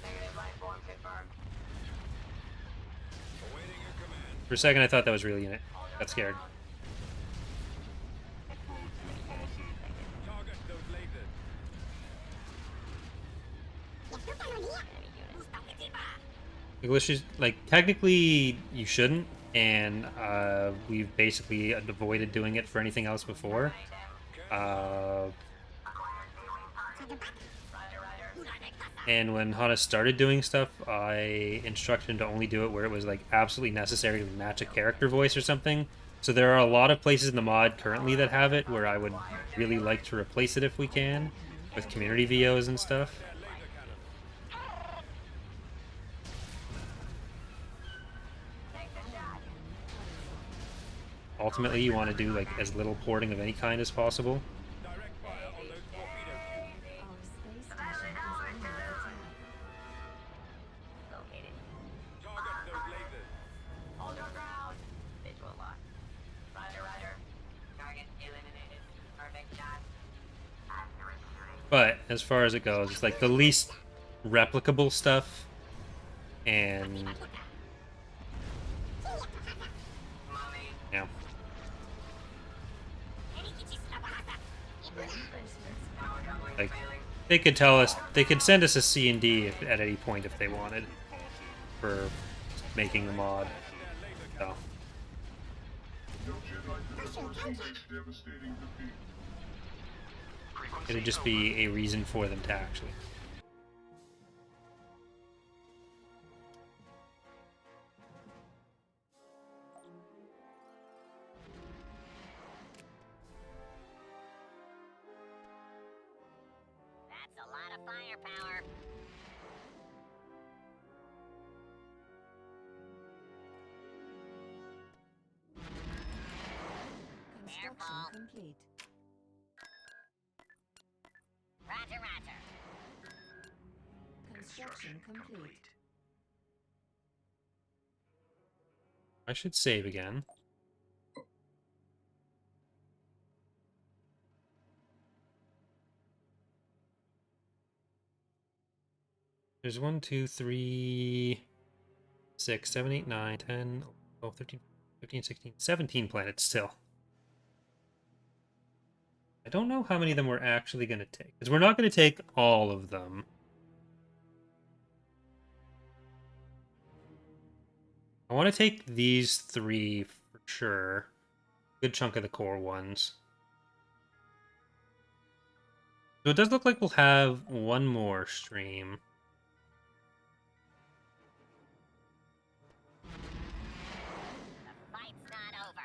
Negative life form confirmed. Awaiting your command. For a second, I thought that was really in it. Got scared. Approach with caution. Target those lasers. English is like technically you shouldn't, and we've basically avoided doing it for anything else before. And when Hana started doing stuff, I instructed him to only do it where it was like absolutely necessary to match a character voice or something. So there are a lot of places in the mod currently that have it where I would really like to replace it if we can, with community VOs and stuff. Ultimately, you want to do like as little porting of any kind as possible. Direct fire on those torpedo tubes. Our space station is under attack. Located. Target those lasers. Hold your ground. Visual lock. Roger, roger. Target eliminated. Perfect shot. Accurate shooting. But as far as it goes, it's like the least replicable stuff, and yeah. Like, they could tell us, they could send us a C&D at any point if they wanted for making the mod. So, No Jedi could have foreseen this devastating defeat. it'd just be a reason for them to actually. That's a lot of firepower. Construction complete. Roger, roger. Construction complete. I should save again. There's 1, 2, 3, 6, 7, 8, 9, 10, 12, 13, 15, 16, 17 planets still. I don't know how many of them we're actually going to take, because we're not going to take all of them. I want to take these 3 for sure. Good chunk of the core ones. So it does look like we'll have one more stream. The fight's not over.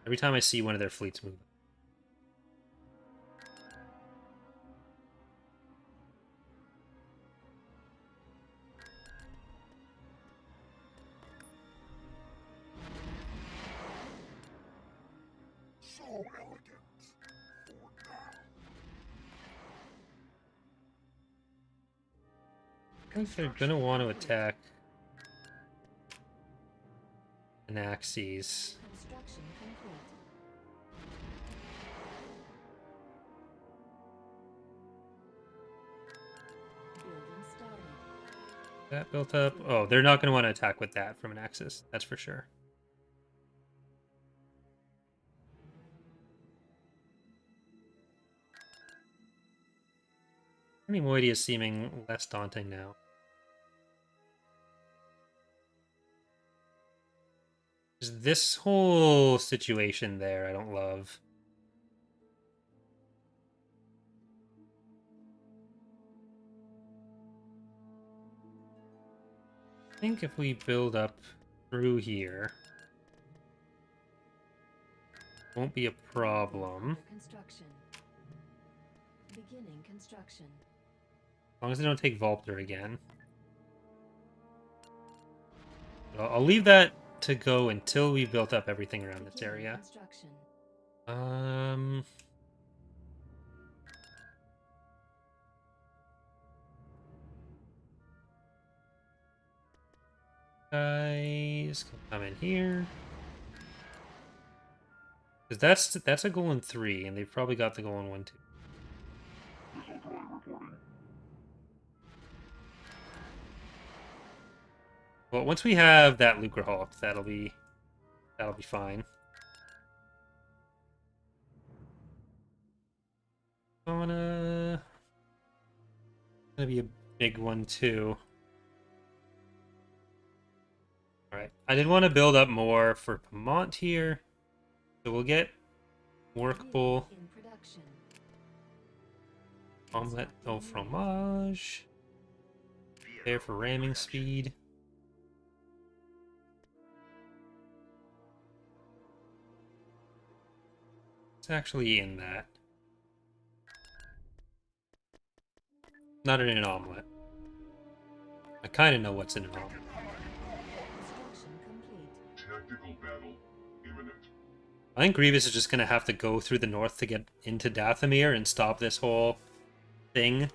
Every time I see one of their fleets move. So elegant. For now. I think they're gonna want to attack Anaxes. Construction complete. Building started. That built up. Oh, they're not gonna want to attack with that from Anaxes. That's for sure. Moiety is seeming less daunting now. Just this whole situation there I don't love. I think if we build up through here, won't be a problem. Construction. Beginning construction. As long as they don't take Volpter again. I'll leave that to go until we built up everything around this Beginning area. construction. Guys can come in here. Because that's a goal in 3, and they've probably got the goal in 1 too. Missile droid reporting. Well, once we have that Lucrehawk, that'll be fine. Gonna be a big one too. Alright, I did want to build up more for Pamont here. So we'll get workable In production. omelette au fromage. There for ramming speed. It's actually in that. Not in an omelet. I kind of know what's in an omelet. Construction complete. Tactical battle imminent. I think Grievous is just going to have to go through the north to get into Dathomir and stop this whole thing.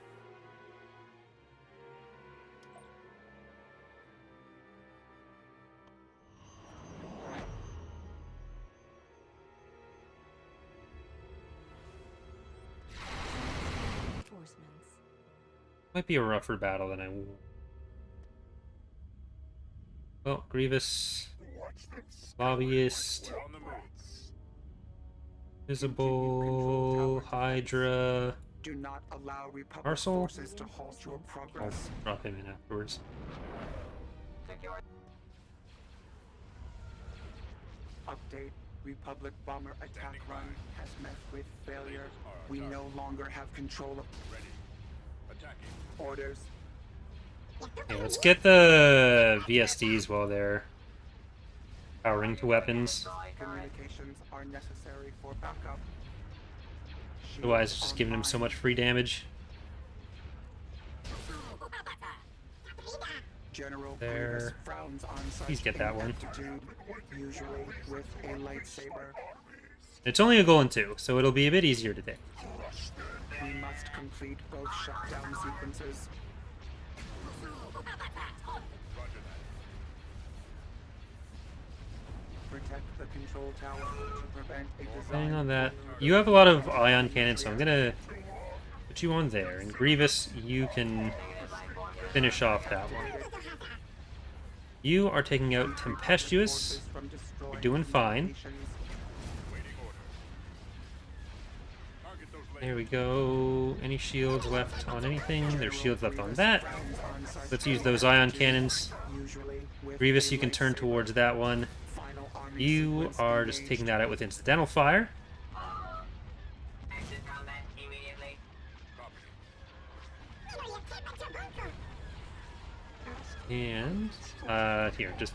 Reinforcements. Might be a rougher battle than I... Well, Grievous, Watch this. Lobbyist, We're on the move. Visible, Hydra... Do not allow Republic Arsenal? forces to halt your I'll progress. drop him in afterwards. Secure. Update. Republic bomber attack run has met with failure. We no longer have control of Ready. Attacking. orders. Yeah, let's get the VSDs while they're powering to weapons. Communications are necessary for backup. Otherwise, it's just giving him so much free damage. General There. Grievous frowns on such Please get that one. ineptitude, usually with a lightsaber. It's only a goal in 2, so it'll be a bit easier today. We must complete both shutdown sequences. Protect the control tower to prevent a design Hang on that. failure. You have a lot of ion cannons, so I'm gonna put you on there. And Grievous, you can finish off that one. You are taking out Tempestuous. Forces from destroying You're doing fine. communications. Waiting order. There we go. Any shields left on anything? There's shields left on that. Let's use those ion cannons. Grievous, you can turn towards that one. You are just taking that out with incidental fire. Exit combat immediately. And, here, just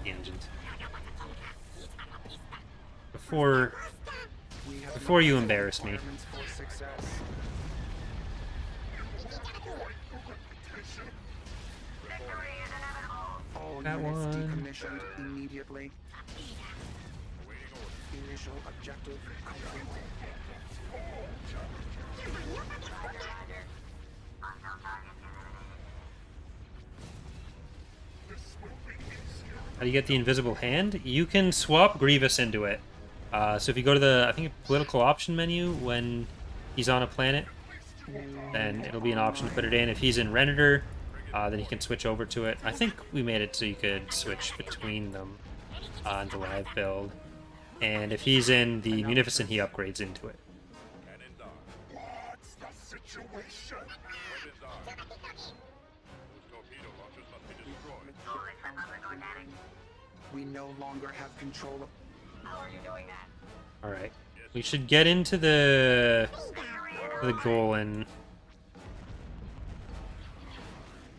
the engines. Before you embarrass me. That one. Decommissioned immediately. Initial objective complete. How do you get the invisible hand? You can swap Grievous into it. So if you go to the, I think, political option menu when he's on a planet, then it'll be an option to put it in. If he's in Renator, then he can switch over to it. I think we made it so you could switch between them in the live build. And if he's in the Munificent, he upgrades into it. What's the situation? We no longer have control of. How are you doing that? Alright. We should get into the goal and...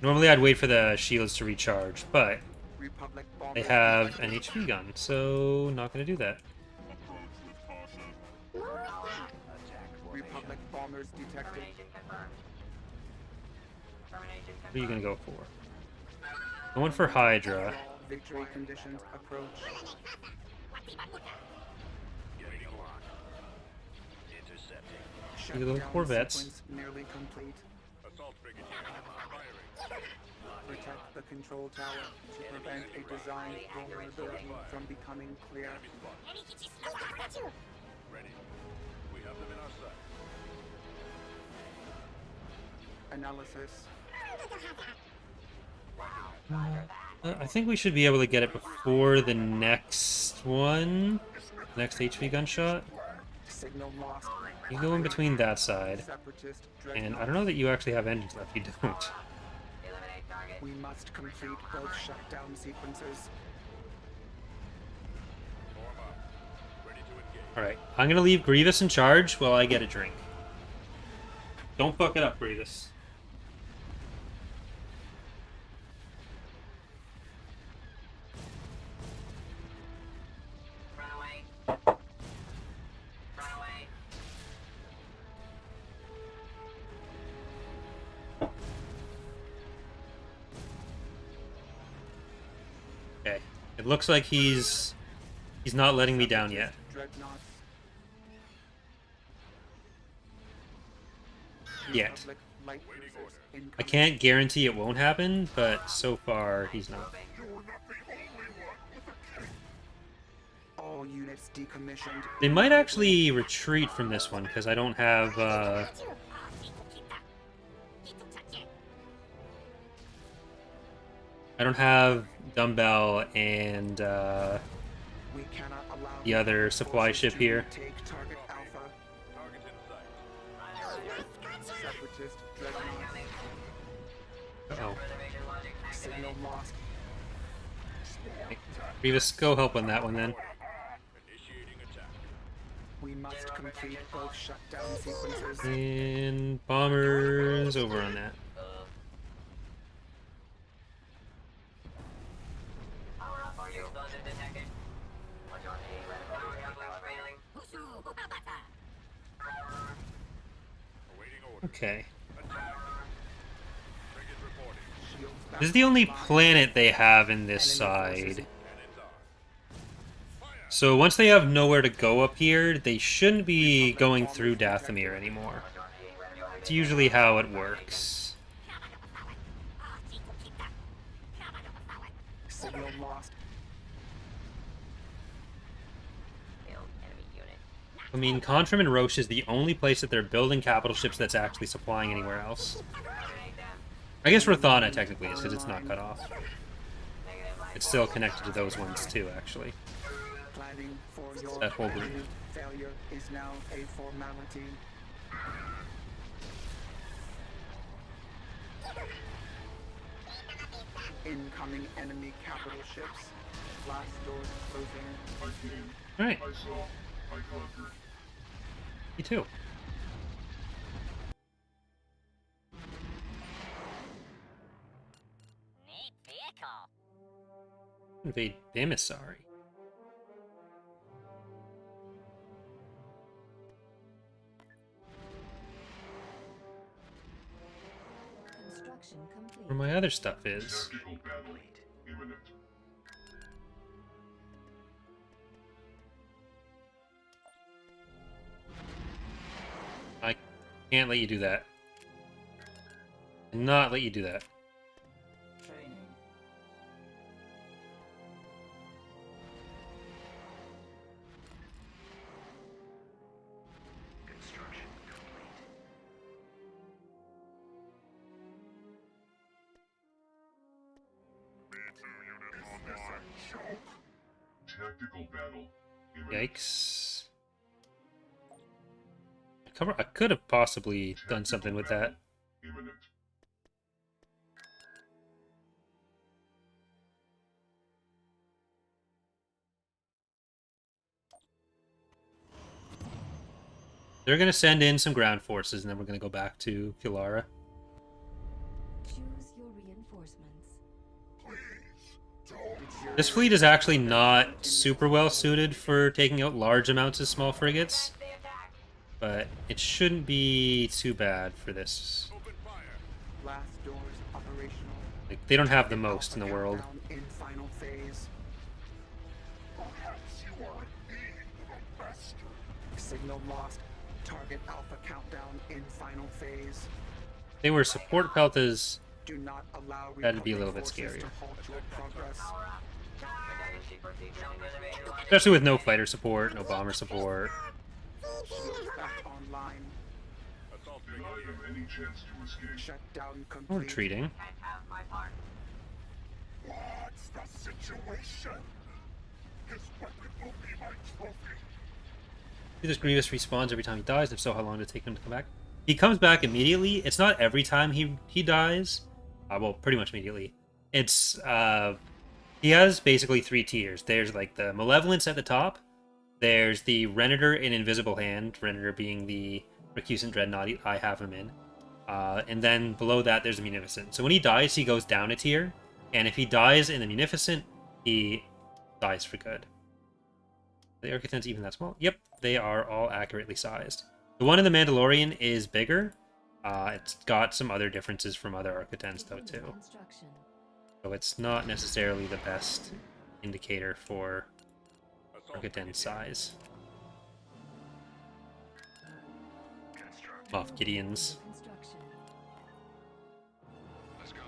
Normally I'd wait for the shields to recharge, but Republic they bombers have an HP gun, so not going to do that. Republic bombers detected. Termination confirmed. Termination confirmed. What are you going to go for? Going for Hydra. Victory conditions approach. Look at those Shutdown Corvettes. sequence nearly complete. Protect the control tower to prevent a design vulnerability from becoming clear. We have them in our sight. Analysis. I think we should be able to get it before the next one. Next HV gunshot. Signal lost. You go in between that side. Separatist And I don't know that you actually have engines left. You don't. Eliminate target. We must complete both shutdown sequences. Alright, I'm gonna leave Grievous in charge while I get a drink. Don't fuck it up, Grievous. Run away. Run away. Okay. It looks like he's not letting me down yet. Dreadnoughts. Yet. Republic light cruisers incoming. I can't guarantee it won't happen, but so far he's not. All units decommissioned. They might actually retreat from this one because I don't have Dumbbell and We cannot allow the other supply forces ship to here. Take target Alpha. Target in sight. Separatist dreadnought. Uh-oh. Reservation logic Signal activated. lost. Grievous, go help on that one then. Initiating attack. We must complete both shutdown sequences. And bombers over on that. Power up or you explosive detected. What's your name? Power gun failing. Awaiting order. Okay. Attack. Frigate reporting. Shields back This is the only online. planet they have in this side. So once they have nowhere to go up here, they shouldn't be going through Dathomir anymore. It's usually how it works. Signal lost. Killed enemy unit. I mean, Contrim and Roche is the only place that they're building capital ships that's actually supplying anywhere else. Terminate them. I guess Rathana technically is because it's not cut off. Negative light. It's still connected to those ones too, actually. Planning for your That whole group. imminent failure is now a formality. Incoming enemy capital ships. Blast doors closing. I came, Alright, I saw, I conquered. me too. Neat vehicle. Invade Emissary. Construction complete. Where my other stuff is. Tactical battle imminent. I can't let you do that. Not let you do that. Training. Construction complete. Tactical battle imminent. Yikes. I could have possibly done something with that. Imminent. They're going to send in some ground forces, and then we're going to go back to Kilara. Choose your reinforcements. This fleet is actually not super well suited for taking out large amounts of small frigates, but it shouldn't be too bad for this. Open fire. Blast doors operational. Like, they don't have the most in the world. Countdown in final phase. Perhaps you are indeed the master. Signal lost. Target Alpha countdown in final phase. If they were support peltas, Do not allow That'd be a Republic little bit forces scarier. to halt your progress. especially with no fighter support, no bomber support. Shields back online. Assault Deny begin. them any chance to escape. Shutdown We're complete. retreating. Can't have my part. What's the situation? His weapon will be my trophy. See, this Grievous respawns every time he dies. If so, how long did it take him to come back? He comes back immediately. It's not every time he dies. Well, pretty much immediately. It's he has basically 3 tiers. There's like the Malevolence at the top. There's the Renator in Invisible Hand. Renator being the Recusant Dreadnought I have him in. And then below that, there's the Munificent. So when he dies, he goes down a tier. And if he dies in the Munificent, he dies for good. Are the Architects even that small? Yep, they are all accurately sized. The one in the Mandalorian is bigger. It's got some other differences from other Architects though too. Construction. So it's not necessarily the best indicator for Assault Architect size. Construct. Moff Gideon's. Construction. Let's go.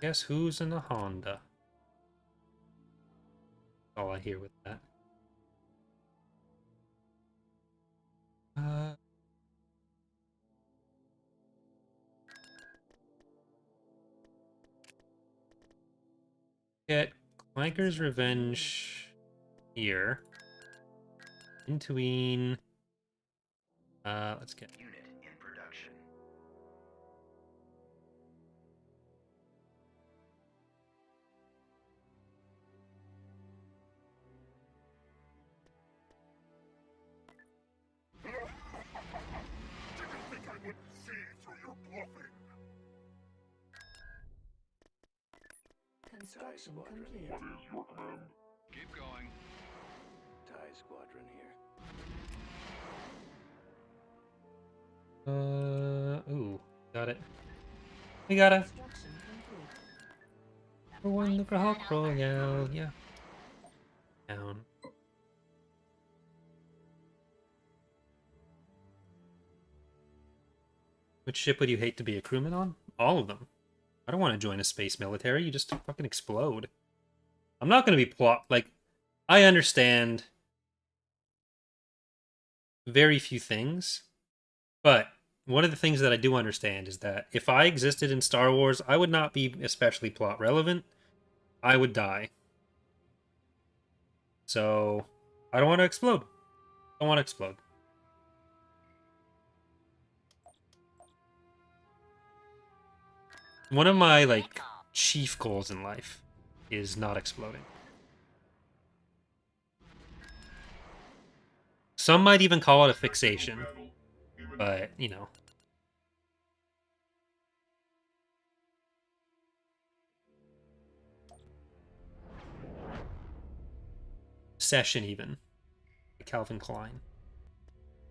Guess who's in a Honda? All I hear with that. Get Clanker's Revenge here. Intuine. Let's get Unit in production. Did you think I wouldn't see through your bluffing? Construction complete. What is your command? Keep going. TIE squadron here. Ooh, got it. We got it. Construction complete. We won the Hawk Royale, yeah. Down. Which ship would you hate to be a crewman on? All of them. I don't want to join a space military. You just fucking explode. I'm not going to be I understand very few things, but one of the things that I do understand is that if I existed in Star Wars, I would not be especially plot relevant. I would die. So I don't want to explode. Don't want to explode. One of my like chief goals in life is not exploding. Some might even call it a fixation, but you know. Session even. Calvin Klein.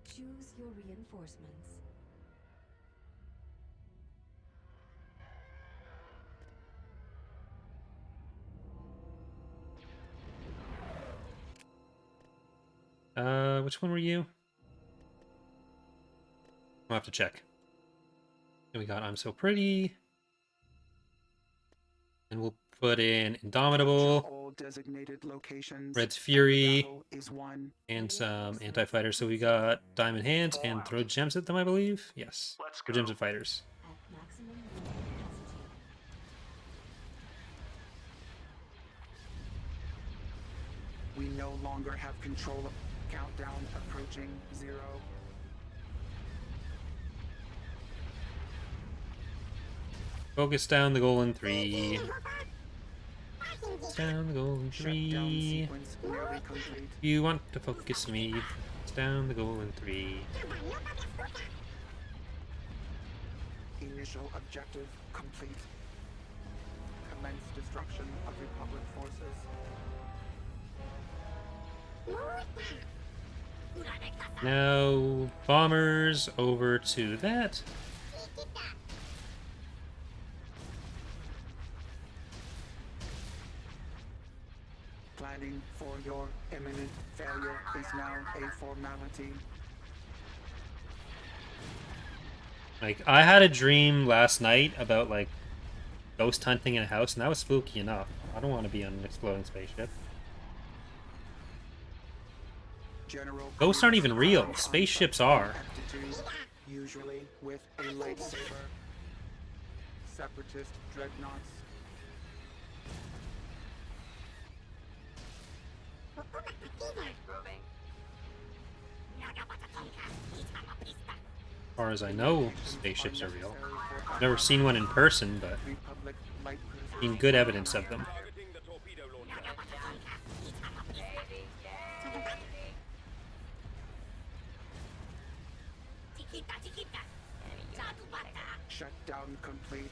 Choose your reinforcements. Which one were you? I'll have to check. And we got I'm So Pretty. And we'll put in Indomitable, All designated locations. Red's Fury, Battle is won. and some anti-fighters. So we got Diamond Hands and Throw Gems at them, I believe. Yes. Let's Throw go. Gems at fighters. At maximum load capacity. We no longer have control of countdown approaching 0. Focus down the goal in 3. Down the goal in Shutdown 3. sequence nearly complete. You want to focus me. Focus down the goal in 3. Initial objective complete. Commence destruction of Republic forces. Now, bombers over to that. Planning for your imminent failure is now a formality. Like, I had a dream last night about, like, ghost hunting in a house, and that was spooky enough. I don't want to be on an exploding spaceship. General Ghosts aren't even real. on Spaceships are. aptitude, usually with a lightsaber. Separatist dreadnoughts. Moving. As far as I know, spaceships are real. Unnecessary for Never seen one in person, but Republic light cruisers. seen good evidence of them. Targeting the torpedo launcher. Daisy, Daisy. Shutdown complete.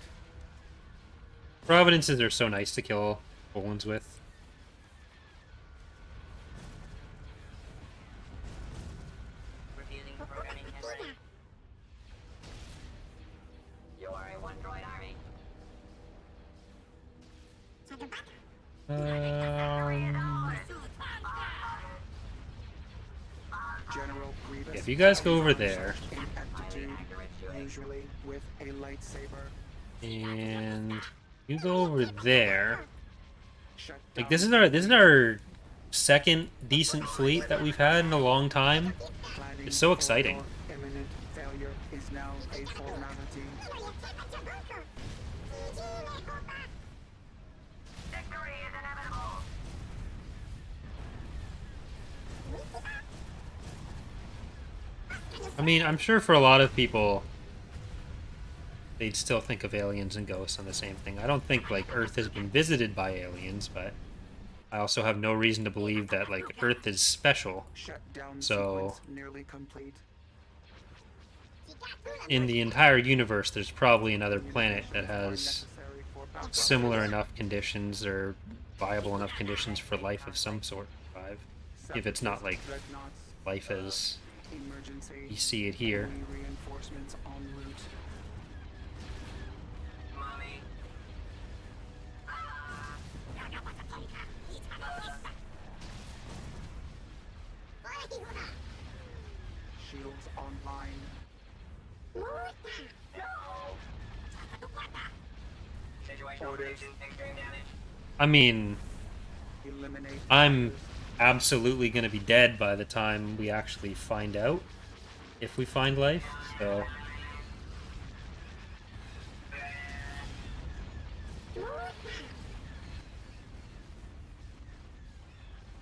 Providences are so nice to kill Bolins with. Refusing programming memory. You are a one-droid army. General Grievous. If you guys go over there, Ineptitude, usually with a lightsaber. and you go over there. Shutdown. Like, this is our second decent fleet that we've had in a long time. Planning It's so for exciting. your imminent failure is now a formality. Victory is inevitable. I mean, I'm sure for a lot of people, they'd still think of aliens and ghosts on the same thing. I don't think, like, Earth has been visited by aliens, but I also have no reason to believe that, like, Earth is special. Shutdown So- sequence nearly complete. In the entire universe, there's probably another planet that has Unnecessary for backup. similar enough conditions or viable enough conditions for life of some sort to survive. If it's not like Dreadnoughts, life as emergency. we see it here. Enemy reinforcements en route. Mommy. Shields online. Situational Orders. predictions, extreme damage. I mean, Eliminate. I'm fighters. absolutely going to be dead by the time we actually find out if we find life. So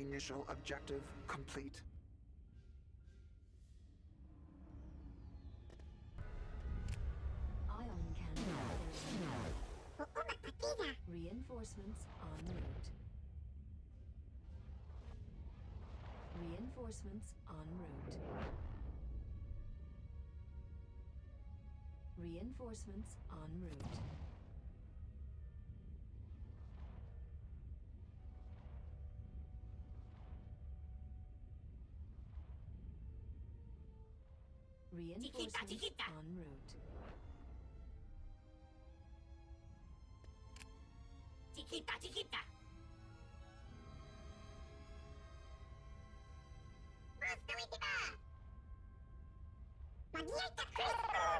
Initial objective complete. Ion cannon. Reinforcements en route. Reinforcements en route. Reinforcements en route. Reinforcements en route.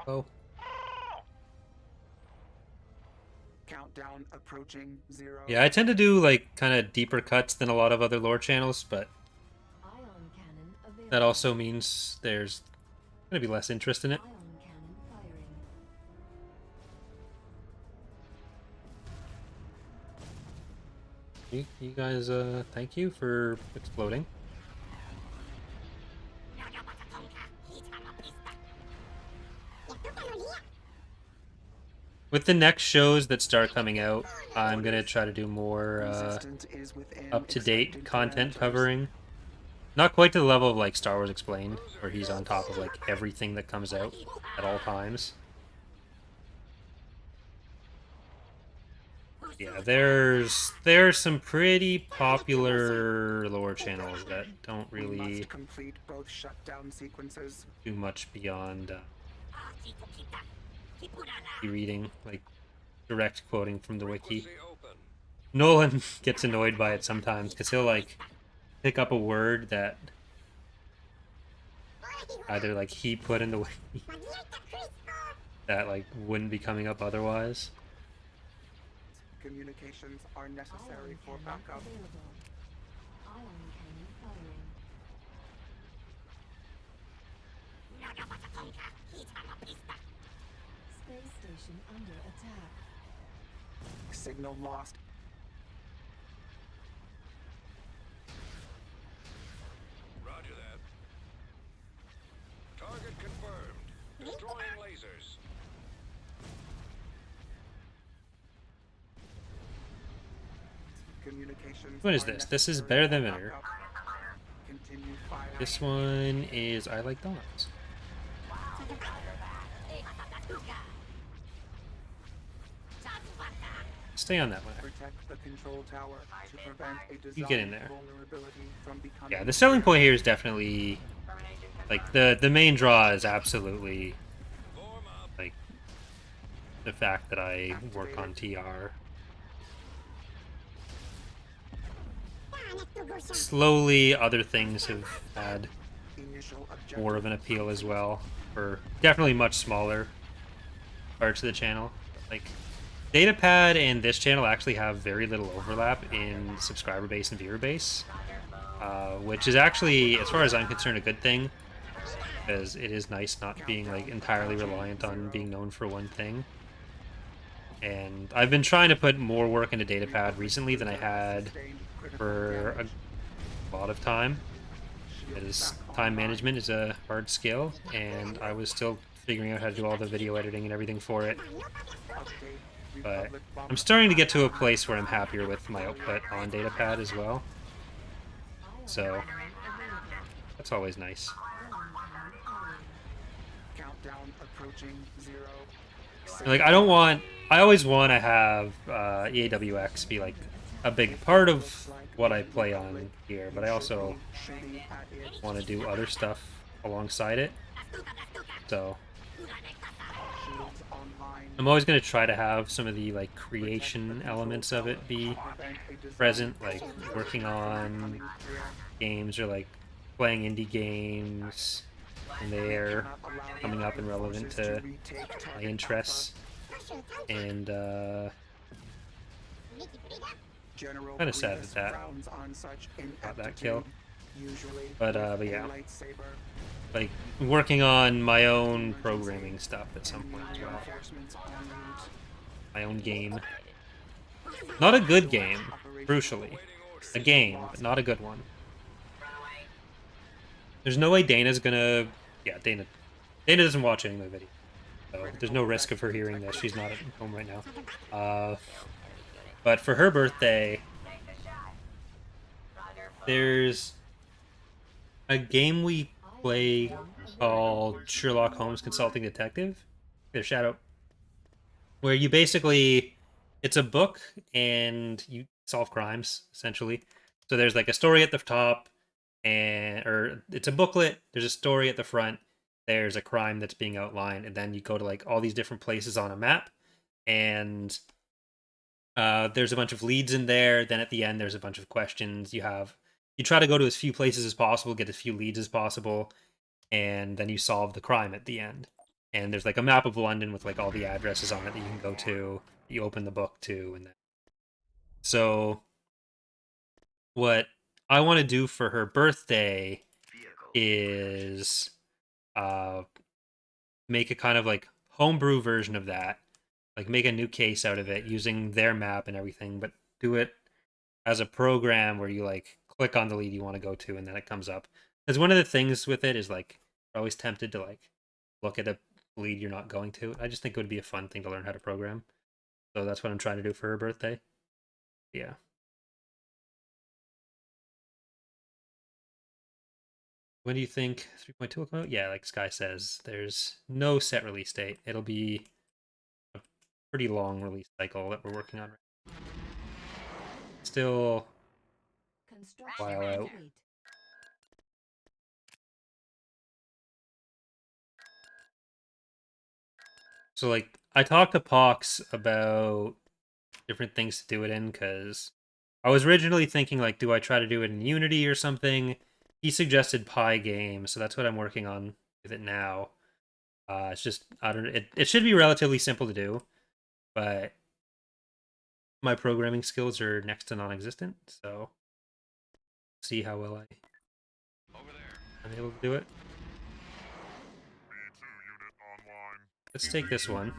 Oh. Countdown approaching 0. Yeah, I tend to do like kind of deeper cuts than a lot of other lore channels, but Ion cannon available. that also means there's gonna be less interest in it. Ion cannon firing. You guys, thank you for exploding. With the next shows that start coming out, I'm gonna try to do more Resistance is within up-to-date expected content parameters. covering. Not quite to the level of like Star Wars Explained, where he's on top of like everything that comes out at all times. Yeah, there's some pretty popular lore channels that don't We really must complete both shutdown sequences. do much beyond reading, like direct quoting from the wiki. Nolan gets annoyed by it sometimes because he'll like pick up a word that either like he put in the wiki that like wouldn't be coming up otherwise. Communications are necessary Ion for cannon backup. available. Ion cannon firing. Space station under attack. Signal lost. Roger that. Target confirmed. Destroying lasers. Communications What is are this? This is necessary better for than Winter. backup. Continue firing. This one is I Like Dogs. Stay on that one. Protect the control tower to prevent a You get in design there. vulnerability from becoming Yeah, the selling point here is definitely like the main draw is absolutely like the fact that I work on TR. Slowly, other things have had initial objective. more of an appeal as well, for definitely much smaller parts of the channel. Like, Datapad and this channel actually have very little overlap in subscriber base and viewer base, which is actually, as far as I'm concerned, a good thing, because it is nice not being like entirely reliant on being known for one thing. And I've been trying to put more work into Datapad recently than I had for a lot of time, because time management is a hard skill, and I was still figuring out how to do all the video editing and everything for it. But I'm starting to get to a place where I'm happier with my output on Datapad as well. So that's always nice. Countdown approaching 0. Like, I always want to have EAWX be like a big part of what I play on here, but I also want to do other stuff alongside it. So Shields online. I'm always going to try to have some of the like creation elements of it be present, like working on games or like playing indie games, and they're coming up and relevant to my interests. And kind of sad that got that kill. But yeah, like working on my own programming stuff at some point as well. My own game. Not a good game, crucially, a game, but not a good one. There's no way Dana's gonna... Yeah, Dana doesn't watch any of my videos. So there's no risk of her hearing this. She's not at home right now. But for her birthday, there's a game we play called Sherlock Holmes Consulting Detective. There's Shadow. Where you basically... It's a book, and you solve crimes, essentially. So there's like a story at the top, or it's a booklet, there's a story at the front, there's a crime that's being outlined, and then you go to like all these different places on a map, and there's a bunch of leads in there. Then at the end, there's a bunch of questions. You try to go to as few places as possible, get as few leads as possible, and then you solve the crime at the end. And there's like a map of London with like all the addresses on it that you can go to. You open the book to, and then... So what I want to do for her birthday is make a kind of like homebrew version of that, like make a new case out of it using their map and everything, but do it as a program where you like click on the lead you want to go to, and then it comes up. Because one of the things with it is like you're always tempted to like look at a lead you're not going to. I just think it would be a fun thing to learn how to program. So that's what I'm trying to do for her birthday. Yeah. When do you think 3.2 will come out? Yeah, like Sky says, there's no set release date. It'll be a pretty long release cycle that we're working on right now. Still a while out. So, like, I talked to Pox about different things to do it in, because I was originally thinking, like, do I try to do it in Unity or something? He suggested Pygame, so that's what I'm working on with it now. It's just, I don't know, it should be relatively simple to do, but my programming skills are next to non-existent, so see how well I'm able to do it. Let's take this one.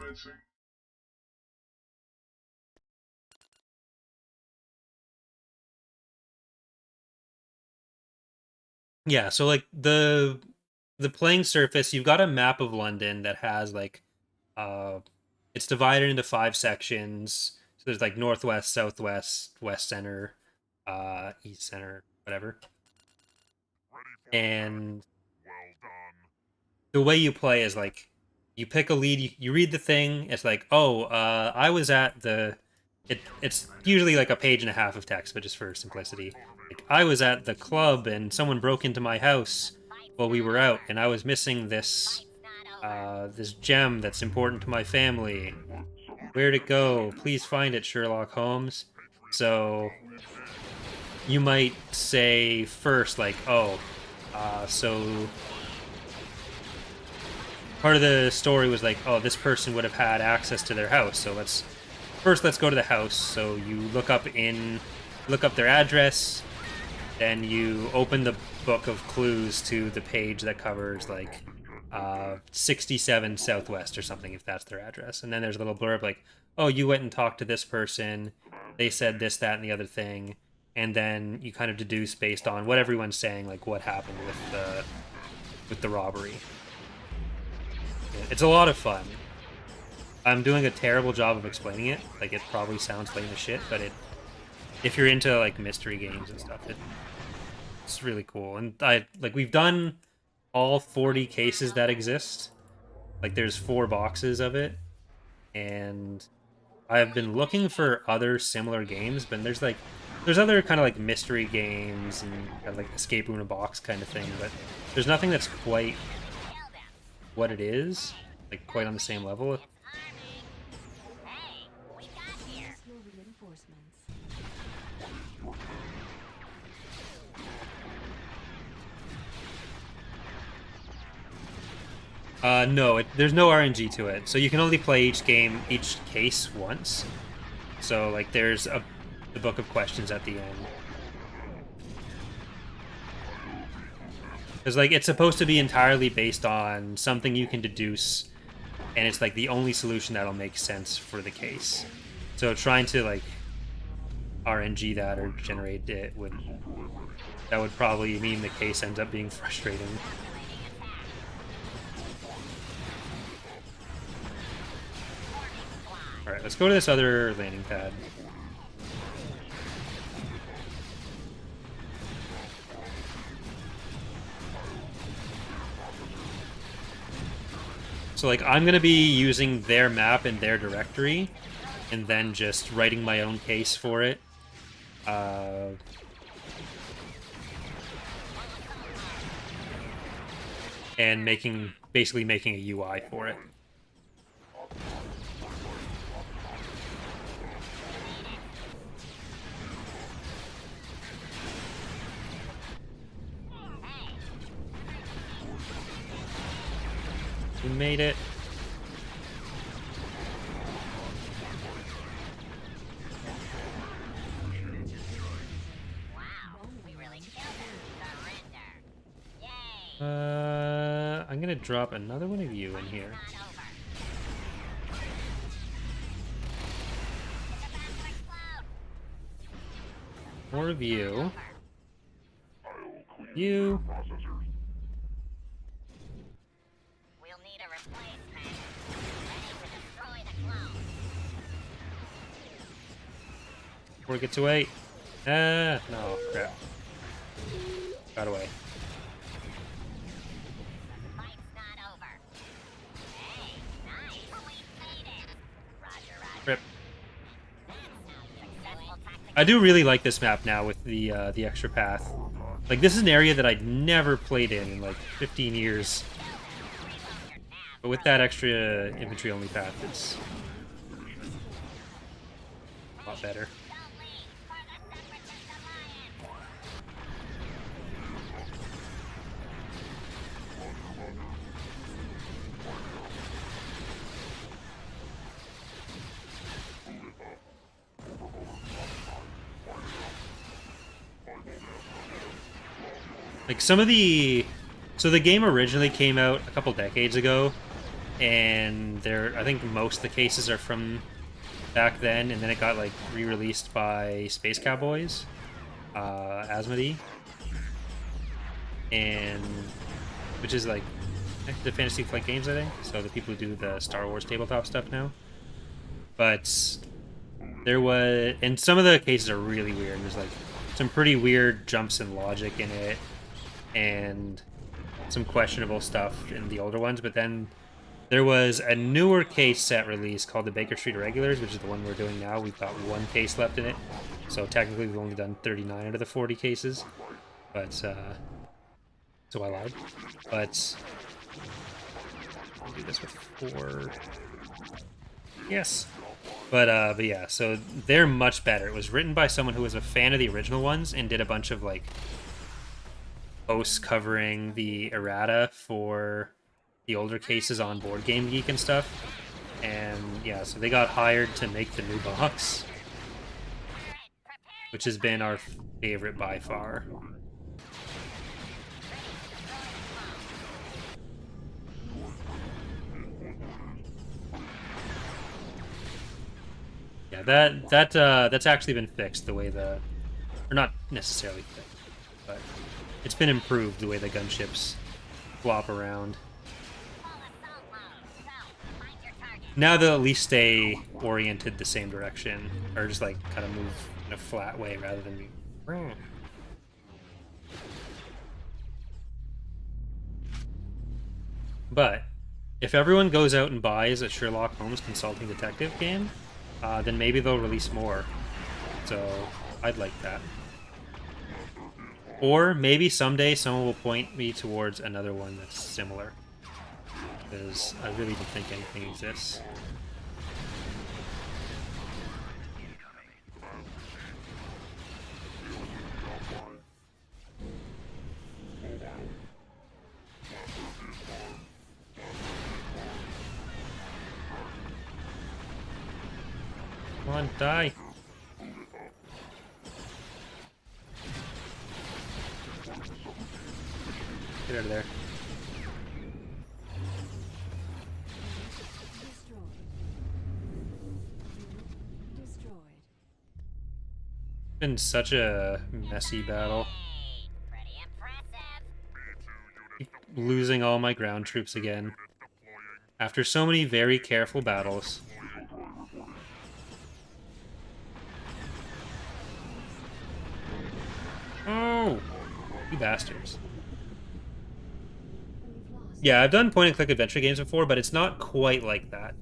Yeah, so like the playing surface, you've got a map of London that has like it's divided into 5 sections. So there's like northwest, southwest, west center, east center, whatever. And the way you play is like you pick a lead, you read the thing, it's like, oh, I was at the... It's usually like a page and a half of text, but just for simplicity. Like, I was at the club and someone broke into my house while we were out, and I was missing this this gem that's important to my family. Where'd it go? Please find it, Sherlock Holmes. So you might say first, like, oh, so part of the story was like, oh, this person would have had access to their house, so let's go to the house. So you look up their address, then you open the book of clues to the page that covers like 67 Southwest or something, if that's their address. And then there's a little blurb like, oh, you went and talked to this person, they said this, that, and the other thing. And then you kind of deduce based on what everyone's saying, like what happened with the robbery. It's a lot of fun. I'm doing a terrible job of explaining it. Like, it probably sounds lame as shit, but if you're into like mystery games and stuff, it's really cool. And we've done all 40 cases that exist. Like, there's 4 boxes of it, and I've been looking for other similar games, but there's other kind of like mystery games and kind of like escape room in a box kind of thing, but there's nothing that's quite what it is, like quite on the same level. No, there's no RNG to it, so you can only play each case once. So like there's the book of questions at the end. Because, like, it's supposed to be entirely based on something you can deduce, and it's, like, the only solution that'll make sense for the case. So trying to, like, RNG that or generate it that would probably mean the case ends up being frustrating. Alright, let's go to this other landing pad. So, like, I'm going to be using their map and their directory, and then just writing my own case for it. And basically making a UI for it. We made it. I'm gonna drop another one of you in here. More of you. You. We'll need a replacement. Ready to destroy the clone. Before it gets away. Ah, no, crap. Got away. Fight's not over. Hey, nice. We made it. Roger, roger. Rip. Successful tactical. I do really like this map now with the extra path. Like, this is an area that I'd never played in like 15 years. But with that extra infantry-only path, it's a lot better. Like, some of the... So the game originally came out a couple decades ago, and I think most of the cases are from back then, and then it got, like, re-released by Space Cowboys, Asmodee, and... which is, like, the Fantasy Flight Games, I think, so the people who do the Star Wars tabletop stuff now. But there was... And some of the cases are really weird. There's, like, some pretty weird jumps in logic in it, and some questionable stuff in the older ones, but then there was a newer case set release called the Baker Street Regulars, which is the one we're doing now. We've got one case left in it, so technically we've only done 39 out of the 40 cases, but so I lied. But I'll do this with 4. Yes. But yeah, so they're much better. It was written by someone who was a fan of the original ones and did a bunch of, like, posts covering the errata for the older cases on Board Game Geek and stuff. And yeah, so they got hired to make the new box, which has been our favorite by far. Yeah, that's actually been fixed the way or not necessarily fixed, but it's been improved the way the gunships flop around. Now they'll at least stay oriented the same direction, or just like kind of move in a flat way rather than be... But if everyone goes out and buys a Sherlock Holmes Consulting Detective game, then maybe they'll release more. So I'd like that. Or maybe someday someone will point me towards another one that's similar, because I really don't think anything exists. Come on, die! Get out of there. Destroyed. Been such a messy battle. Pretty impressive. Keep losing all my ground troops again. After so many very careful battles. Oh! You bastards. Yeah, I've done point-and-click adventure games before, but it's not quite like that.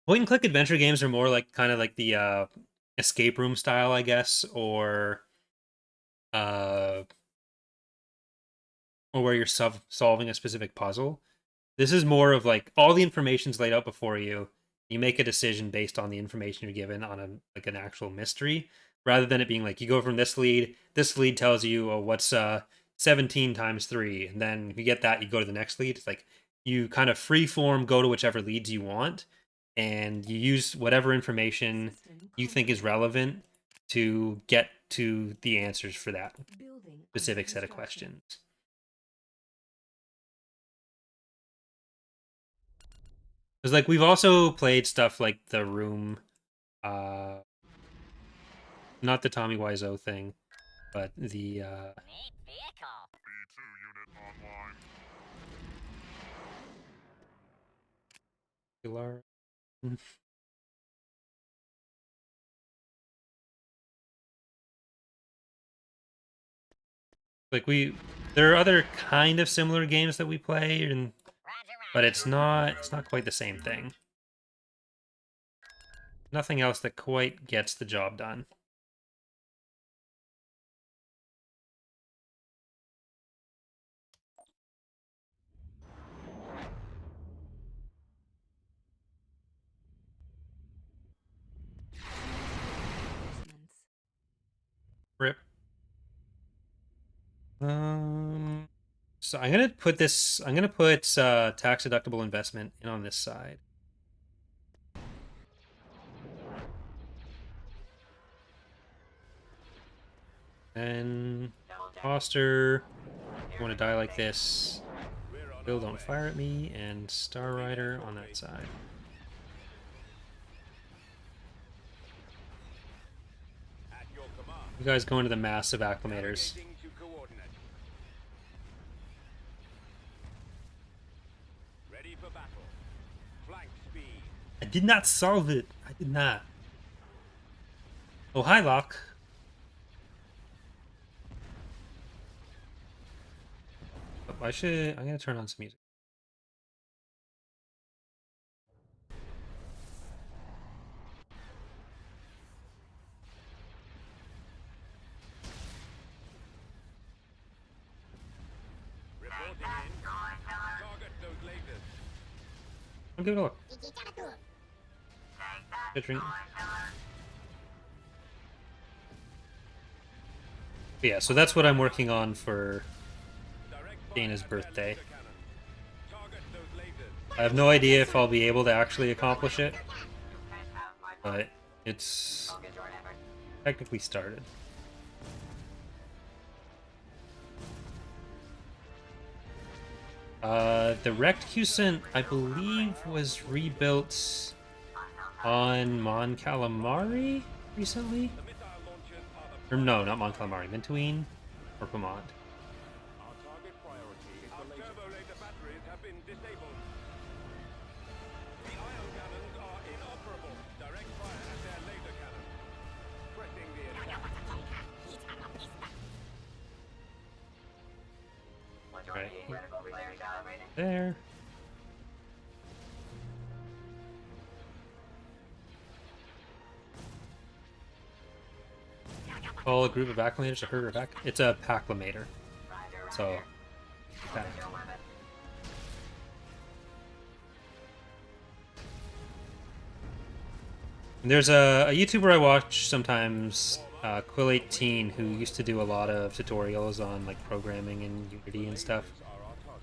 Point-and-click adventure games are more like kind of like the escape room style, I guess, uh, or where you're solving a specific puzzle. This is more of like all the information's laid out before you. You make a decision based on the information you're given on an actual mystery, rather than it being like you go from this lead. This lead tells you, oh, what's 17 times 3, and then if you get that, you go to the next lead. It's like you kind of free form go to whichever leads you want, and you use whatever information you think is relevant to get to the answers for that specific set of questions. Because like we've also played stuff like The Room, uh, not the Tommy Wiseau thing, but the Neat vehicle. B2 unit online. Pilar. Like there are other kind of similar games that we play, and but it's not quite the same thing. Nothing else that quite gets the job done. Rip. So I'm gonna put tax deductible investment in on this side. And Foster, you want to die like this. Bill, don't fire at me, and Star Rider on that side. You guys go into the massive acclimators. Ready for battle. Flank speed. I did not solve it. I did not. Oh, hi, Locke. Oh, I'm gonna turn on some music. Reporting in. Target those lasers. I'll give it a look. Picturing. Yeah, so that's what I'm working on for Dana's birthday. I have no idea if I'll be able to actually accomplish it, but it's technically started. The wrecked Cusant, I believe, was rebuilt on Mon Calamari recently? Or no, not Mon Calamari, Mentawine or Pomond. Our target priority is the laser. Turbo laser batteries have been disabled. The ion cannons are inoperable. Direct fire at their laser cannon. Pressing the attack. Right. There. Call a group of acclimators to herd or back. It's a paclimator. So, okay. There's a YouTuber I watch sometimes, Quill18, who used to do a lot of tutorials on like programming and Unity and stuff.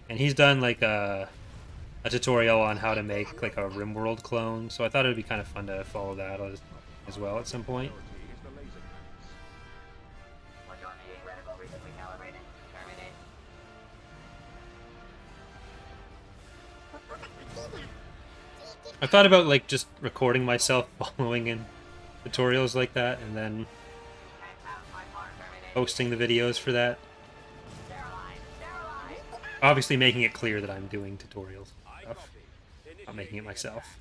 And he's done like a tutorial on how to make like a RimWorld clone. So I thought it would be kind of fun to follow that as well at some point. I thought about like just recording myself following in tutorials like that and then posting the videos for that. Obviously making it clear that I'm doing tutorials and stuff, not making it myself.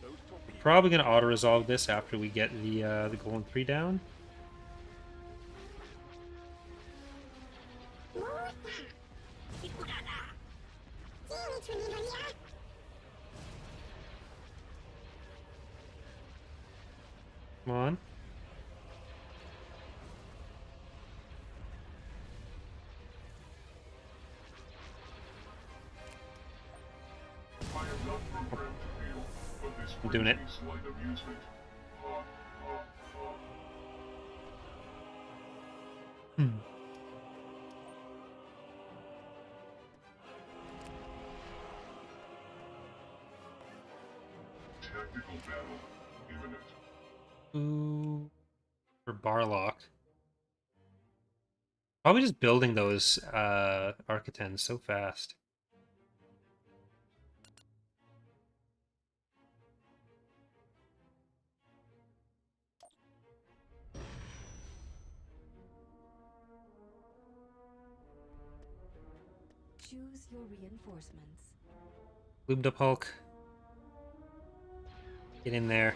We're probably going to auto-resolve this after we get the Golem 3 down. Come on. I'm doing it. Hmm. Tactical battle imminent. Ooh, for Barlock. Probably just building those Architens so fast. Choose your reinforcements. Lubed up Hulk. Get in there.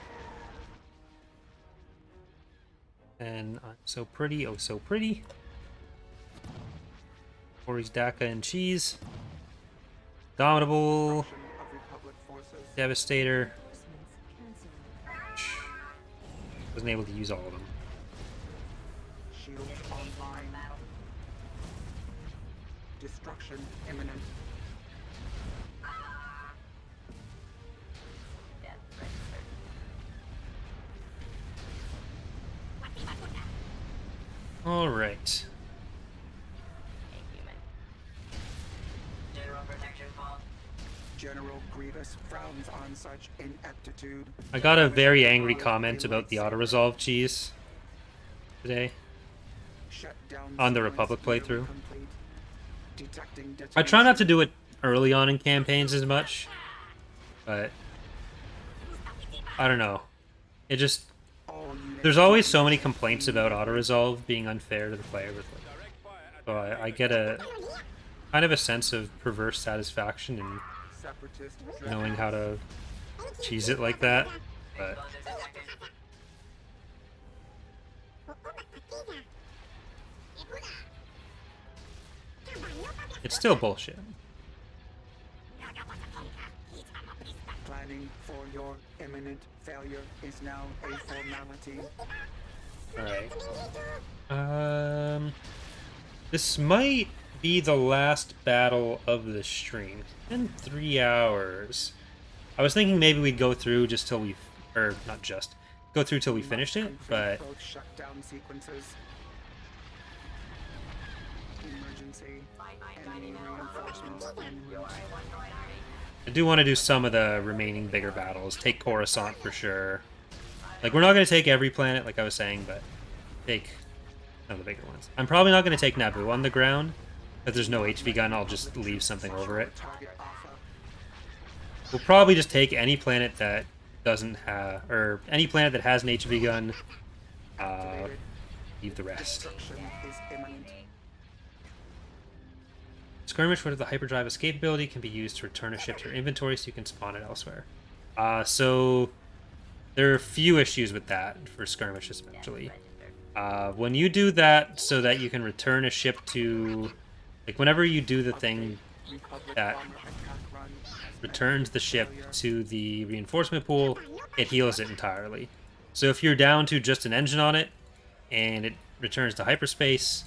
And I'm so pretty, oh so pretty. Ori's Daka and cheese. Dominable. Devastator. Wasn't able to use all of them. Shield online. Destruction imminent. All right. General protection fault. General Grievous frowns on such ineptitude. I got a very angry comment about the auto-resolve cheese today on the Republic playthrough. I try not to do it early on in campaigns as much, but I don't know. It just... There's always so many complaints about auto-resolve being unfair to the player with it. So I get a kind of a sense of perverse satisfaction in knowing how to cheese it like that, but it's still bullshit. Planning for your imminent failure is now a formality. Alright. This might be the last battle of the stream. In 3 hours. I was thinking maybe we'd go through just till we... Or, not just. Go through till we finished it, but... Shutdown sequences. Emergency. Enemy reinforcements en route. I do want to do some of the remaining bigger battles. Take Coruscant for sure. Like, we're not going to take every planet, like I was saying, but take some of the bigger ones. I'm probably not going to take Naboo on the ground. If there's no HV gun, I'll just leave something over it. We'll probably just take any planet that doesn't have... Or any planet that has an HV gun. Leave the rest. Skirmish, where the hyperdrive escape ability can be used to return a ship to your inventory so you can spawn it elsewhere. So there are a few issues with that for skirmish especially. When you do that so that you can return a ship to... Like, whenever you do the thing that returns the ship to the reinforcement pool, it heals it entirely. So if you're down to just an engine on it, and it returns to hyperspace,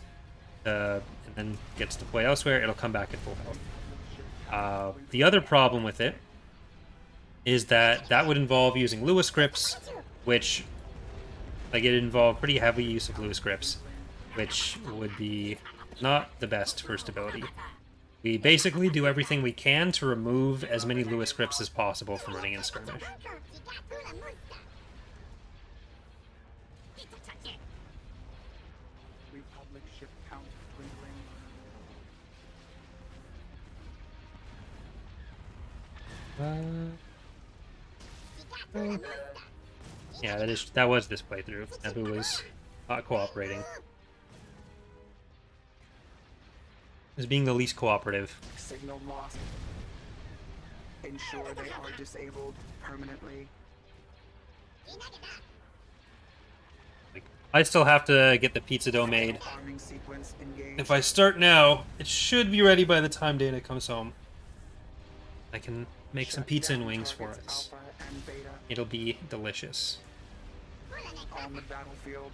and then gets deployed elsewhere, it'll come back at full health. The other problem with it is that that would involve using Lewis scripts, which, like, it involved pretty heavy use of Lewis scripts, which would be not the best for stability. We basically do everything we can to remove as many Lewis scripts as possible from running in skirmish. Yeah, that was this playthrough. Naboo was not cooperating. Is being the least cooperative. Signal lost. Ensure they are disabled permanently. Like, I still have to get the pizza dough made. Arming sequence engaged. If I start now, it should be ready by the time Dana comes home. I can make some Shut pizza and down wings for targets us. Alpha and Beta It'll be delicious. on the battlefield.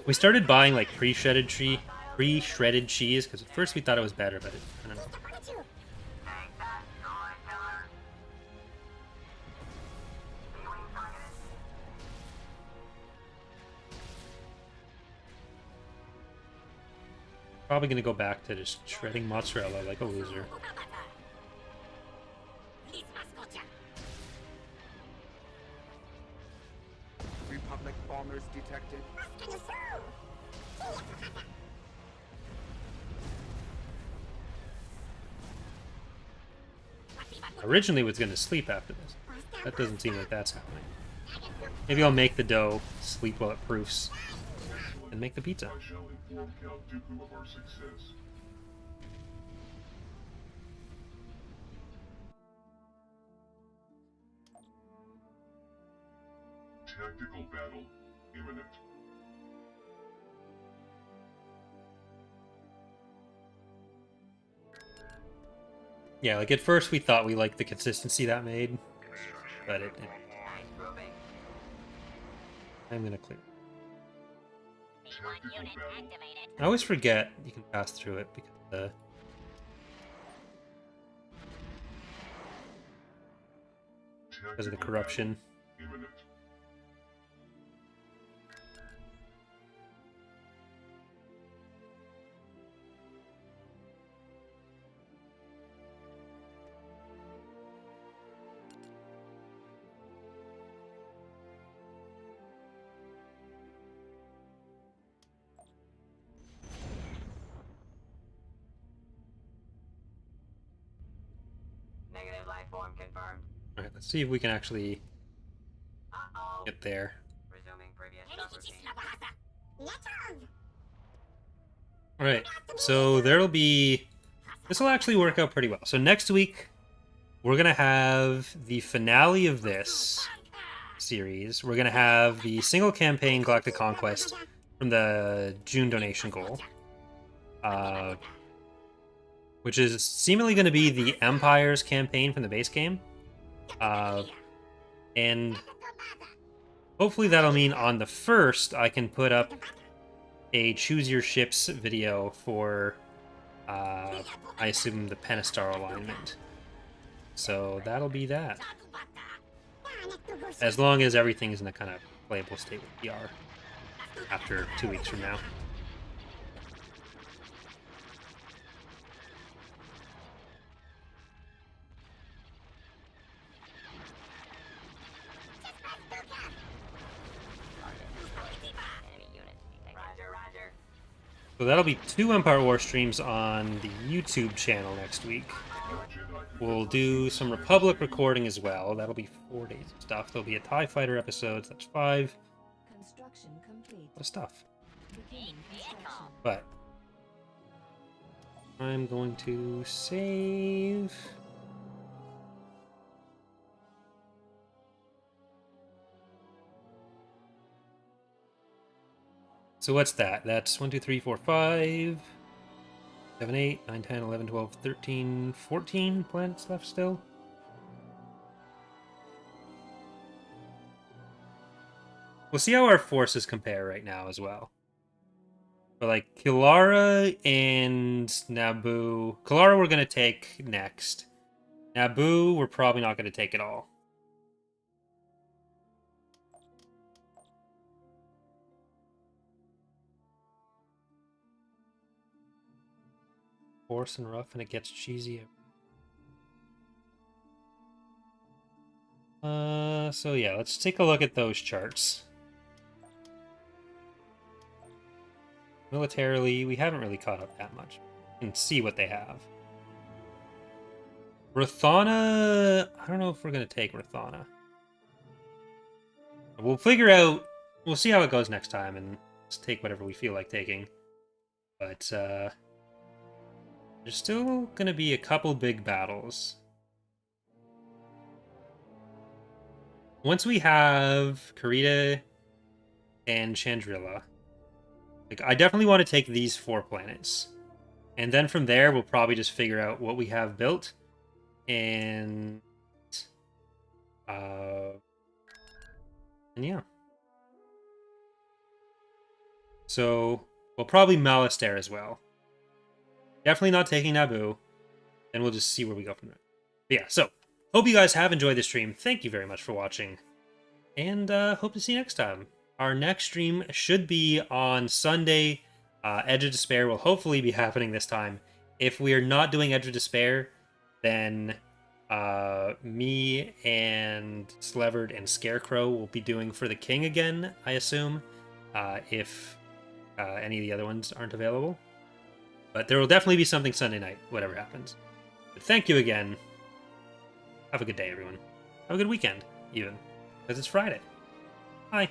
We started buying like pre-shredded cheese because at first we thought it was better, but I don't know. Take that, droid killer. B-wing targeted. Probably gonna go back to just shredding mozzarella like a loser. Republic bombers detected. Originally was gonna sleep after this. That doesn't seem like that's happening. Maybe I'll make the dough, sleep while it proofs, and make the pizza. I shall inform Count Dooku of our success. Tactical battle imminent. Yeah, like at first we thought we liked the consistency that made, but Nice moving. I'm gonna clear. Tactical battle. I always forget you can pass through it because of the Tactical corruption. battle imminent. Negative life form confirmed. All right, let's see if we can actually Uh-oh. get there. Resuming previous subroutine. All right, so there'll be. This will actually work out pretty well. So next week, we're gonna have the finale of this series. We're gonna have the single campaign Galactic Conquest from the June donation goal, which is seemingly going to be the Empire's campaign from the base game, and hopefully that'll mean on the 1st I can put up a choose your ships video for I assume the Pentastar alignment. So that'll be that. As long as everything's in a kind of playable state with PR after 2 weeks from now. Enemy units detected. Roger, roger. So that'll be 2 Empire War streams on the YouTube channel next week. We'll do some Republic recording as well. That'll be 4 days of stuff. There'll be a TIE Fighter episode, so that's 5. Construction complete. A lot of stuff. Beginning construction. But I'm going to save. So what's that? That's 1, 2, 3, 4, 5, 7, 8, 9, 10, 11, 12, 13, 14 planets left still. We'll see how our forces compare right now as well. But like Kilara and Naboo. Kilara we're going to take next. Naboo we're probably not going to take at all. Coarse and rough and it gets cheesy. So yeah, let's take a look at those charts. Militarily, we haven't really caught up that much. You can see what they have. Rathana... I don't know if we're going to take Rathana. We'll figure out... We'll see how it goes next time, and just take whatever we feel like taking. But, there's still going to be a couple big battles. Once we have Karita and Chandrila, like, I definitely want to take these 4 planets. And then from there, we'll probably just figure out what we have built. And yeah. So, we'll probably Malastair as well. Definitely not taking Naboo. And we'll just see where we go from there. But yeah, so, hope you guys have enjoyed the stream. Thank you very much for watching. And hope to see you next time. Our next stream should be on Sunday. Edge of Despair will hopefully be happening this time. If we are not doing Edge of Despair, then me and Slevered and Scarecrow will be doing For the King again, I assume, if any of the other ones aren't available. But there will definitely be something Sunday night, whatever happens. But thank you again. Have a good day, everyone. Have a good weekend, even, because it's Friday. Bye.